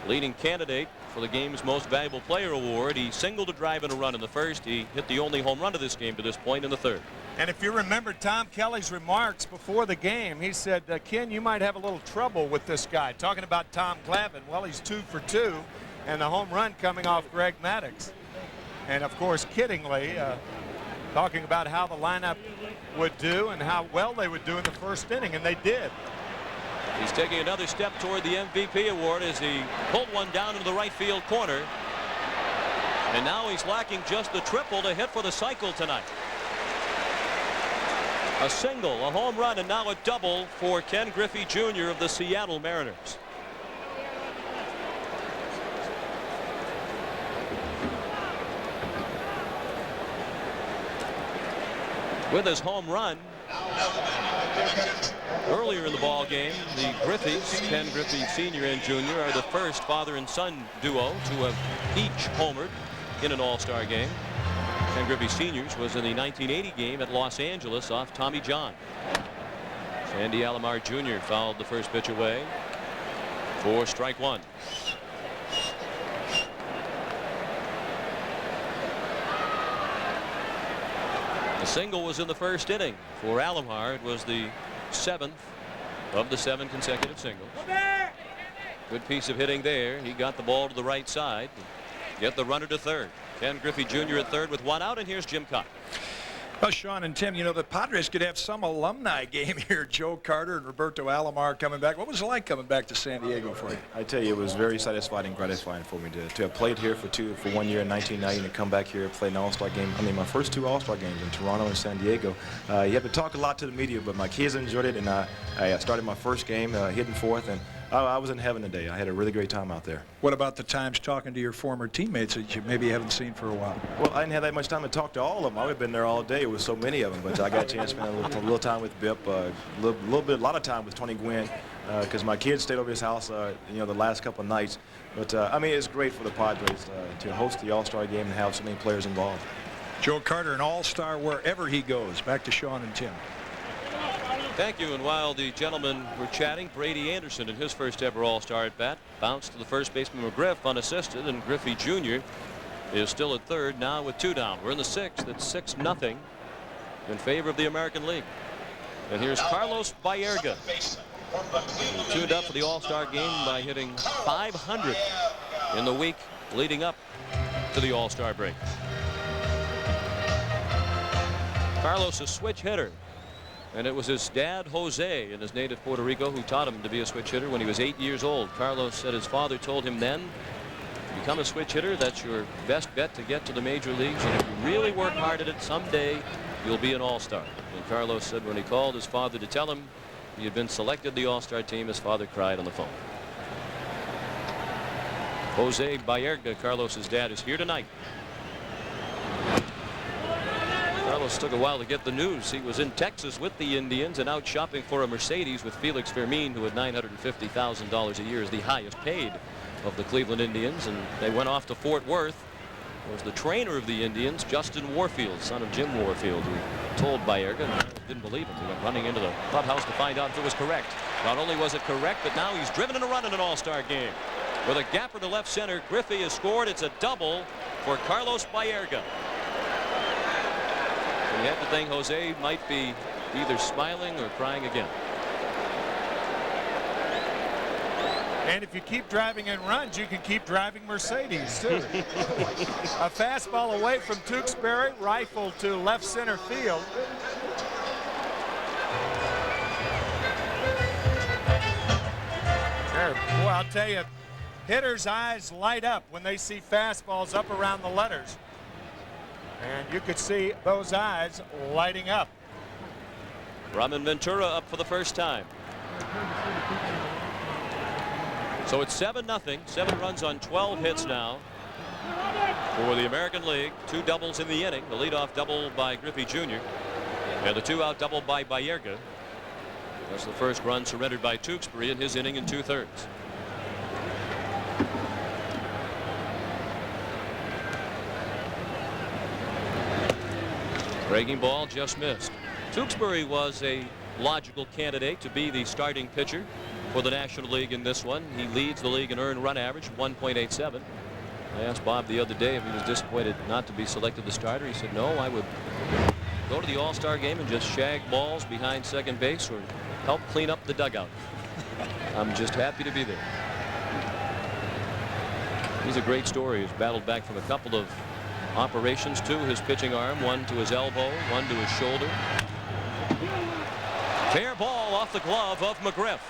leading candidate for the game's Most Valuable Player award. He singled a drive and a run in the first. He hit the only home run of this game to this point in the third. And if you remember Tom Kelly's remarks before the game, he said, Ken, you might have a little trouble with this guy. Talking about Tom Glavine. Well, he's 2 for 2, and the home run coming off Greg Maddux. And of course, kiddingly, talking about how the lineup would do and how well they would do in the first inning, and they did. He's taking another step toward the MVP award as he pulled one down into the right field corner. And now he's lacking just the triple to hit for the cycle tonight. A single, a home run, and now a double for Ken Griffey Jr. of the Seattle Mariners. With his home run earlier in the ball game, the Griffeys, Ken Griffey Sr. and Jr., are the first father and son duo to have each homered in an All-Star game. Ken Griffey Sr.'s was in the 1980 game at Los Angeles off Tommy John. Sandy Alomar Jr. fouled the first pitch away for strike one. The single was in the first inning for Alomar. It was the 7th of the 7 consecutive singles. Good piece of hitting there. He got the ball to the right side. Get the runner to third. Ken Griffey Jr. at third with one out, and here's Jim Cott. Well, Sean and Tim, you know, the Padres could have some alumni game here. Joe Carter and Roberto Alomar coming back. What was it like coming back to San Diego for you? I tell you, it was very satisfying and gratifying for me to have played here for 1 year in 1990 and to come back here and play an All-Star game. I mean, my first 2 All-Star games in Toronto and San Diego. You have to talk a lot to the media, but my kids enjoyed it, and I started my first game hitting fourth, and I was in heaven today. I had a really great time out there. What about the times talking to your former teammates that you maybe haven't seen for a while? Well, I didn't have that much time to talk to all of them. I would have been there all day with so many of them, but I got a chance to spend a little time with Bip, a lot of time with Tony Gwynn, because my kids stayed over his house, you know, the last couple of nights. But I mean, it's great for the Padres to host the All-Star game and have so many players involved. Joe Carter, an All-Star wherever he goes. Back to Sean and Tim. Thank you. And while the gentlemen were chatting, Brady Anderson in his first ever All-Star at bat bounced to the first baseman McGriff unassisted, and Griffey Jr. is still at third now with 2 down. We're in the 6th. It's 6-0 in favor of the American League. And here's Carlos Baerga, who tuned up for the All-Star game by hitting .500 in the week leading up to the All-Star break. Carlos, a switch hitter. And it was his dad, Jose, in his native Puerto Rico, who taught him to be a switch hitter when he was 8 years old. Carlos said his father told him then, become a switch hitter, that's your best bet to get to the major leagues. And if you really work hard at it, someday you'll be an All-Star. And Carlos said when he called his father to tell him he had been selected to the All-Star team, his father cried on the phone. Jose Baerga, Carlos's dad, is here tonight. Carlos took a while to get the news. He was in Texas with the Indians and out shopping for a Mercedes with Felix Fermin, who had $950,000 a year, as the highest paid of the Cleveland Indians. And they went off to Fort Worth. It was the trainer of the Indians, Justin Warfield, son of Jim Warfield, who told Baerga, and didn't believe him. He went running into the clubhouse to find out if it was correct. Not only was it correct, but now he's driven in a run in an All-Star game. With a gapper to left center, Griffey has scored. It's a double for Carlos Baerga. You have to think Jose might be either smiling or crying again. And if you keep driving in runs, you can keep driving Mercedes, too. A fastball away from Tewksbury, rifled to left center field. Boy, I'll tell you, hitters' eyes light up when they see fastballs up around the letters. And you could see those eyes lighting up. Robin Ventura up for the first time. So it's 7-0, 7 runs on 12 hits now for the American League. 2 doubles in the inning. The leadoff double by Griffey Jr. and the 2-out double by Baerga. That's the first run surrendered by Tewksbury in his inning in 2/3. Breaking ball just missed. Tewksbury was a logical candidate to be the starting pitcher for the National League in this one. He leads the league in earned run average, 1.87. I asked Bob the other day if he was disappointed not to be selected the starter. He said, no, I would go to the All-Star game and just shag balls behind second base or help clean up the dugout. I'm just happy to be there. He's a great story. He's battled back from a couple of operations to his pitching arm, one to his elbow, one to his shoulder. Fair ball off the glove of McGriff.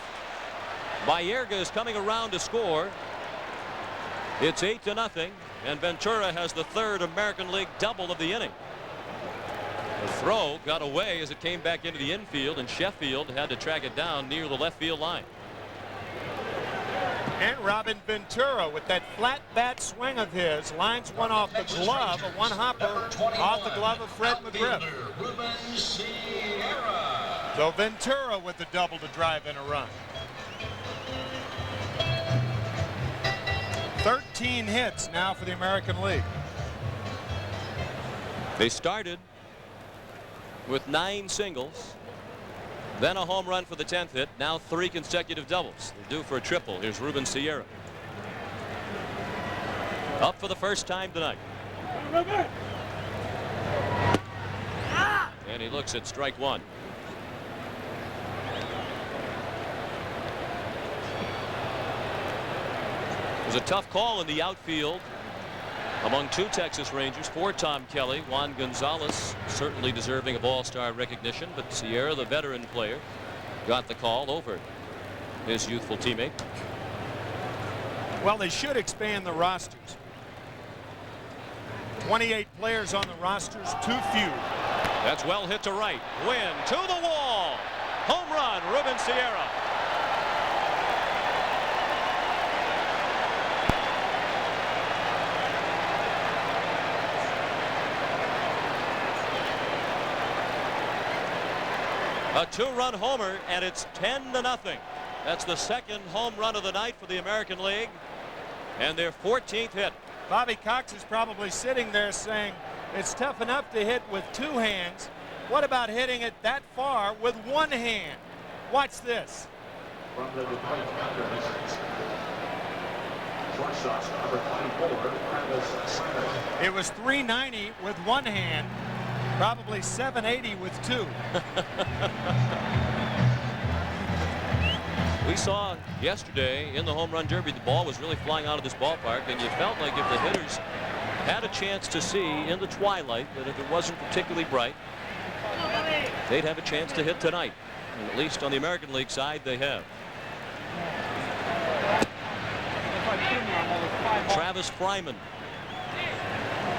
Baerga is coming around to score. It's 8-0, and Ventura has the 3rd American League double of the inning. The throw got away as it came back into the infield, and Sheffield had to track it down near the left field line. And Robin Ventura, with that flat bat swing of his, lines one off the glove, a one-hopper off the glove of Fred McGriff. So Ventura with the double to drive in a run. 13 hits now for the American League. They started with 9 singles, then a home run for the 10th hit, now 3 consecutive doubles. They're due for a triple. Here's Ruben Sierra. Up for the first time tonight. And he looks at strike 1. It was a tough call in the outfield among 2 Texas Rangers for Tom Kelly. Juan Gonzalez certainly deserving of all-star recognition, but Sierra, the veteran player, got the call over his youthful teammate. Well, they should expand the rosters. 28 players on the rosters, too few. That's well hit to right. Win to the wall. Home run, Ruben Sierra. A 2-run homer, and it's 10-0. That's the 2nd home run of the night for the American League, and their 14th hit. Bobby Cox is probably sitting there saying, it's tough enough to hit with 2 hands. What about hitting it that far with 1 hand? Watch this. It was 390 with 1 hand. Probably 780 with 2. We saw yesterday in the home run derby, the ball was really flying out of this ballpark, and you felt like if the hitters had a chance to see in the twilight that if it wasn't particularly bright, they'd have a chance to hit tonight. And at least on the American League side, they have. Travis Fryman,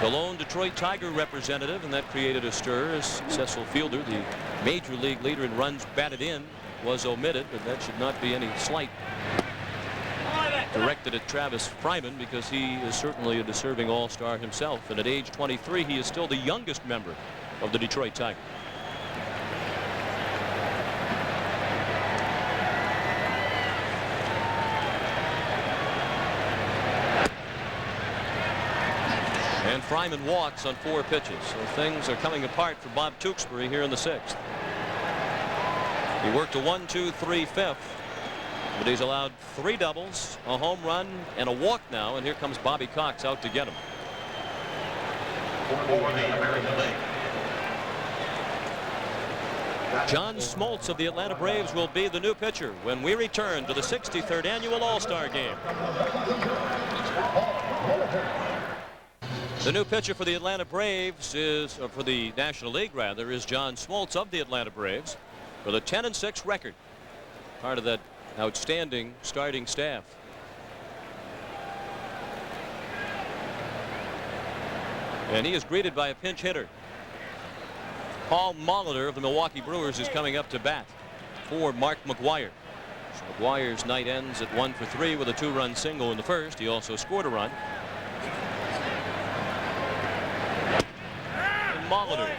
the lone Detroit Tiger representative, and that created a stir. A successful fielder, the major league leader in runs batted in, was omitted, but that should not be any slight directed at Travis Fryman, because he is certainly a deserving all-star himself, and at age 23 he is still the youngest member of the Detroit Tigers. And Fryman walks on 4 pitches, so things are coming apart for Bob Tewksbury here in the 6th. He worked a 1-2-3-5, but he's allowed 3 doubles, a home run, and a walk now, and here comes Bobby Cox out to get him. John Smoltz of the Atlanta Braves will be the new pitcher when we return to the 63rd annual All-Star Game. The new pitcher for the Atlanta Braves is, or for the National League rather, is John Smoltz of the Atlanta Braves with a 10-6 record. Part of that outstanding starting staff. And he is greeted by a pinch hitter. Paul Molitor of the Milwaukee Brewers is coming up to bat for Mark McGwire. So McGuire's night ends at 1 for 3 with a 2-run single in the first. He also scored a run. And Molitor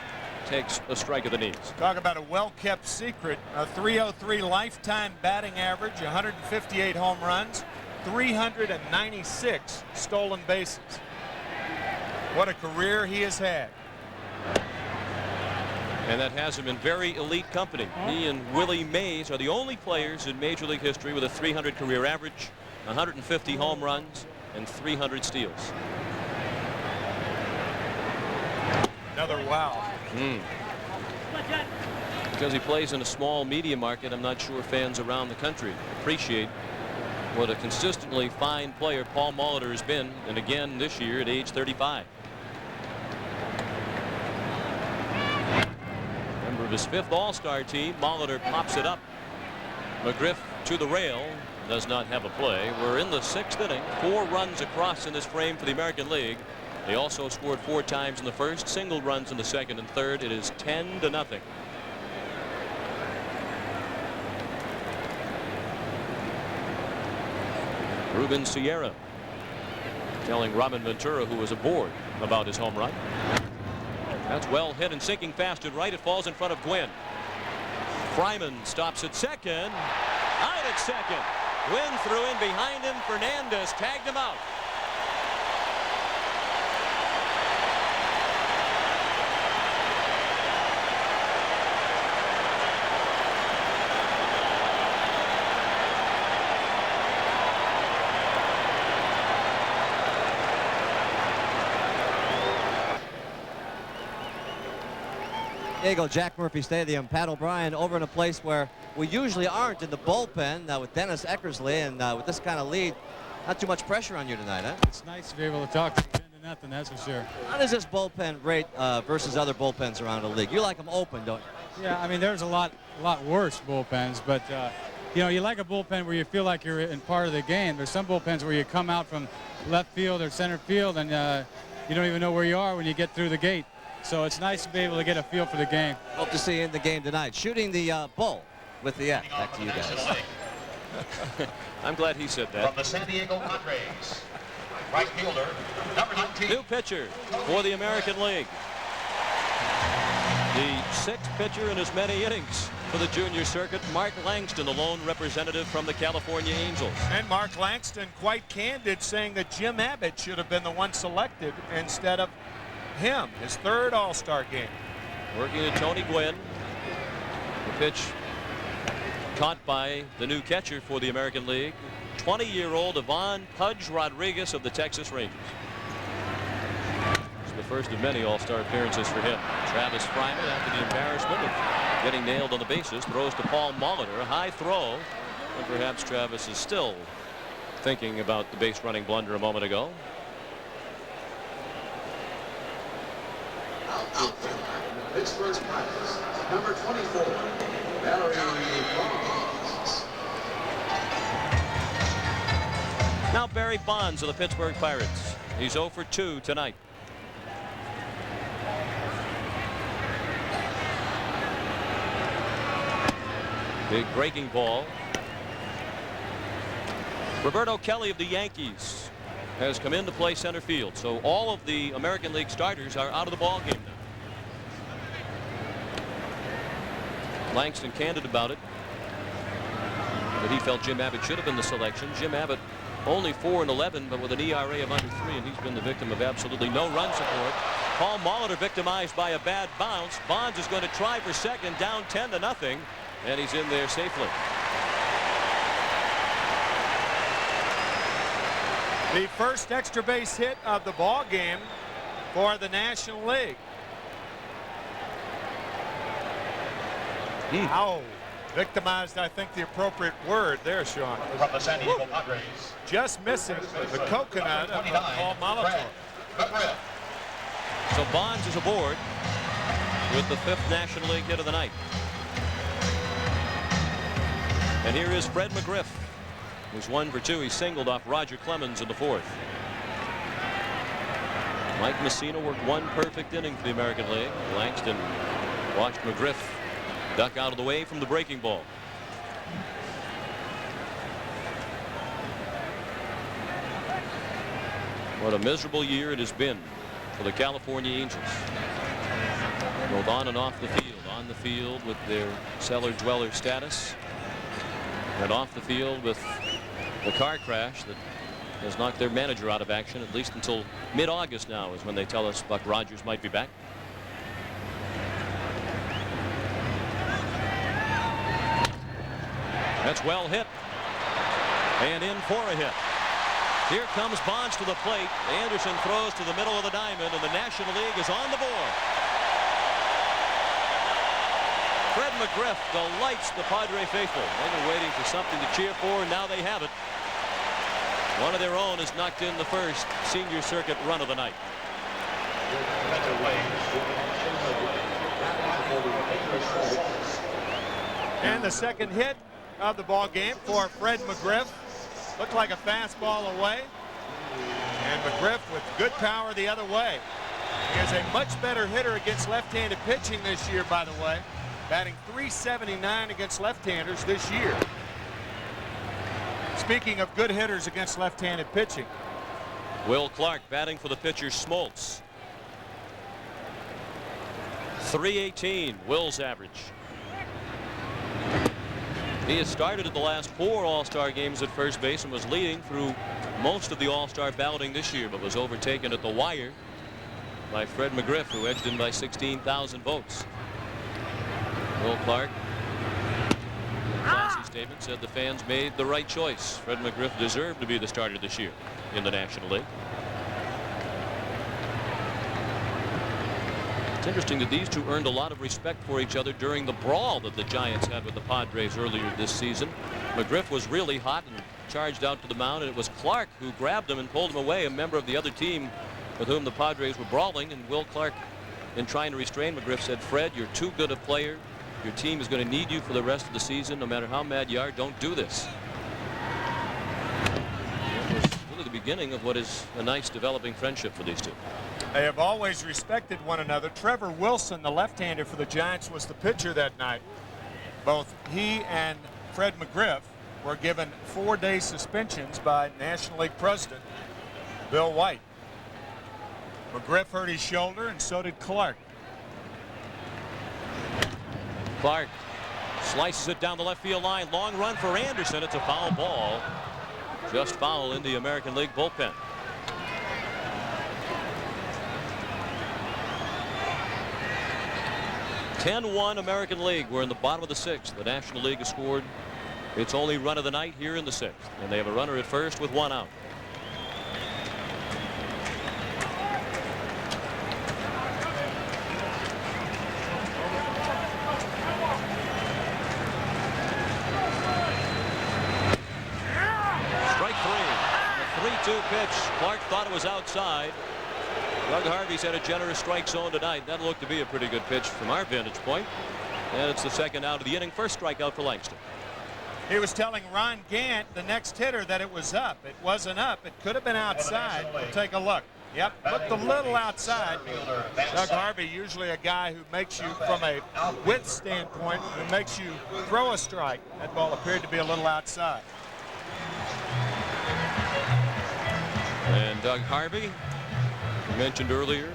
takes a strike of the knees. Talk about a well-kept secret. A .303 lifetime batting average, 158 home runs, 396 stolen bases. What a career he has had. And that has him in very elite company. He and Willie Mays are the only players in Major League history with a 300 career average, 150 home runs, and 300 steals. Another wow. Because he plays in a small media market, I'm not sure fans around the country appreciate what a consistently fine player Paul Molitor has been, and again this year at age 35. Member of his 5th All-Star team, Molitor pops it up. McGriff to the rail, does not have a play. We're in the 6th inning, 4 runs across in this frame for the American League. They also scored 4 times in the first, single runs in the second and third. It is 10-0. Ruben Sierra telling Robin Ventura, who was aboard, about his home run. That's well hit and sinking fast and right. It falls in front of Gwynn. Fryman stops at second. Out at second. Gwynn threw in behind him. Fernandez tagged him out. Jack Murphy Stadium. Pat O'Brien over in a place where we usually aren't, in the bullpen with Dennis Eckersley, and with this kind of lead, not too much pressure on you tonight, huh? It's nice to be able to talk to 10-0, that's for sure. How does this bullpen rate versus other bullpens around the league? You like them open, don't you? Yeah, I mean, there's a lot worse bullpens, but you know, you like a bullpen where you feel like you're in part of the game. There's some bullpens where you come out from left field or center field and you don't even know where you are when you get through the gate. So it's nice to be able to get a feel for the game. Hope to see you in the game tonight. Shooting the bull with the F. Back to you guys. I'm glad he said that. From the San Diego Padres, right fielder, number 19. New pitcher for the American League. The 6th pitcher in as many innings for the junior circuit, Mark Langston, the lone representative from the California Angels. And Mark Langston quite candid, saying that Jim Abbott should have been the one selected instead of him, his 3rd All-Star game. Working to Tony Gwynn. The pitch caught by the new catcher for the American League, 20-year-old Ivan Pudge Rodriguez of the Texas Rangers. It's the first of many All-Star appearances for him. Travis Fryman, after the embarrassment of getting nailed on the bases, throws to Paul Molitor. A high throw, and perhaps Travis is still thinking about the base running blunder a moment ago. Outfielder, Pittsburgh Pirates, number 24, Barry Bonds. Now Barry Bonds of the Pittsburgh Pirates. He's 0 for 2 tonight. Big breaking ball. Roberto Kelly of the Yankees has come in to play center field. So all of the American League starters are out of the ball game now. Langston candid about it, but he felt Jim Abbott should have been the selection. Jim Abbott only 4-11, but with an ERA of under 3, and he's been the victim of absolutely no run support. Paul Molitor victimized by a bad bounce. Bonds is going to try for second, down 10-0, and he's in there safely. The first extra base hit of the ball game for the National League. Ow. Victimized, I think, the appropriate word there, Sean. From the San Diego Padres, just missing the coconut of Paul Molitor. So Bonds is aboard with the 5th National League hit of the night. And here is Fred McGriff, who's 1 for 2. He singled off Roger Clemens in the 4th. Mike Messina worked 1 perfect inning for the American League. Langston watched McGriff duck out of the way from the breaking ball. What a miserable year it has been for the California Angels. Both on and off the field. On the field with their cellar dweller status, and off the field with the car crash that has knocked their manager out of action, at least until mid-August now is when they tell us Buck Rogers might be back. That's well hit. And in for a hit. Here comes Bonds to the plate. Anderson throws to the middle of the diamond, and the National League is on the board. Fred McGriff delights the Padre faithful. They've been waiting for something to cheer for, and now they have it. One of their own has knocked in the first senior circuit run of the night. And the second hit of the ball game for Fred McGriff. Looked like a fastball away. And McGriff with good power the other way. He is a much better hitter against left-handed pitching this year, by the way. Batting .379 against left-handers this year. Speaking of good hitters against left-handed pitching. Will Clark batting for the pitcher Smoltz. .318 Will's average. He has started at the last 4 All-Star games at first base and was leading through most of the All-Star balloting this year, but was overtaken at the wire by Fred McGriff, who edged him by 16,000 votes. Will Clark, in a classy statement, said the fans made the right choice. Fred McGriff deserved to be the starter this year in the National League. It's interesting that these two earned a lot of respect for each other during the brawl that the Giants had with the Padres earlier this season. McGriff was really hot and charged out to the mound, and it was Clark who grabbed him and pulled him away, a member of the other team with whom the Padres were brawling. And Will Clark, in trying to restrain McGriff, said, "Fred, you're too good a player. Your team is going to need you for the rest of the season. No matter how mad you are, don't do this." It was really the beginning of what is a nice developing friendship for these two. They have always respected one another. Trevor Wilson, the left-hander for the Giants, was the pitcher that night. Both he and Fred McGriff were given 4-day suspensions by National League President Bill White. McGriff hurt his shoulder, and so did Clark. Clark slices it down the left field line. Long run for Anderson. It's a foul ball. Just foul in the American League bullpen. (10-1) American League. We're in the bottom of the 6th. The National League has scored its only run of the night here in the 6th, and they have a runner at first with 1 out. Strike 3. A 3-2 pitch. Clark thought it was outside. Doug Harvey's had a generous strike zone tonight. That looked to be a pretty good pitch from our vantage point. And it's the second out of the inning. First strikeout for Langston. He was telling Ron Gant, the next hitter, that it was up. It wasn't up. It could have been outside. We'll take a look. Yep, looked a little outside. Doug Harvey, usually a guy who makes you, from a width standpoint, who makes you throw a strike. That ball appeared to be a little outside. And Doug Harvey, mentioned earlier,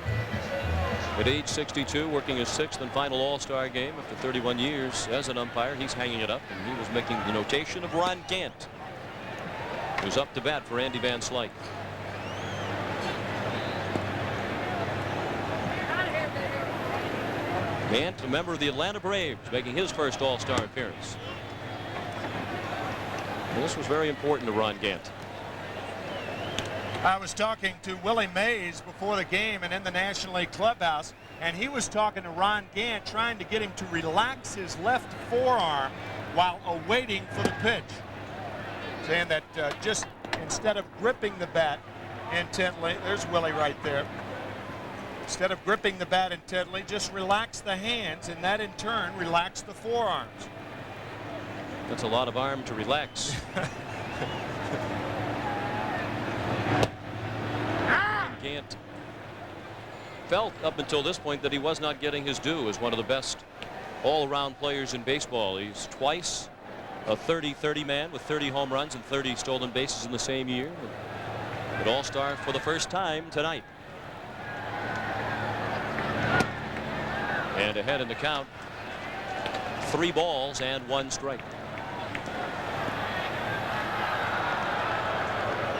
at age 62, working his 6th and final All-Star game after 31 years as an umpire. He's hanging it up, and he was making the notation of Ron Gant, who's up to bat for Andy Van Slyke. Gant, a member of the Atlanta Braves, making his first All-Star appearance. And this was very important to Ron Gant. I was talking to Willie Mays before the game and in the National League clubhouse, and he was talking to Ron Gant, trying to get him to relax his left forearm while awaiting for the pitch, saying that just instead of gripping the bat intently, there's Willie right there, instead of gripping the bat intently, just relax the hands, and that in turn relax the forearms. That's a lot of arm to relax. Gant felt up until this point that he was not getting his due as one of the best all-around players in baseball. He's twice a 30-30 man with 30 home runs and 30 stolen bases in the same year. An all-star for the first time tonight. And ahead in the count. 3 balls and 1 strike.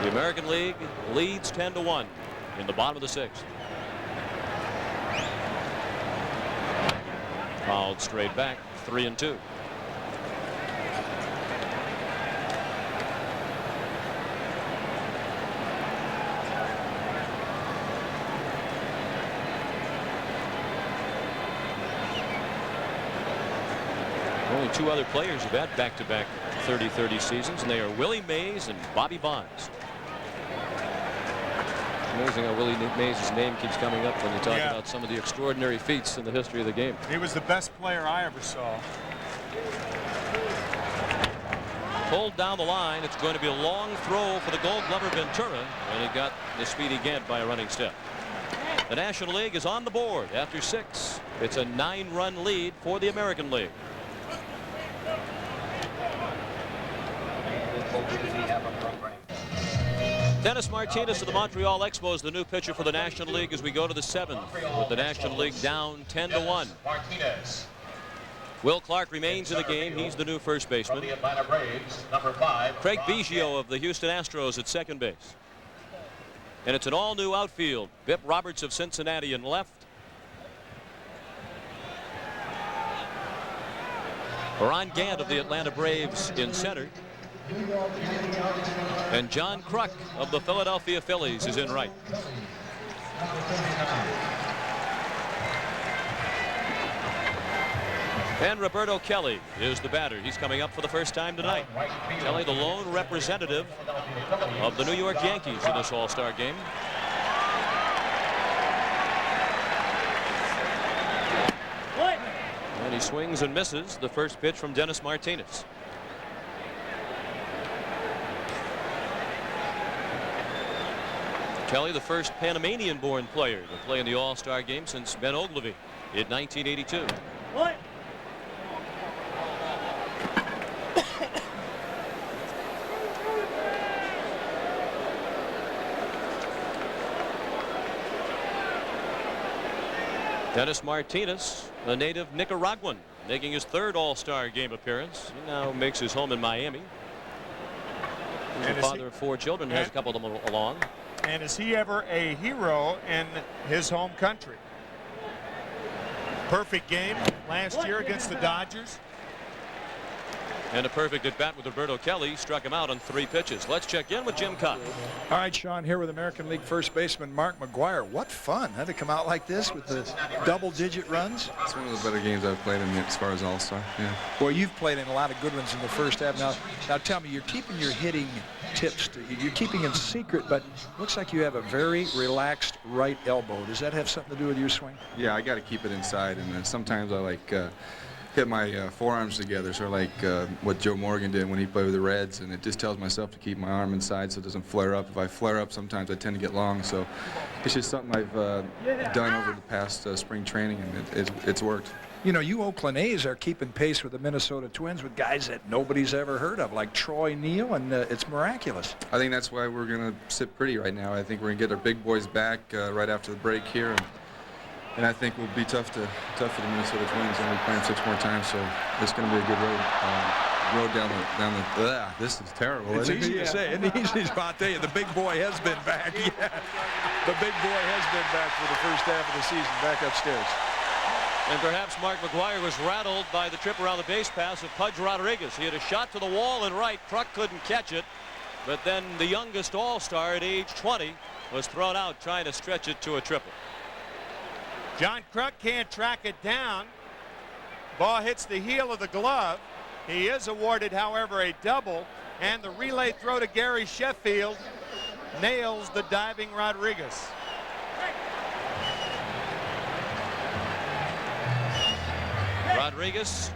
The American League leads 10-1 in the bottom of the 6th. Fouled straight back, 3-2. Only 2 other players have had back-to-back 30-30 seasons, and they are Willie Mays and Bobby Bonds. Amazing how Willie Mays' name keeps coming up when you talk about some of the extraordinary feats in the history of the game. He was the best player I ever saw. Pulled down the line. It's going to be a long throw for the Gold Glover Ventura, and he got the speedy Gant by a running step. The National League is on the board after 6. It's a 9-run lead for the American League. Dennis Martinez of the Montreal Expos, the new pitcher for the National League as we go to the 7th, with the National League down 10-1. Will Clark remains in the game. He's the new first baseman. Craig Biggio of the Houston Astros at second base. And it's an all-new outfield. Bip Roberts of Cincinnati in left. Ron Gant of the Atlanta Braves in center. And John Kruk of the Philadelphia Phillies is in right. And Roberto Kelly is the batter. He's coming up for the first time tonight. Kelly, the lone representative of the New York Yankees in this All-Star game. And he swings and misses the first pitch from Dennis Martinez. Kelly, the first Panamanian-born player to play in the All-Star game since Ben Ogilvy in 1982. What? Dennis Martinez, a native Nicaraguan, making his 3rd All-Star game appearance. He now makes his home in Miami. He's the father of 4 children, has a couple of them along. And is he ever a hero in his home country? Perfect game last year against the Dodgers. And a perfect at bat with Roberto Kelly. Struck him out on 3 pitches. Let's check in with Jim Cobb. All right, Sean, here with American League first baseman Mark McGwire. What fun, huh, to come out like this with the double-digit runs? It's one of the better games I've played in as far as All-Star. Yeah. Well, you've played in a lot of good ones in the first half. Now tell me, you're keeping your hitting tips, you're keeping them secret, but looks like you have a very relaxed right elbow. Does that have something to do with your swing? Yeah, I got to keep it inside, and sometimes I like hit my forearms together, sort of like what Joe Morgan did when he played with the Reds, and it just tells myself to keep my arm inside so it doesn't flare up. If I flare up, sometimes I tend to get long, so it's just something I've done over the past spring training, and it's worked. You know, you Oakland A's are keeping pace with the Minnesota Twins with guys that nobody's ever heard of, like Troy Neal, and it's miraculous. I think that's why we're going to sit pretty right now. I think we're going to get our big boys back right after the break here, and I think we'll be tough for the Minnesota Twins, and we're playing 6 more times, so it's going to be a good road down the. This is terrible. It's easy to say. It's easy. I'll tell you, the big boy has been back. Yeah, the big boy has been back for the first half of the season, back upstairs. And perhaps Mark McGwire was rattled by the trip around the base pass of Pudge Rodriguez. He had a shot to the wall and right. Kruk couldn't catch it. But then the youngest All-Star at age 20 was thrown out trying to stretch it to a triple. John Kruk can't track it down. Ball hits the heel of the glove. He is awarded, however, a double. And the relay throw to Gary Sheffield nails the diving Rodriguez. Rodriguez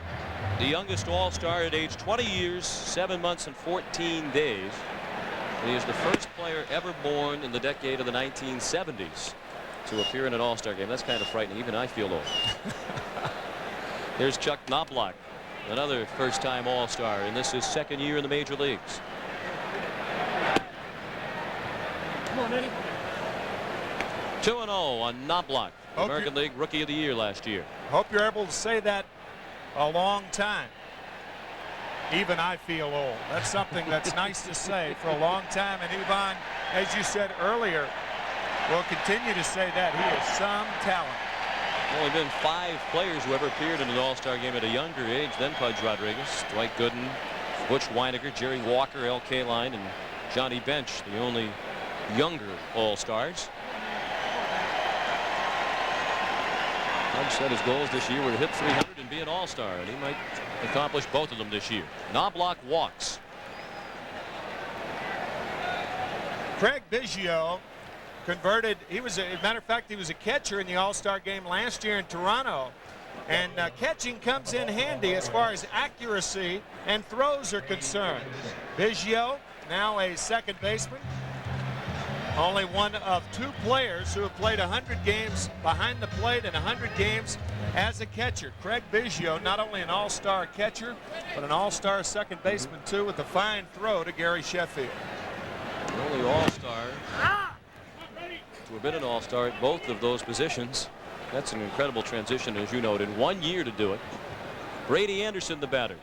the youngest All-Star at age 20 years, 7 months, and 14 days. He is the first player ever born in the decade of the 1970s to appear in an All-Star game. That's kind of frightening. Even I feel old. Here's Chuck Knobloch, another first-time All-Star, and this is second year in the major leagues. Come on, Eddie. 2-0 on Knobloch, American League Rookie of the Year last year. Hope you're able to say that a long time. Even I feel old. That's something that's nice to say for a long time. And Ivan, as you said earlier, will continue to say that. He is some talent. Only been 5 players who ever appeared in an All-Star game at a younger age than Pudge Rodriguez. Dwight Gooden, Butch Weiniger, Jerry Walker, L. Kaline, and Johnny Bench, the only younger All-Stars. Pudge said his goals this year were to hit 300 and be an All-Star, and he might accomplish both of them this year. Knobloch walks. Craig Biggio converted. He was, as a matter of fact, he was a catcher in the All-Star game last year in Toronto. And catching comes in handy as far as accuracy and throws are concerned. Biggio, now a second baseman. Only one of 2 players who have played 100 games behind the plate and 100 games as a catcher. Craig Biggio, not only an All-Star catcher, but an All-Star second baseman, too, with a fine throw to Gary Sheffield. The only All-Star to have been an All-Star at both of those positions. That's an incredible transition, as you noted, in 1 year to do it. Brady Anderson, the batter.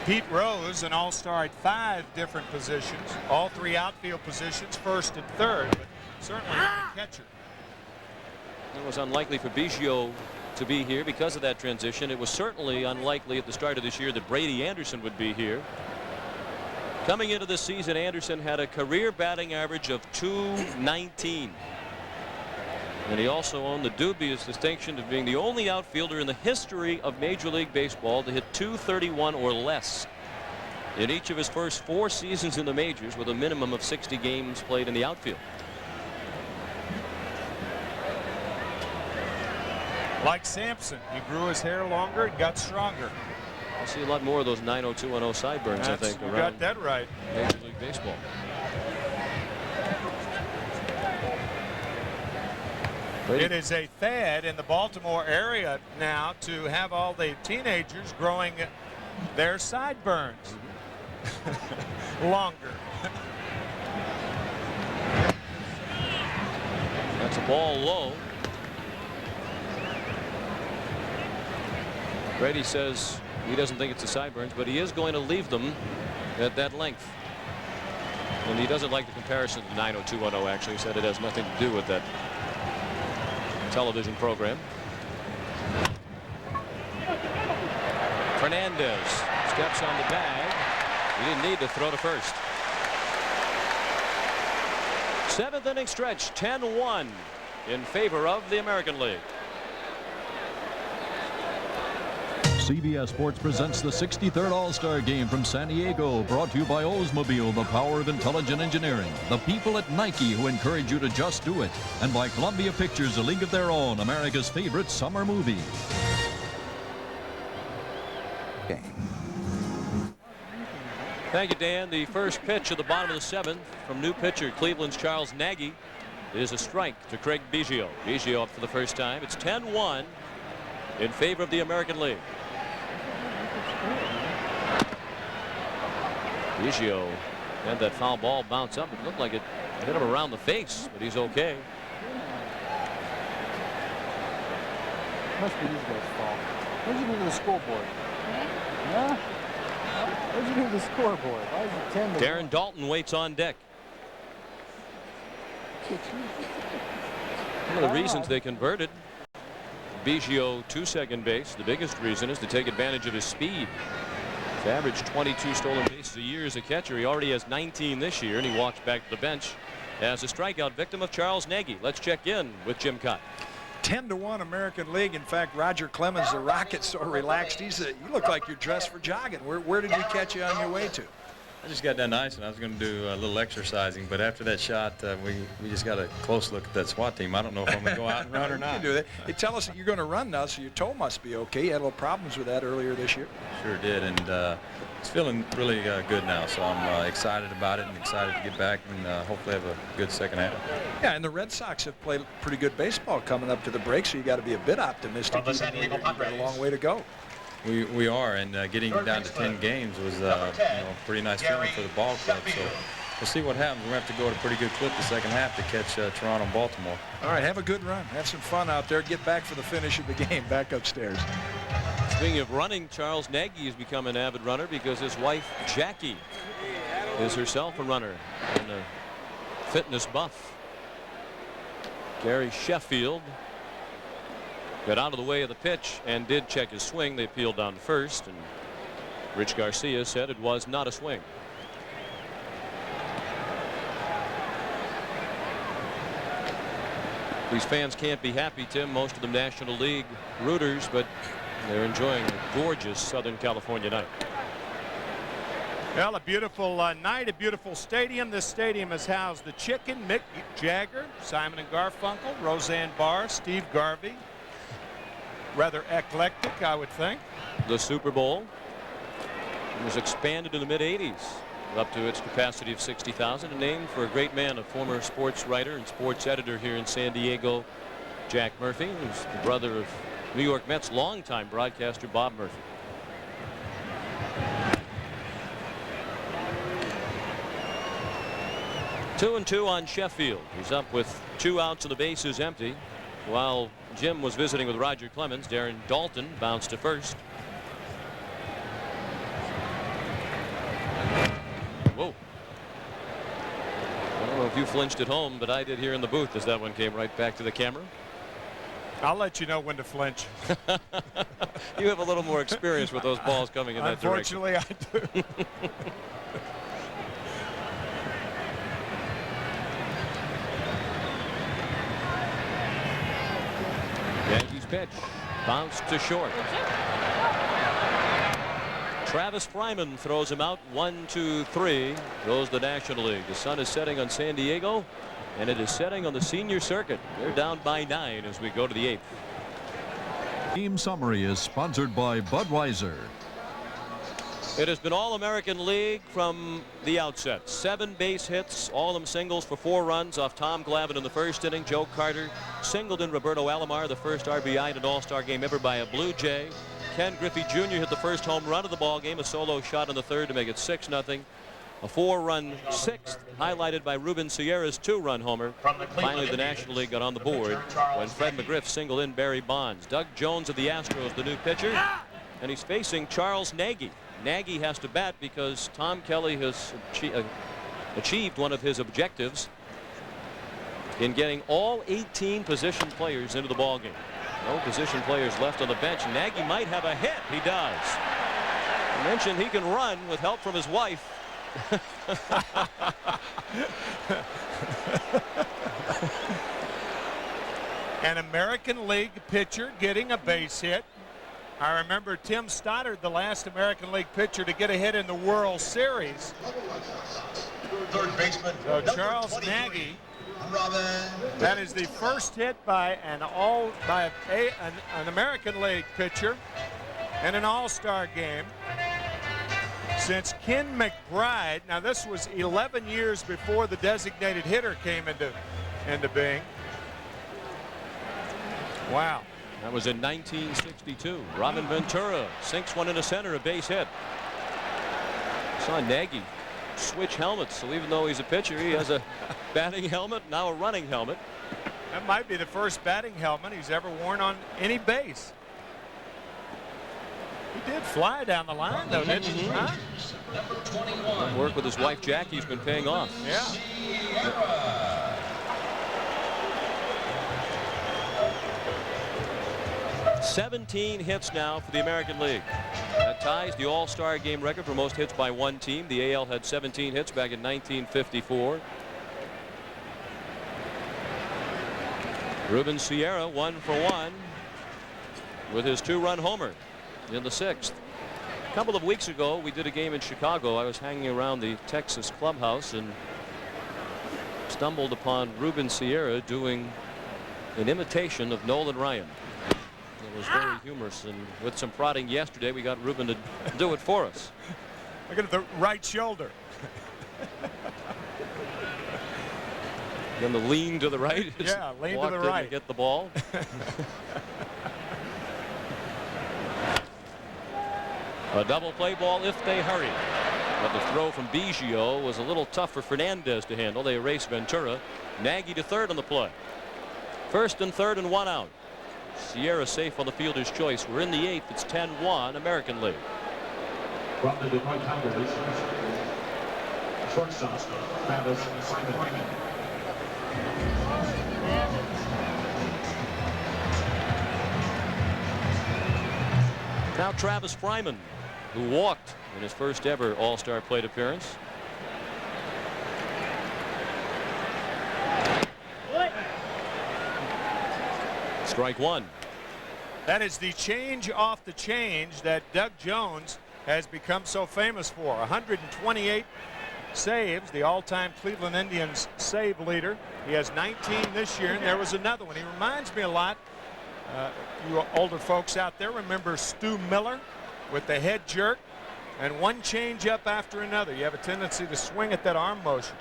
Pete Rose, an All-Star at 5 different positions, all 3 outfield positions, first and third, but certainly not a catcher. It was unlikely for Biggio to be here because of that transition. It was certainly unlikely at the start of this year that Brady Anderson would be here. Coming into this season, Anderson had a career batting average of .219. And he also owned the dubious distinction of being the only outfielder in the history of Major League Baseball to hit .231 or less in each of his first 4 seasons in the majors, with a minimum of 60 games played in the outfield. Like Sampson, he grew his hair longer and got stronger. I'll see a lot more of those 90210 sideburns, I think, you around got that right. Major League Baseball. It is a fad in the Baltimore area now to have all the teenagers growing their sideburns longer. That's a ball low. Brady says he doesn't think it's the sideburns, but he is going to leave them at that length. And he doesn't like the comparison to 90210, actually. He said it has nothing to do with that television program. Fernandez steps on the bag. He didn't need to throw to first. 7th inning stretch, 10-1 in favor of the American League. CBS Sports presents the 63rd All-Star Game from San Diego, brought to you by Oldsmobile, the power of intelligent engineering, the people at Nike who encourage you to just do it, and by Columbia Pictures, a league of their own, America's favorite summer movie. Thank you, Dan. The first pitch of the bottom of the 7th from new pitcher Cleveland's Charles Nagy is a strike to Craig Biggio. Biggio up for the first time. It's 10-1 in favor of the American League. Biggio had that foul ball bounce up. It looked like it hit him around the face, but he's okay. Must be these guys' fault. What'd you do to the scoreboard? Huh? What'd you do to the scoreboard? Why is it 10 to Darren 1? Dalton waits on deck. One of the reasons they converted Biggio to second base, the biggest reason, is to take advantage of his speed. He's averaged 22 stolen bases a year as a catcher. He already has 19 this year, and he walks back to the bench as a strikeout victim of Charles Nagy. Let's check in with Jim Cott. 10-1 American League. In fact, Roger Clemens, the Rocket's so relaxed. You look like you're dressed for jogging. Where did he catch you on your way to? I just got done icing. I was going to do a little exercising, but after that shot, we just got a close look at that SWAT team. I don't know if I'm going to go out and run or You not. can do that. Hey, tell us that you're going to run now, so your toe must be okay. You had a little problems with that earlier this year. Sure did, and it's feeling really good now, so I'm excited about it and excited to get back and hopefully have a good second half. Yeah, and the Red Sox have played pretty good baseball coming up to the break, so you got to be a bit optimistic. You've got a long way to go. We are, and getting down to 10 games was pretty nice feeling for the ball club. So we'll see what happens. We're going to have to go at a pretty good clip the second half to catch Toronto and Baltimore. All right, have a good run. Have some fun out there. Get back for the finish of the game back upstairs. Speaking of running, Charles Nagy has become an avid runner because his wife, Jackie, is herself a runner and a fitness buff. Gary Sheffield got out of the way of the pitch and did check his swing. They appealed down first, and Rich Garcia said it was not a swing. These fans can't be happy, Tim. Most of them National League rooters, but they're enjoying a gorgeous Southern California night. Well, a beautiful night, a beautiful stadium. This stadium has housed the Chicken, Mick Jagger, Simon and Garfunkel, Roseanne Barr, Steve Garvey. Rather eclectic, I would think. The Super Bowl was expanded in the mid-'80s up to its capacity of 60,000 and named for a great man, a former sports writer and sports editor here in San Diego, Jack Murphy, who's the brother of New York Mets longtime broadcaster Bob Murphy. Two and two on Sheffield. He's up with 2 outs and the base is empty. While Jim was visiting with Roger Clemens, Darren Dalton bounced to first. Whoa. I don't know if you flinched at home, but I did here in the booth as that one came right back to the camera. I'll let you know when to flinch. You have a little more experience with those balls coming in that direction. Unfortunately, I do. Yankees pitch. Bounced to short. Travis Fryman throws him out. 1-2-3 goes the National League. The sun is setting on San Diego, and it is setting on the senior circuit. They're down by 9 as we go to the 8th. Team Summary is sponsored by Budweiser. It has been All-American League from the outset. 7 base hits, all of them singles for 4 runs off Tom Glavine in the first inning. Joe Carter singled in Roberto Alomar, the first RBI in an All-Star game ever by a Blue Jay. Ken Griffey Jr. hit the first home run of the ball game, a solo shot in the third to make it 6-0. A 4-run 6th, highlighted by Ruben Sierra's 2-run homer. Finally, the National League got on the board when Fred McGriff singled in Barry Bonds. Doug Jones of the Astros, the new pitcher, and he's facing Charles Nagy. Nagy has to bat because Tom Kelly has achieved one of his objectives in getting all 18 position players into the ballgame. No position players left on the bench. Nagy might have a hit. He does. I mentioned he can run with help from his wife. An American League pitcher getting a base hit. I remember Tim Stoddard, the last American League pitcher to get a hit in the World Series. Third baseman. So Charles Nagy. That is the first hit by an American League pitcher in an All-Star game since Ken McBride. Now this was 11 years before the designated hitter came into being. Wow. That was in 1962. Robin Ventura sinks one into center, a base hit. Saw Nagy switch helmets, so even though he's a pitcher, he has a batting helmet, now a running helmet. That might be the first batting helmet he's ever worn on any base. He did fly down the line, though, didn't he? Huh? Work with his wife Jackie's been paying off. Yeah. 17 hits now for the American League. That ties the All-Star game record for most hits by one team. The AL had 17 hits back in 1954. Ruben Sierra 1 for 1 with his 2-run homer in the 6th. A couple of weeks ago, we did a game in Chicago. I was hanging around the Texas clubhouse and stumbled upon Ruben Sierra doing an imitation of Nolan Ryan. It was very humorous, and with some prodding yesterday, we got Ruben to do it for us. Look at the right shoulder. Then the lean to the right. Yeah, lean to walked the in right. to get the ball. A double play ball if they hurry. But the throw from Biggio was a little tough for Fernandez to handle. They erase Ventura. Nagy to third on the play. First and third and 1 out. Sierra safe on the fielder's choice. We're in the 8th. It's 10-1 American League. From the Detroit Tigers, shortstop, Travis Fryman. Now Travis Fryman, who walked in his first ever All-Star plate appearance. Strike one. That is the change off the change that Doug Jones has become so famous for. 128 saves, the all-time Cleveland Indians save leader. He has 19 this year, and there was another one. He reminds me a lot, you older folks out there remember Stu Miller with the head jerk and one change up after another. You have a tendency to swing at that arm motion.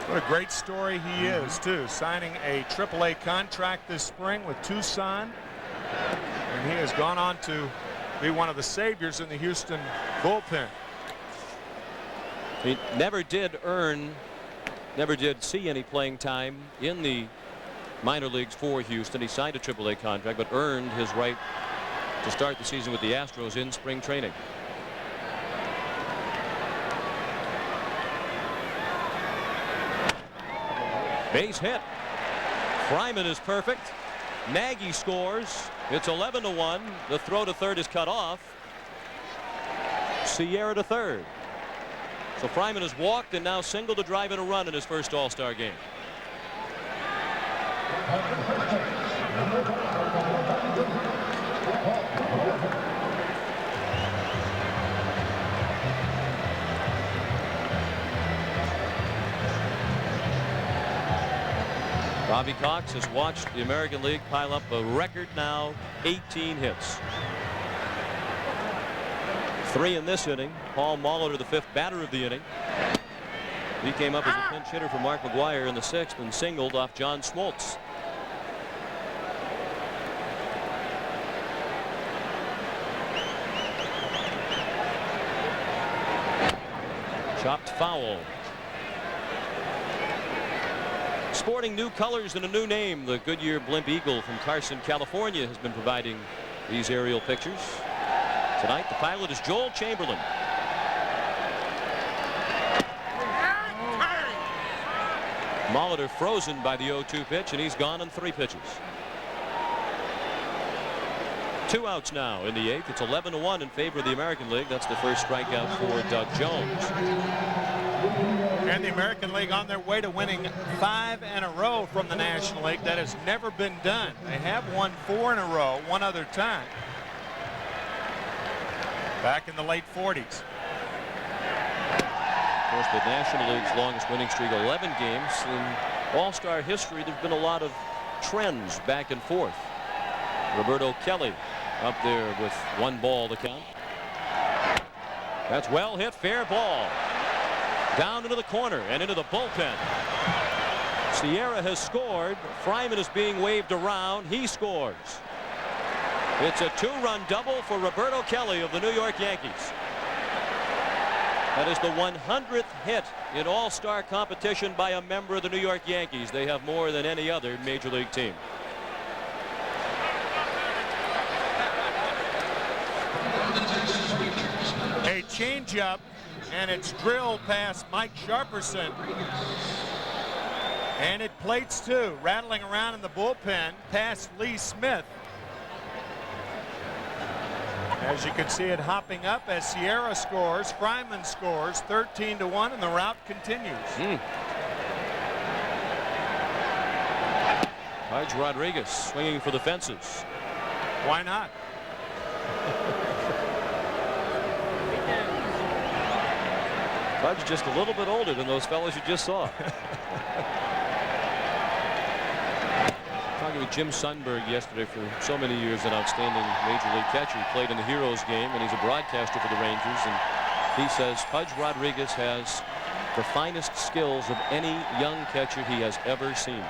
What a great story he is, too, signing a AAA contract this spring with Tucson, and he has gone on to be one of the saviors in the Houston bullpen. He never did see any playing time in the minor leagues for Houston. He signed a AAA contract, but earned his right to start the season with the Astros in spring training. Base hit. Fryman is perfect. Nagy scores. It's 11-1. The throw to third is cut off. Sierra to third. So Fryman has walked and now singled to drive in a run in his first All-Star game. Bobby Cox has watched the American League pile up a record now 18 hits. 3 in this inning. Paul Molitor, the 5th batter of the inning. He came up as a pinch hitter for Mark McGuire in the 6th and singled off John Smoltz. Chopped foul. Sporting new colors and a new name, the Goodyear Blimp Eagle from Carson, California, has been providing these aerial pictures. Tonight, the pilot is Joel Chamberlain. Molitor frozen by the 0-2 pitch, and he's gone in 3 pitches. 2 outs now in the 8th. It's 11-1 in favor of the American League. That's the first strikeout for Doug Jones. And the American League on their way to winning 5 in a row from the National League. That has never been done. They have won 4 in a row one other time back in the late 40s. Of course, the National League's longest winning streak, 11 games. In All-Star history, there's been a lot of trends back and forth. Roberto Kelly up there with 1 ball to count. That's well hit, fair ball. Down into the corner and into the bullpen. Sierra has scored. Fryman is being waved around. He scores. It's a 2-run double for Roberto Kelly of the New York Yankees. That is the 100th hit in All-Star competition by a member of the New York Yankees. They have more than any other major league team. A changeup, and it's drilled past Mike Sharperson. And it plates too, rattling around in the bullpen past Lee Smith. As you can see it hopping up as Sierra scores, Fryman scores 13-1, and the rout continues. Hodge Rodriguez swinging for the fences. Why not? Pudge just a little bit older than those fellows you just saw. Talking with Jim Sundberg yesterday, for so many years an outstanding Major League catcher. He played in the Heroes game, and he's a broadcaster for the Rangers. And he says Pudge Rodriguez has the finest skills of any young catcher he has ever seen.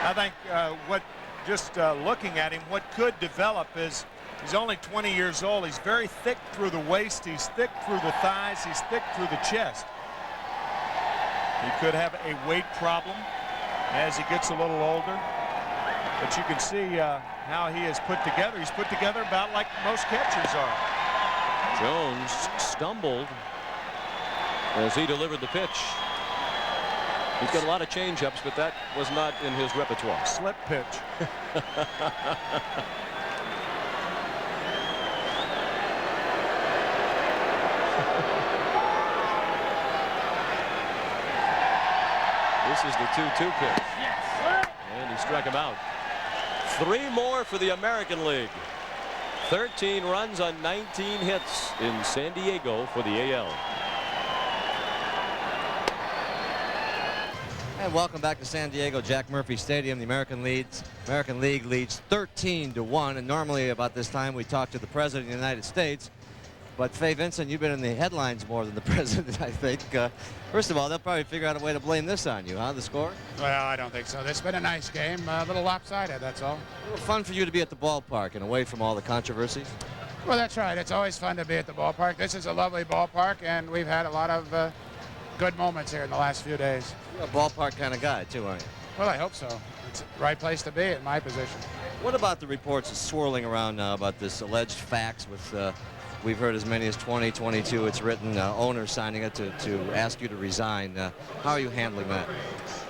I think looking at him, what could develop is he's only 20 years old. He's very thick through the waist. He's thick through the thighs. He's thick through the chest. He could have a weight problem as he gets a little older. But you can see how he is put together. He's put together about like most catchers are. Jones stumbled as he delivered the pitch. He's got a lot of change-ups, but that was not in his repertoire. Slip pitch. This is the 2-2 pitch. And he struck him out. 3 more for the American League. 13 runs on 19 hits in San Diego for the AL. And welcome back to San Diego, Jack Murphy Stadium. The American League leads 13-1. And normally about this time we talk to the President of the United States. But Fay Vincent, you've been in the headlines more than the President, I think. First of all, they'll probably figure out a way to blame this on you, huh, the score? Well, I don't think so. It's been a nice game, a little lopsided, that's all. A little fun for you to be at the ballpark and away from all the controversies? Well, that's right. It's always fun to be at the ballpark. This is a lovely ballpark, and we've had a lot of good moments here in the last few days. You're a ballpark kind of guy, too, aren't you? Well, I hope so. It's the right place to be in my position. What about the reports swirling around now about this alleged fax with... we've heard as many as 20, 22. It's written owners signing it to ask you to resign. How are you handling that?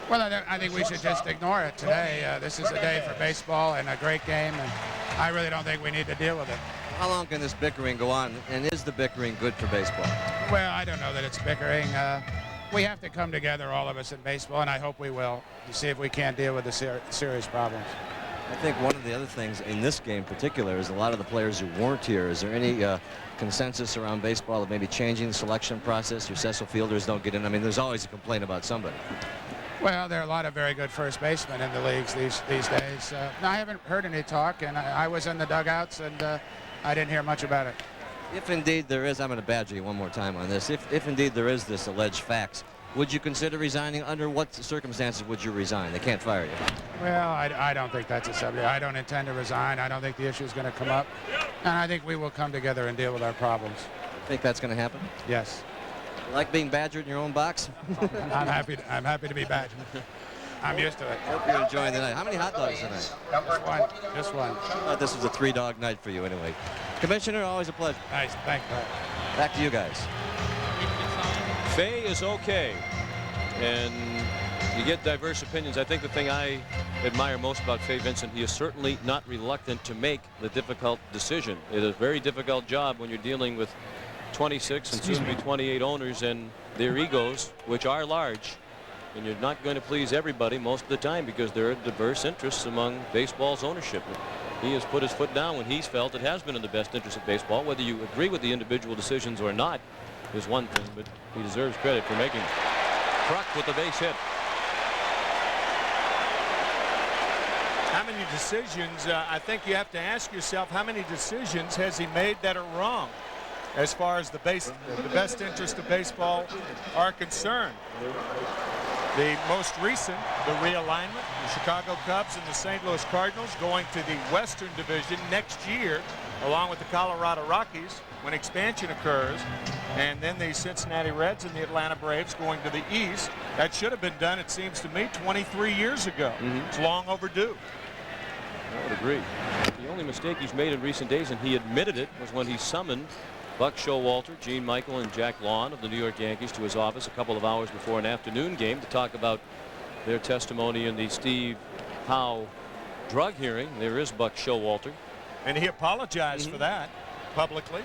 Well, I think we should just ignore it today. This is a day for baseball and a great game, and I really don't think we need to deal with it. How long can this bickering go on, and is the bickering good for baseball? Well, I don't know that it's bickering. We have to come together, all of us in baseball, and I hope we will, to see if we can't deal with the serious problems. I think one of the other things in this game in particular is a lot of the players who weren't here. Is there any consensus around baseball of maybe changing the selection process? Your Cecil fielders don't get in. I mean, there's always a complaint about somebody. Well, there are a lot of very good first basemen in the leagues these days. No, I haven't heard any talk, and I was in the dugouts, and I didn't hear much about it. If indeed there is, I'm going to badger you one more time on this. If indeed there is this alleged fax, would you consider resigning? Under what circumstances would you resign? They can't fire you. Well, I don't think that's a subject. I don't intend to resign. I don't think the issue is going to come up. And I think we will come together and deal with our problems. Think that's going to happen? Yes. You like being badgered in your own box? I'm happy to be badgered. I'm used to it. Hope you're enjoying the night. How many hot dogs tonight? Just one. I thought this was a 3-dog night for you anyway. Commissioner, always a pleasure. Nice. Thanks, Back to you guys. Fay is okay, and you get diverse opinions. I think the thing I admire most about Fay Vincent, he is certainly not reluctant to make the difficult decision. It is a very difficult job when you're dealing with 26 and soon to be 28 owners and their egos, which are large. And you're not going to please everybody most of the time because there are diverse interests among baseball's ownership. He has put his foot down when he's felt it has been in the best interest of baseball. Whether you agree with the individual decisions or not is one thing, but he deserves credit for making it. Kruk with the base hit. How many decisions, I think you have to ask yourself, how many decisions has he made that are wrong as far as the best interest of baseball are concerned? The most recent, the realignment, the Chicago Cubs and the St. Louis Cardinals going to the Western Division next year, along with the Colorado Rockies when expansion occurs, and then the Cincinnati Reds and the Atlanta Braves going to the East. That should have been done, it seems to me, 23 years ago. It's long overdue. I would agree. The only mistake he's made in recent days, and he admitted it, was when he summoned Buck Showalter, Gene Michael, and Jack Lawn of the New York Yankees to his office a couple of hours before an afternoon game to talk about their testimony in the Steve Howe drug hearing. There is Buck Showalter. And he apologized for that publicly.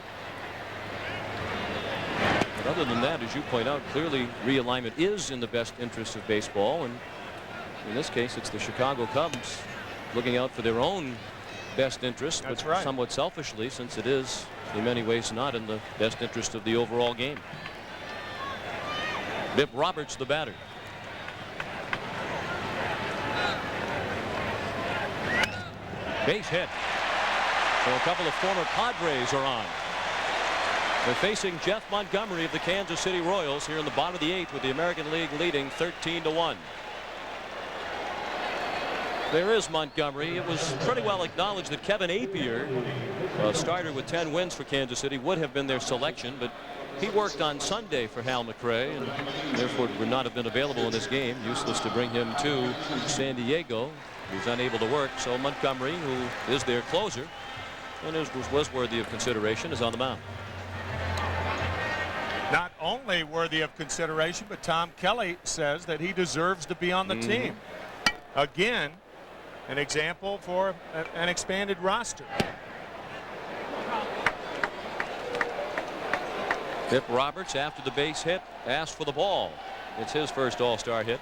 But other than that, as you point out, clearly realignment is in the best interest of baseball. And in this case, it's the Chicago Cubs looking out for their own best interest, but somewhat selfishly, since it is in many ways not in the best interest of the overall game. Bip Roberts, the batter. Base hit. So a couple of former Padres are on. They're facing Jeff Montgomery of the Kansas City Royals here in the bottom of the 8th, with the American League leading 13-1. There is Montgomery. It was pretty well acknowledged that Kevin Apier, a starter with 10 wins for Kansas City, would have been their selection, but he worked on Sunday for Hal McRae and therefore would not have been available in this game. Useless to bring him to San Diego. He's unable to work, so Montgomery, who is their closer and was worthy of consideration, is on the mound. Not only worthy of consideration, but Tom Kelly says that he deserves to be on the team. Again, an example for an expanded roster. Bip Roberts, after the base hit, asked for the ball. It's his first All-Star hit.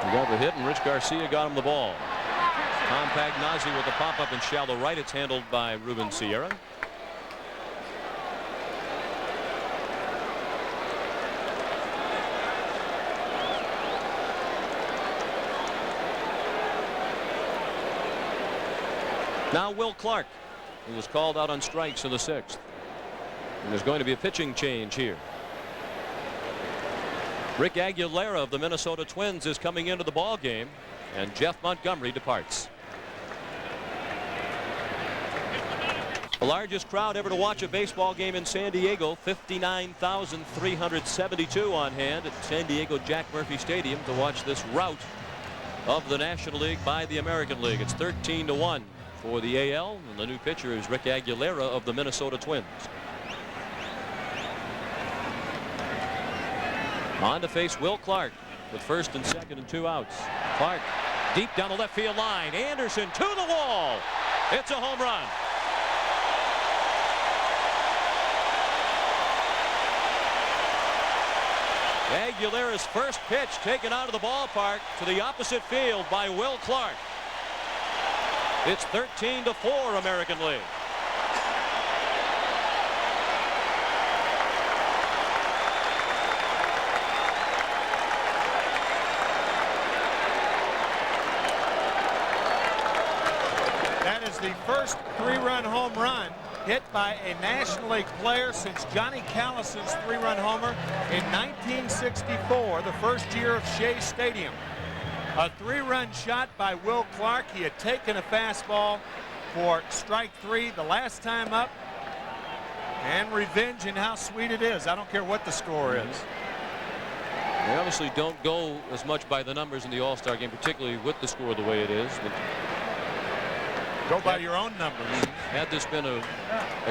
He got the hit, and Rich Garcia got him the ball. Tom Pagnozzi with the pop-up in shallow right. It's handled by Ruben Sierra. Now Will Clark, who was called out on strikes in the 6th. And there's going to be a pitching change here. Rick Aguilera of the Minnesota Twins is coming into the ball game, and Jeff Montgomery departs. The largest crowd ever to watch a baseball game in San Diego, 59,372 on hand at San Diego Jack Murphy Stadium to watch this rout of the National League by the American League. It's 13-1 for the AL, and the new pitcher is Rick Aguilera of the Minnesota Twins. On to face Will Clark with first and second and 2 outs. Clark deep down the left field line. Anderson to the wall. It's a home run. Aguilera's first pitch taken out of the ballpark to the opposite field by Will Clark. It's 13-4 American League. That is the first 3-run home run hit by a National League player since Johnny Callison's 3-run homer in 1964, the first year of Shea Stadium. A 3-run shot by Will Clark. He had taken a fastball for strike 3 the last time up. And revenge, and how sweet it is. I don't care what the score is. They obviously don't go as much by the numbers in the All-Star game, particularly with the score the way it is. But go by your own numbers. Had this been a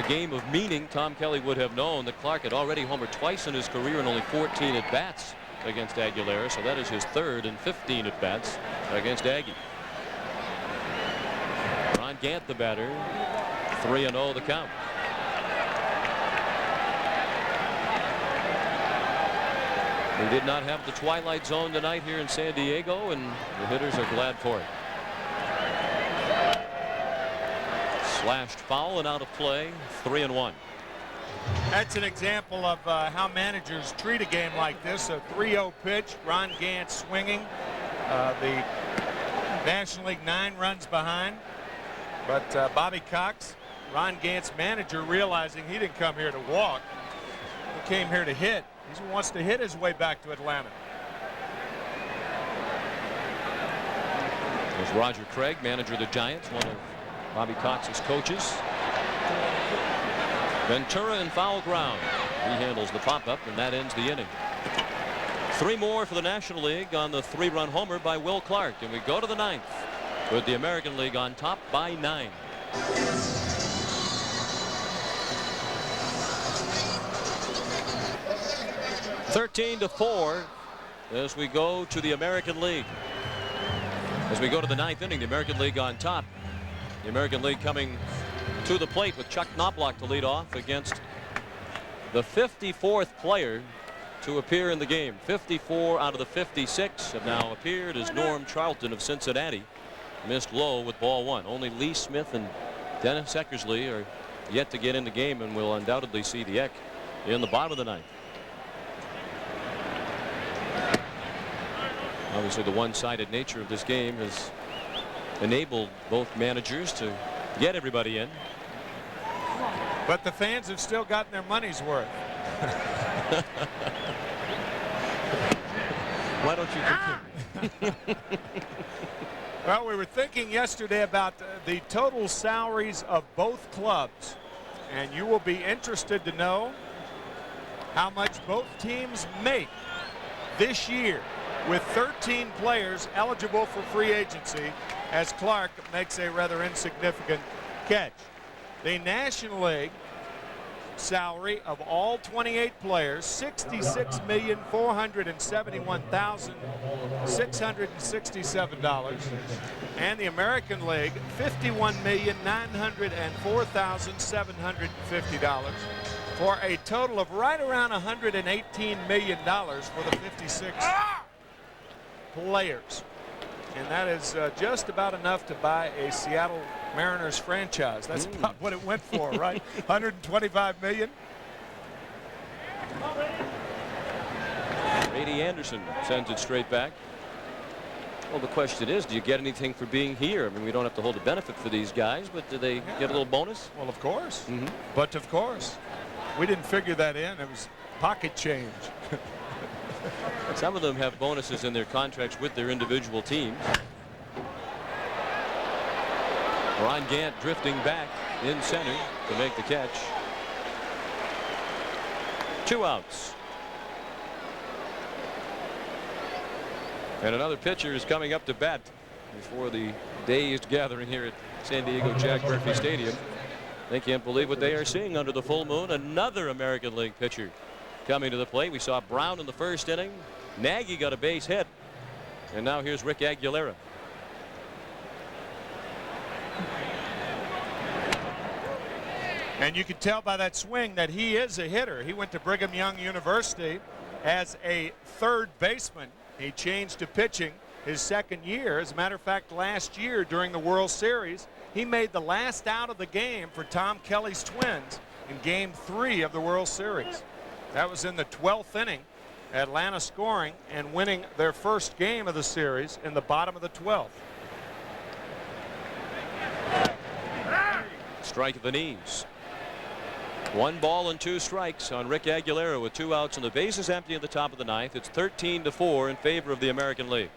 game of meaning, Tom Kelly would have known that Clark had already homered twice in his career and only 14 at-bats against Aguilera, so that is his 3rd and 15 at-bats against Aggie. Ron Gant, the batter, 3-0 the count. We did not have the twilight zone tonight here in San Diego, and the hitters are glad for it. Slashed foul and out of play, 3-1. That's an example of how managers treat a game like this. A 3-0 pitch, Ron Gant swinging. The National League 9 runs behind. But Bobby Cox, Ron Gant's manager, realizing he didn't come here to walk. He came here to hit. He wants to hit his way back to Atlanta. There's Roger Craig, manager of the Giants, one of Bobby Cox's coaches. Ventura in foul ground. He handles the pop-up, and that ends the inning. 3 more for the National League on the 3-run homer by Will Clark, and we go to the 9th with the American League on top by 9. (13-4) as we go to the American League. As we go to the 9th inning, the American League on top. The American League coming to the plate with Chuck Knobloch to lead off against the 54th player to appear in the game. 54 out of the 56 have now appeared as Norm Charlton of Cincinnati missed low with ball one. Only Lee Smith and Dennis Eckersley are yet to get in the game, and we'll undoubtedly see the Eck in the bottom of the ninth. Obviously, the one-sided nature of this game has enabled both managers to get everybody in. But the fans have still gotten their money's worth. Why don't you continue? Well, we were thinking yesterday about the total salaries of both clubs, and you will be interested to know how much both teams make this year with 13 players eligible for free agency, as Clark makes a rather insignificant catch. The National League salary of all 28 players, $66,471,667, and the American League, $51,904,750, for a total of right around $118 million for the 56 players. And that is just about enough to buy a Seattle Mariners franchise. That's about what it went for, right? $125 million. Brady Anderson sends it straight back. Well, the question is, do you get anything for being here? I mean, we don't have to hold a benefit for these guys, but do they get a little bonus? Well, of course. But of course, we didn't figure that in. It was pocket change. Some of them have bonuses in their contracts with their individual teams. Ron Gant drifting back in center to make the catch. 2 outs. And another pitcher is coming up to bat before the dazed gathering here at San Diego Jack Murphy Stadium. They can't believe what they are seeing under the full moon. Another American League pitcher coming to the plate. We saw Brown in the first inning. Nagy got a base hit. And now here's Rick Aguilera. And you can tell by that swing that he is a hitter. He went to Brigham Young University as a third baseman. He changed to pitching his second year. As a matter of fact, last year during the World Series, he made the last out of the game for Tom Kelly's Twins in Game 3 of the World Series. That was in the 12th inning. Atlanta scoring and winning their first game of the series in the bottom of the 12th. Strike at the knees. 1 ball and 2 strikes on Rick Aguilera with 2 outs and the bases empty at the top of the ninth. It's 13-4 in favor of the American League.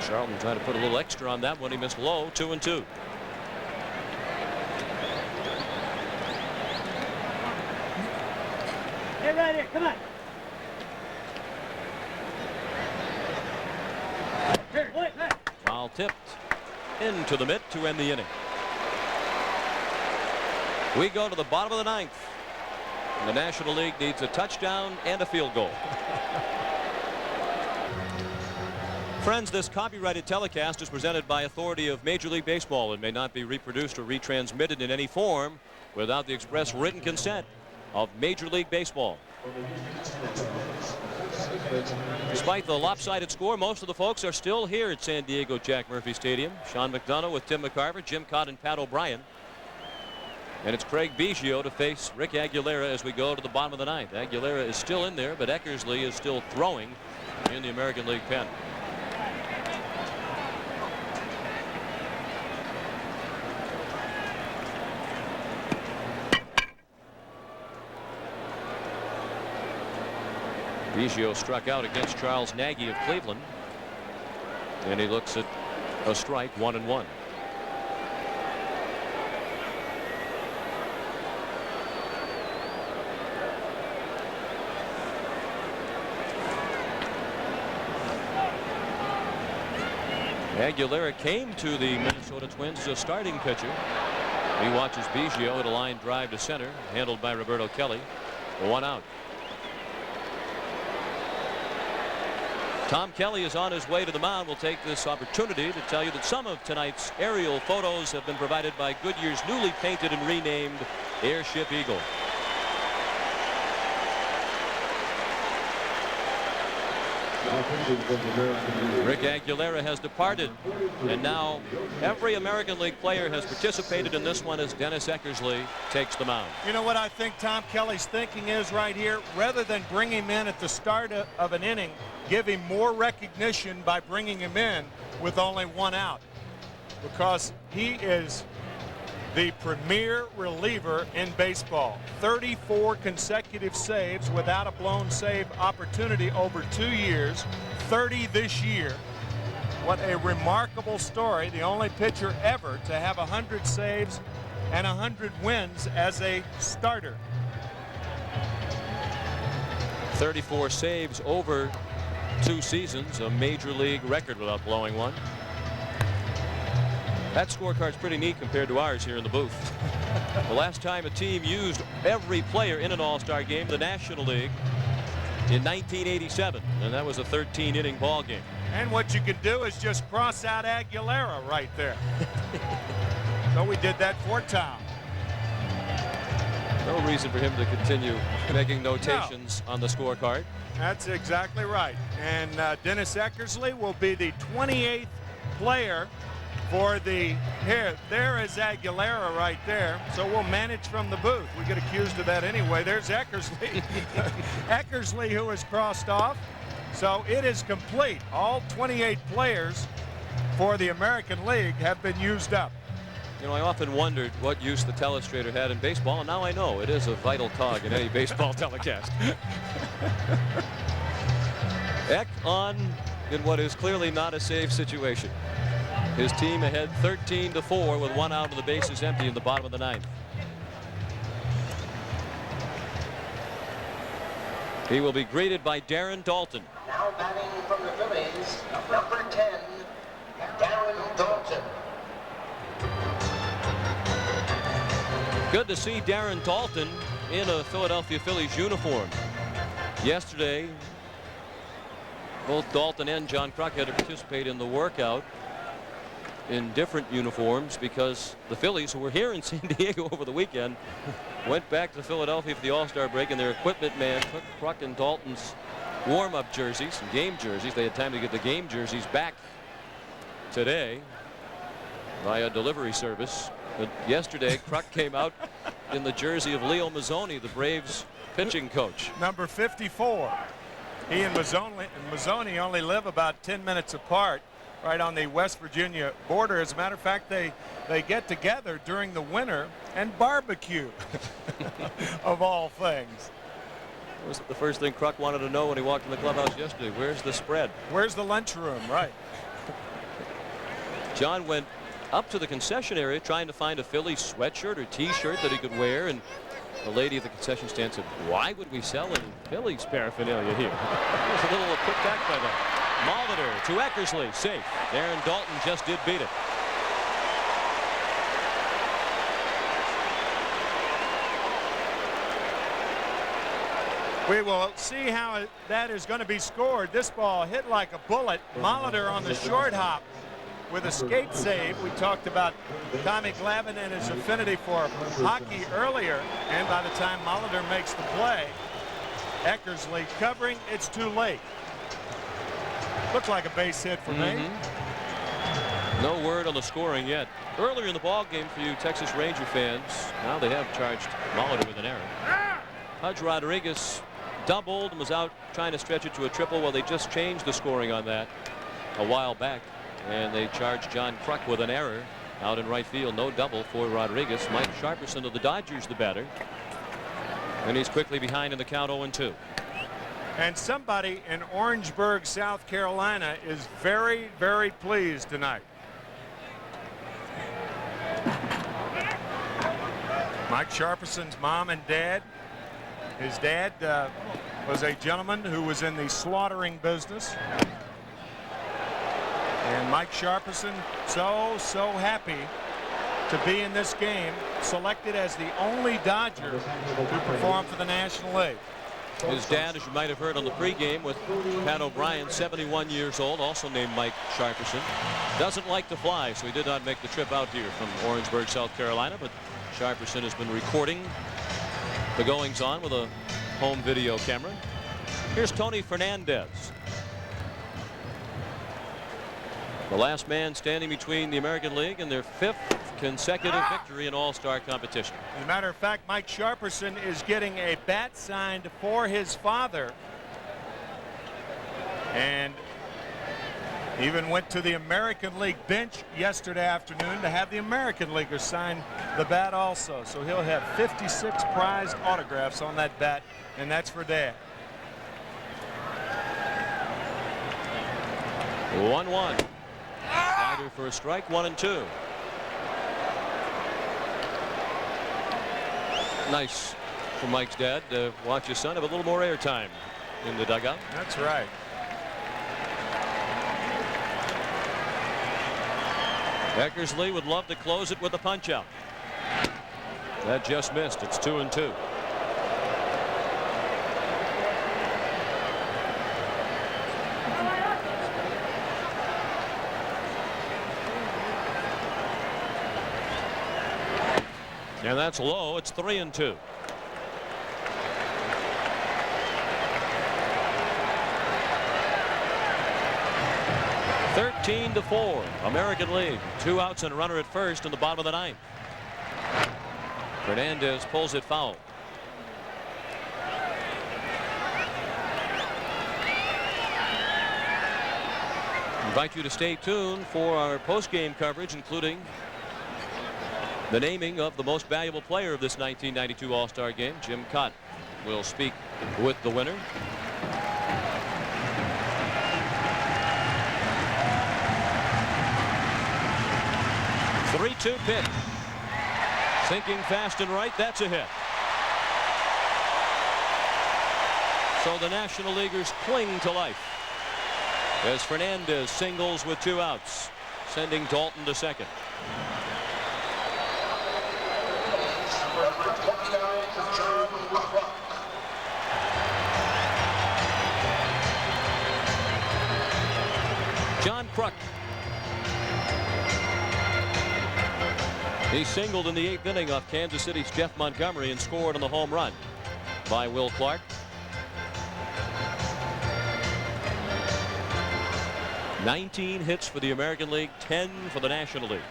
Charlton trying to put a little extra on that one. He missed low. 2-2. Hey, right here, come on. Foul tipped into the mitt to end the inning. We go to the bottom of the ninth. And the National League needs a touchdown and a field goal. Friends, this copyrighted telecast is presented by authority of Major League Baseball and may not be reproduced or retransmitted in any form without the express written consent of Major League Baseball. Despite the lopsided score, most of the folks are still here at San Diego Jack Murphy Stadium. Sean McDonough with Tim McCarver, Jim Cott and Pat O'Brien. And it's Craig Biggio to face Rick Aguilera as we go to the bottom of the ninth. Aguilera is still in there, but Eckersley is still throwing in the American League pen. Biggio struck out against Charles Nagy of Cleveland. And he looks at a strike, 1-1. Aguilera came to the Minnesota Twins as a starting pitcher. He watches Biggio at a line drive to center, handled by Roberto Kelly. 1 out. Tom Kelly is on his way to the mound. We'll take this opportunity to tell you that some of tonight's aerial photos have been provided by Goodyear's newly painted and renamed Airship Eagle. Rick Aguilera has departed, and now every American League player has participated in this one as Dennis Eckersley takes the mound. You know what I think Tom Kelly's thinking is right here? Rather than bring him in at the start of an inning, give him more recognition by bringing him in with only one out, because he is the premier reliever in baseball. 34 consecutive saves without a blown save opportunity over 2 years, 30 this year. What a remarkable story. The only pitcher ever to have 100 saves and 100 wins as a starter. 34 saves over 2 seasons, a major league record without blowing one. That scorecard's pretty neat compared to ours here in the booth. The last time a team used every player in an All-Star game, the National League, in 1987, and that was a 13-inning ball game. And what you can do is just cross out Aguilera right there. So we did that for Tom. No reason for him to continue making notations on the scorecard. That's exactly right. And Dennis Eckersley will be the 28th player for the, there is Aguilera right there. So we'll manage from the booth. We get accused of that anyway. There's Eckersley. Eckersley, who is crossed off. So it is complete. All 28 players for the American League have been used up. You know, I often wondered what use the telestrator had in baseball, and now I know it is a vital cog in any baseball telecast. Eck on in what is clearly not a safe situation. His team ahead 13-4 with 1 out of the bases empty in the bottom of the 9th. He will be greeted by Darren Daulton. Now batting from the Phillies, number 10, Darren Daulton. Good to see Darren Daulton in a Philadelphia Phillies uniform. Yesterday, both Daulton and John Kruk had to participate in the workout in different uniforms because the Phillies, who were here in San Diego over the weekend, went back to Philadelphia for the All-Star break, and their equipment man took Kruk and Dalton's warm-up jerseys and game jerseys. They had time to get the game jerseys back today via delivery service. But yesterday, Kruk came out in the jersey of Leo Mazzoni, the Braves pitching coach. Number 54. He and Mazzoni only live about 10 minutes apart, right on the West Virginia border. As a matter of fact, they get together during the winter and barbecue, of all things. That was the first thing Kruk wanted to know when he walked in the clubhouse yesterday. Where's the spread? Where's the lunchroom? Right. John went up to the concession area trying to find a Phillies sweatshirt or T-shirt that he could wear, and the lady at the concession stand said, "Why would we sell any Phillies paraphernalia here?" It was a little put back by them. Molitor to Eckersley, safe. Darren Daulton just did beat it. We will see how that is going to be scored. This ball hit like a bullet. Molitor on the short hop with a skate save. We talked about Tommy Glavine and his affinity for hockey earlier, and by the time Molitor makes the play, Eckersley covering, it's too late. Looked like a base hit for me. No word on the scoring yet. Earlier in the ball game for you Texas Ranger fans, now they have charged Molitor with an error. Pudge Rodriguez doubled and was out trying to stretch it to a triple. Well, they just changed the scoring on that a while back, and they charged John Kruk with an error out in right field. No double for Rodriguez. Mike Sharperson of the Dodgers, the batter, and he's quickly behind in the count 0-2. And somebody in Orangeburg, South Carolina is very, very pleased tonight. Mike Sharperson's mom and dad. His dad was a gentleman who was in the slaughtering business. And Mike Sharperson so happy to be in this game, selected as the only Dodger to perform for the National League. His dad, as you might have heard on the pregame with Pat O'Brien, 71 years old, also named Mike Sharperson, doesn't like to fly, so he did not make the trip out here from Orangeburg, South Carolina, but Sharperson has been recording the goings-on with a home video camera. Here's Tony Fernandez, the last man standing between the American League and their 5th consecutive victory in all-star competition. As a matter of fact, Mike Sharperson is getting a bat signed for his father, and even went to the American League bench yesterday afternoon to have the American Leaguers sign the bat also. So he'll have 56 prized autographs on that bat, and that's for Dad. 1-1. Slider for a strike, 1-2. Nice for Mike's dad to watch his son have a little more airtime in the dugout. That's right. Eckersley would love to close it with a punch out. That just missed. It's 2-2. And that's low. It's 3-2. (13-4). American League. 2 outs and a runner at first in the bottom of the 9th. Fernandez pulls it foul. Invite you to stay tuned for our post-game coverage, including the naming of the most valuable player of this 1992 All-Star game. Jim Cott will speak with the winner. The 3-2 pitch. Sinking fast and right. That's a hit. So the National Leaguers cling to life as Fernandez singles with 2 outs, sending Dalton to second. John Kruk. He singled in the 8th inning off Kansas City's Jeff Montgomery and scored on the home run by Will Clark. 19 hits for the American League, 10 for the National League.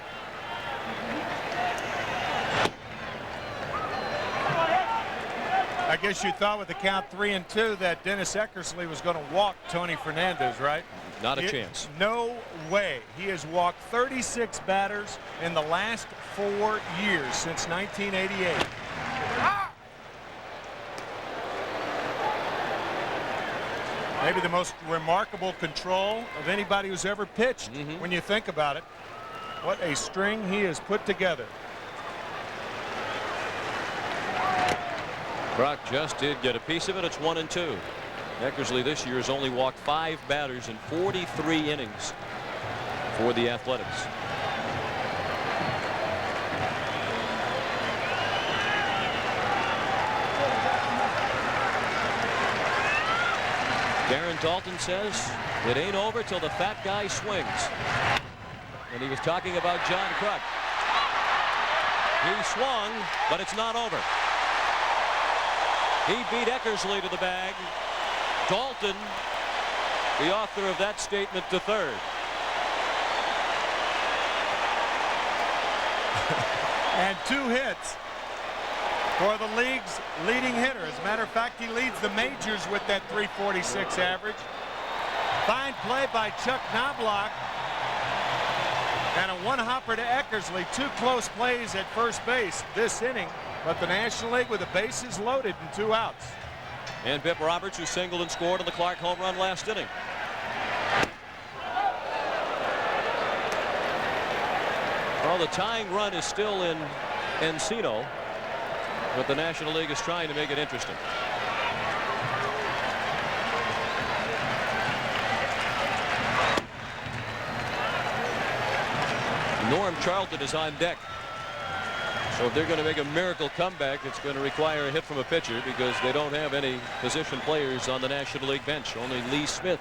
I guess you thought with the count 3-2 that Dennis Eckersley was going to walk Tony Fernandez, right? Not a chance. No way. He has walked 36 batters in the last 4 years since 1988. Maybe the most remarkable control of anybody who's ever pitched when you think about it. What a string he has put together. Brock just did get a piece of it. It's 1-2. Eckersley this year has only walked 5 batters in 43 innings for the Athletics. Darren Dalton says it ain't over till the fat guy swings. And he was talking about John Kruk. He swung, but it's not over. He beat Eckersley to the bag. Dalton, the author of that statement, to third. And 2 hits for the league's leading hitter. As a matter of fact, he leads the majors with that .346 average. Fine play by Chuck Knobloch. And a one-hopper to Eckersley. 2 close plays at first base this inning. But the National League with the bases loaded and 2 outs. And Bip Roberts, who singled and scored on the Clark home run last inning. Well, the tying run is still in Encino, but the National League is trying to make it interesting. Norm Charlton is on deck. So if they're going to make a miracle comeback, it's going to require a hit from a pitcher because they don't have any position players on the National League bench. Only Lee Smith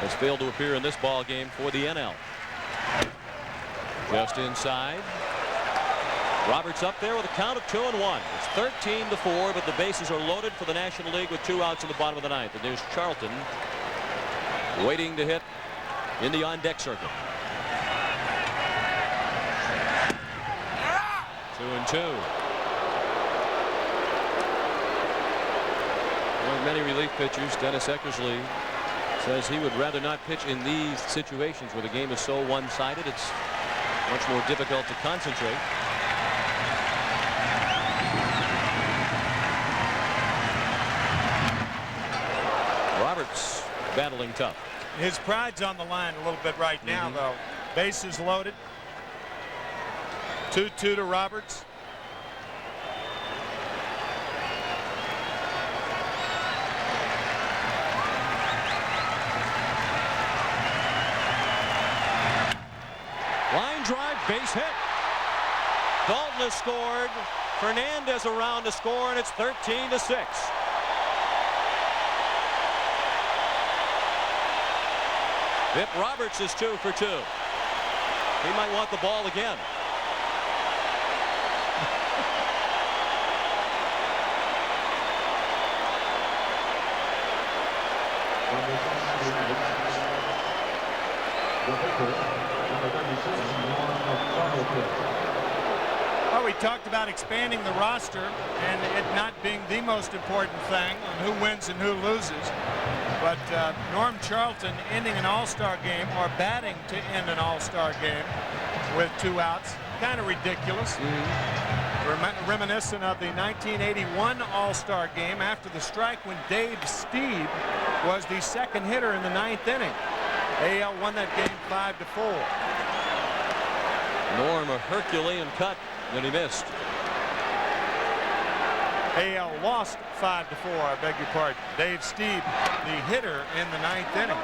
has failed to appear in this ball game for the NL. Just inside. Roberts up there with a count of 2-1. It's 13-4, but the bases are loaded for the National League with 2 outs in the bottom of the ninth. And there's Charlton waiting to hit in the on-deck circle. 2-2. One of many relief pitchers, Dennis Eckersley, says he would rather not pitch in these situations where the game is so one-sided. It's much more difficult to concentrate. Roberts battling tough. His pride's on the line a little bit right now, though. Bases loaded. 2-2 to Roberts. Line drive, base hit. Dalton has scored. Fernandez around to score, and it's 13-6. If Roberts is 2 for 2. He might want the ball again. Well, we talked about expanding the roster and it not being the most important thing and who wins and who loses. But Norm Charlton ending an all-star game or batting to end an all-star game with 2 outs, kind of ridiculous. Reminiscent of the 1981 all-star game after the strike when Dave Stieb was the second hitter in the 9th inning. AL won that game 5-4. Norm a Herculean cut, and he missed. AL lost 5-4, I beg your pardon. Dave Stieb, the hitter in the 9th inning.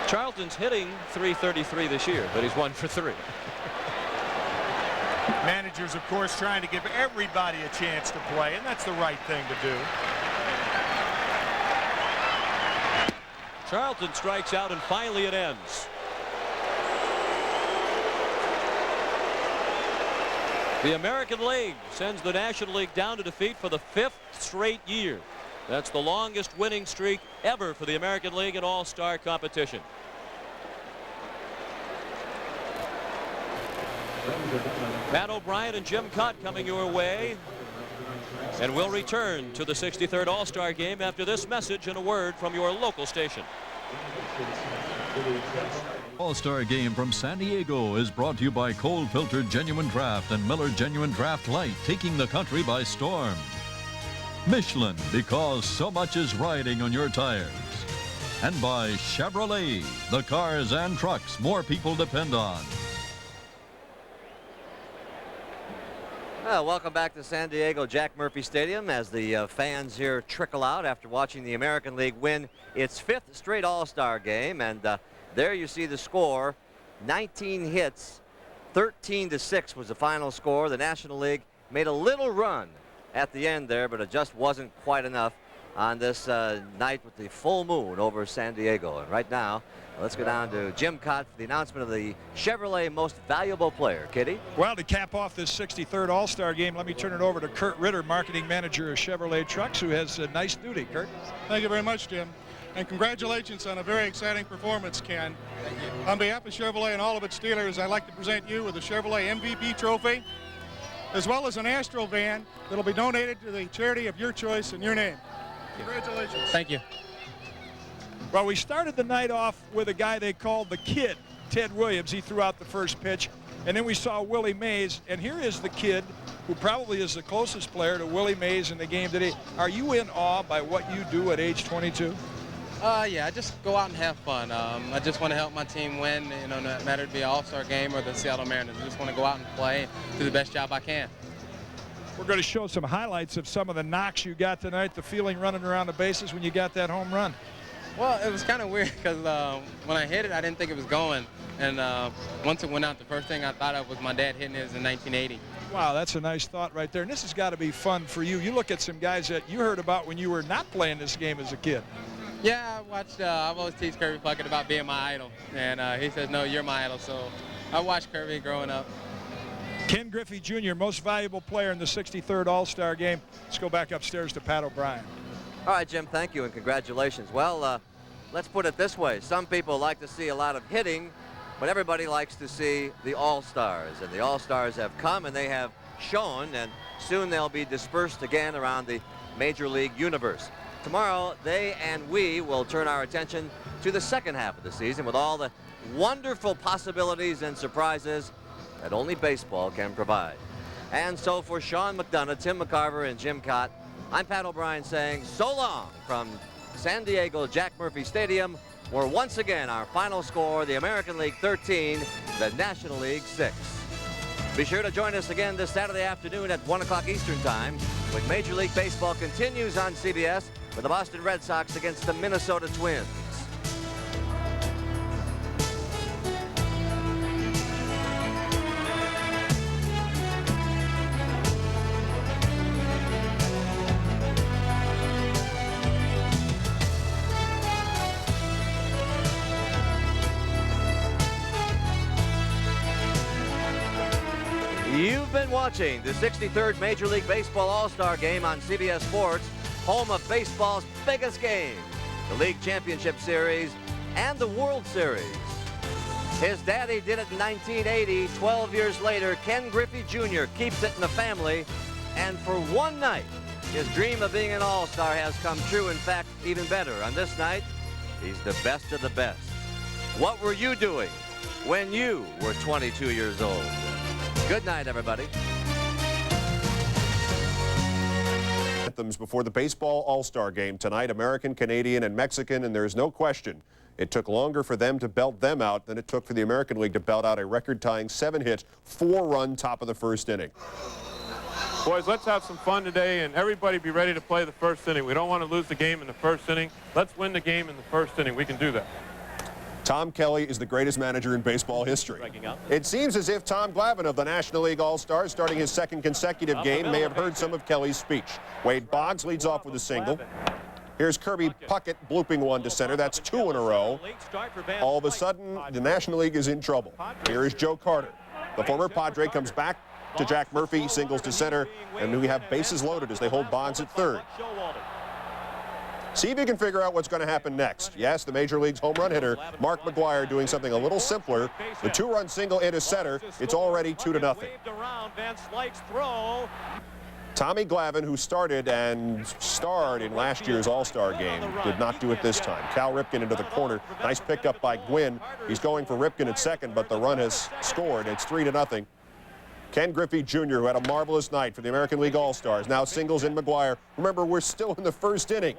Charlton's hitting .333 this year, but he's 1 for 3. Managers, of course, trying to give everybody a chance to play, and that's the right thing to do. Charlton strikes out, and finally it ends. The American League sends the National League down to defeat for the 5th straight year. That's the longest winning streak ever for the American League in all-star competition. Pat O'Brien and Jim Cott coming your way. And we'll return to the 63rd All-Star Game after this message and a word from your local station. All-Star Game from San Diego is brought to you by Cold Filtered Genuine Draft and Miller Genuine Draft Light, taking the country by storm. Michelin, because so much is riding on your tires. And by Chevrolet, the cars and trucks more people depend on. Well, welcome back to San Diego Jack Murphy Stadium as the fans here trickle out after watching the American League win its 5th straight All-Star game. And there you see the score. 19 hits, 13-6 was the final score. The National League made a little run at the end there, but it just wasn't quite enough on this night with the full moon over San Diego. And right now, let's go down to Jim Cott for the announcement of the Chevrolet Most Valuable Player. Kitty? Well, to cap off this 63rd All-Star Game, let me turn it over to Kurt Ritter, marketing manager of Chevrolet Trucks, who has a nice duty. Kurt? Thank you very much, Jim. And congratulations on a very exciting performance, Ken. On behalf of Chevrolet and all of its dealers, I'd like to present you with the Chevrolet MVP trophy, as well as an Astro van that'll be donated to the charity of your choice in your name. Congratulations. Thank you. Well, we started the night off with a guy they called the Kid, Ted Williams. He threw out the first pitch. And then we saw Willie Mays. And here is the kid who probably is the closest player to Willie Mays in the game today. Are you in awe by what you do at age 22? Yeah, I just go out and have fun. I just want to help my team win, you know, no matter it be an All-Star game or the Seattle Mariners. I just want to go out and play, do the best job I can. We're going to show some highlights of some of the knocks you got tonight, the feeling running around the bases when you got that home run. Well, it was kind of weird because when I hit it, I didn't think it was going. And once it went out, the first thing I thought of was my dad hitting it in 1980. Wow, that's a nice thought right there. And this has got to be fun for you. You look at some guys that you heard about when you were not playing this game as a kid. Yeah, I watched, I've always teased Kirby Puckett about being my idol. And he says, no, you're my idol. So I watched Kirby growing up. Ken Griffey Jr., most valuable player in the 63rd All-Star game. Let's go back upstairs to Pat O'Brien. All right, Jim, thank you and congratulations. Well, let's put it this way. Some people like to see a lot of hitting, but everybody likes to see the All-Stars. And the All-Stars have come and they have shown, and soon they'll be dispersed again around the Major League universe. Tomorrow, they and we will turn our attention to the second half of the season with all the wonderful possibilities and surprises that only baseball can provide. And so for Sean McDonough, Tim McCarver, and Jim Cott, I'm Pat O'Brien saying so long from San Diego Jack Murphy Stadium, where once again our final score, the American League 13, the National League 6. Be sure to join us again this Saturday afternoon at 1 o'clock Eastern Time when Major League Baseball continues on CBS with the Boston Red Sox against the Minnesota Twins. You've been watching the 63rd Major League Baseball All-Star Game on CBS Sports, home of baseball's biggest games, the League Championship Series and the World Series. His daddy did it in 1980. 12 years later, Ken Griffey Jr. keeps it in the family, and for one night, his dream of being an All-Star has come true. In fact, even better. On this night, he's the best of the best. What were you doing when you were 22 years old? Good night, everybody. Anthems before the baseball all-star game tonight, American, Canadian, and Mexican, and there's no question it took longer for them to belt them out than it took for the American League to belt out a record-tying 7-hit, 4-run top of the first inning. Boys, let's have some fun today, and everybody be ready to play the first inning. We don't want to lose the game in the first inning. Let's win the game in the first inning. We can do that. Tom Kelly is the greatest manager in baseball history. It seems as if Tom Glavine of the National League All-Stars, starting his second consecutive game, may have heard some of Kelly's speech. Wade Boggs leads off with a single. Here's Kirby Puckett blooping one to center. That's 2 in a row. All of a sudden, the National League is in trouble. Here is Joe Carter. The former Padre comes back to Jack Murphy, singles to center, and we have bases loaded as they hold Boggs at third. See if you can figure out what's going to happen next. Yes, the Major League's home run hitter, Mark McGwire, doing something a little simpler. The 2-run single into center. It's already 2-0. Tommy Glavine, who started and starred in last year's All-Star game, did not do it this time. Cal Ripken into the corner. Nice pickup by Gwynn. He's going for Ripken at second, but the run has scored. It's 3-0. Ken Griffey Jr., who had a marvelous night for the American League All-Stars, now singles in McGwire. Remember, we're still in the first inning.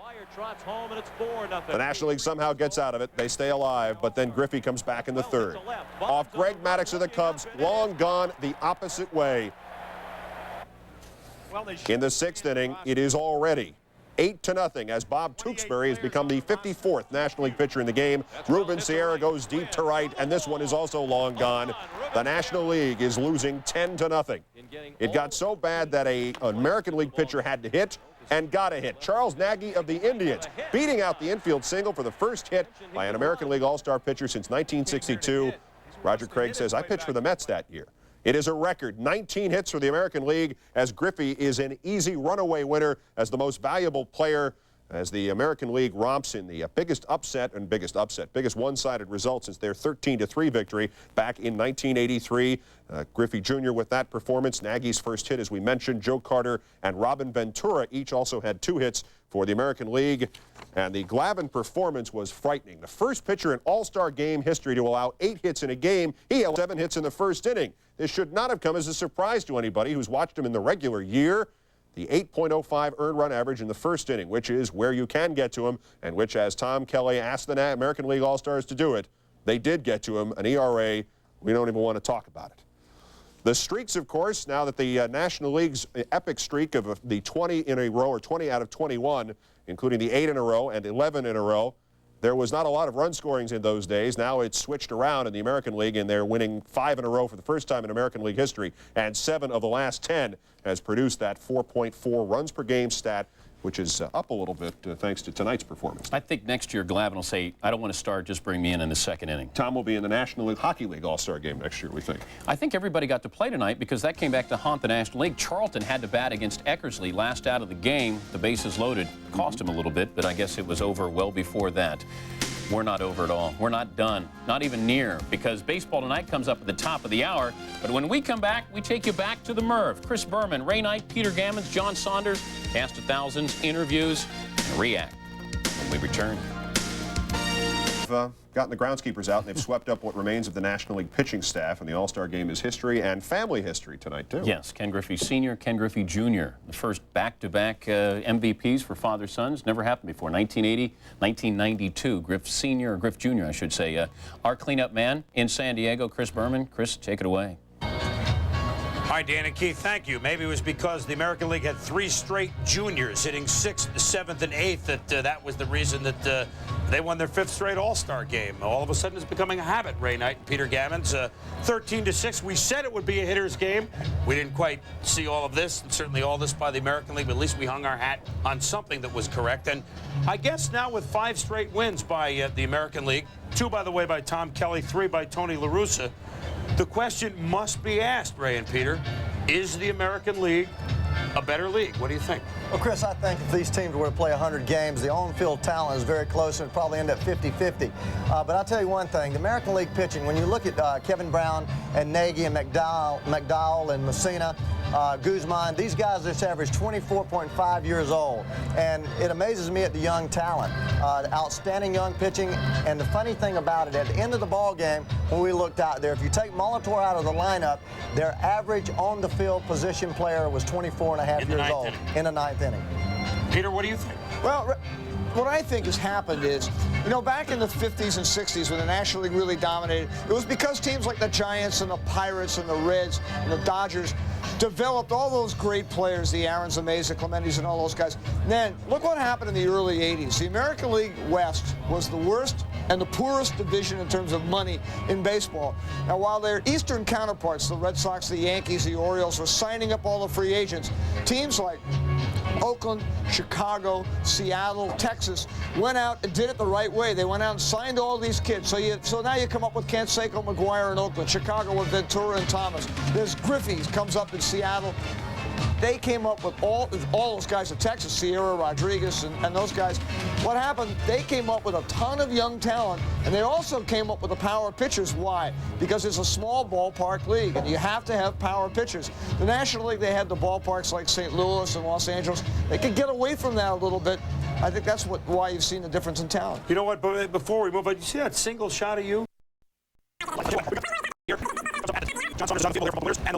The National League somehow gets out of it. They stay alive, but then Griffey comes back in the third. Off Greg Maddux of the Cubs, long gone the opposite way. In the sixth inning, it is already 8-0 as Bob Tewksbury has become the 54th National League pitcher in the game. Ruben Sierra goes deep to right, and this one is also long gone. The National League is losing 10-0. It got so bad that an American League pitcher had to hit and got a hit. Charles Nagy of the Indians beating out the infield single for the first hit by an American League All-Star pitcher since 1962. Roger Craig says, I pitched for the Mets that year. It is a record 19 hits for the American League as Griffey is an easy runaway winner as the most valuable player as the American League romps in the biggest one-sided result since their 13-3 victory back in 1983. Griffey Jr. with that performance. Nagy's first hit, as we mentioned. Joe Carter and Robin Ventura each also had 2 hits for the American League. And the Glavine performance was frightening. The first pitcher in All-Star game history to allow 8 hits in a game. He had 7 hits in the first inning. This should not have come as a surprise to anybody who's watched him in the regular year. The 8.05 earned run average in the first inning, which is where you can get to him, and which, as Tom Kelly asked the American League All-Stars to do it, they did get to him. An ERA, we don't even want to talk about it. The streaks, of course, now that the National League's epic streak of the 20 in a row, or 20 out of 21, including the 8 in a row and 11 in a row, there was not a lot of run scorings in those days. Now it's switched around in the American League, and they're winning 5 in a row for the first time in American League history, and 7 of the last 10 has produced that 4.4 runs per game stat which is up a little bit thanks to tonight's performance. I think next year Glavine will say, I don't want to start, just bring me in the second inning. Tom will be in the National Hockey League All-Star game next year, we think. I think everybody got to play tonight because that came back to haunt the National League. Charlton had to bat against Eckersley last out of the game. The bases loaded. Cost him a little bit, but I guess it was over well before that. We're not over at all. We're not done, not even near, because baseball tonight comes up at the top of the hour. But when we come back, we take you back to the Merv. Chris Berman, Ray Knight, Peter Gammons, John Saunders, cast of thousands, interviews, and react when we return. Gotten the groundskeepers out, and they've swept up what remains of the National League pitching staff, and the All-Star game is history and family history tonight, too. Yes, Ken Griffey Sr., Ken Griffey Jr., the first back-to-back MVPs for father-sons. Never happened before. 1980, 1992. Griff Sr., or Griff Jr., I should say. Our cleanup man in San Diego, Chris Berman. Chris, take it away. Hi, Dan and Keith, thank you. Maybe it was because the American League had 3 straight juniors hitting 6th, 7th, and 8th that was the reason that they won their 5th straight All-Star game. All of a sudden, it's becoming a habit, Ray Knight and Peter Gammons. 13-6. We said it would be a hitter's game. We didn't quite see all of this, and certainly all this by the American League, but at least we hung our hat on something that was correct. And I guess now with 5 straight wins by the American League, 2, by the way, by Tom Kelly, 3 by Tony La Russa, the question must be asked, Ray and Peter, is the American League a better league? What do you think? Well, Chris, I think if these teams were to play 100 games, the on-field talent is very close and it'd probably end up 50-50. But I'll tell you one thing, the American League pitching, when you look at Kevin Brown and Nagy and McDowell and Messina, Guzman, these guys just average 24.5 years old. And it amazes me at the young talent, outstanding young pitching. And the funny thing about it, at the end of the ball game, when we looked out there, if you take Molitor out of the lineup, their average on-the-field position player was 24.5 years old in the 9th inning. Peter, what do you think? Well, what I think has happened is, you know, back in the 50s and 60s when the National League really dominated, it was because teams like the Giants and the Pirates and the Reds and the Dodgers developed all those great players, the Aarons, the Mays, the Clementis, and all those guys. And then, look what happened in the early 80s. The American League West was the worst and the poorest division in terms of money in baseball. Now, while their eastern counterparts, the Red Sox, the Yankees, the Orioles, were signing up all the free agents, teams like Oakland, Chicago, Seattle, Texas went out and did it the right way. They went out and signed all these kids. So now you come up with Canseco, McGuire in Oakland, Chicago with Ventura and Thomas. There's Griffey comes up in Seattle. They came up with all those guys in Texas, Sierra, Rodriguez, and those guys. What happened, they came up with a ton of young talent, and they also came up with the power pitchers. Why? Because it's a small ballpark league, and you have to have power pitchers. The National League, they had the ballparks like St. Louis and Los Angeles. They could get away from that a little bit. I think that's why you've seen the difference in talent. You know what, but before we move on, you see that single shot of you? John Saunders on the field there from the Bears, and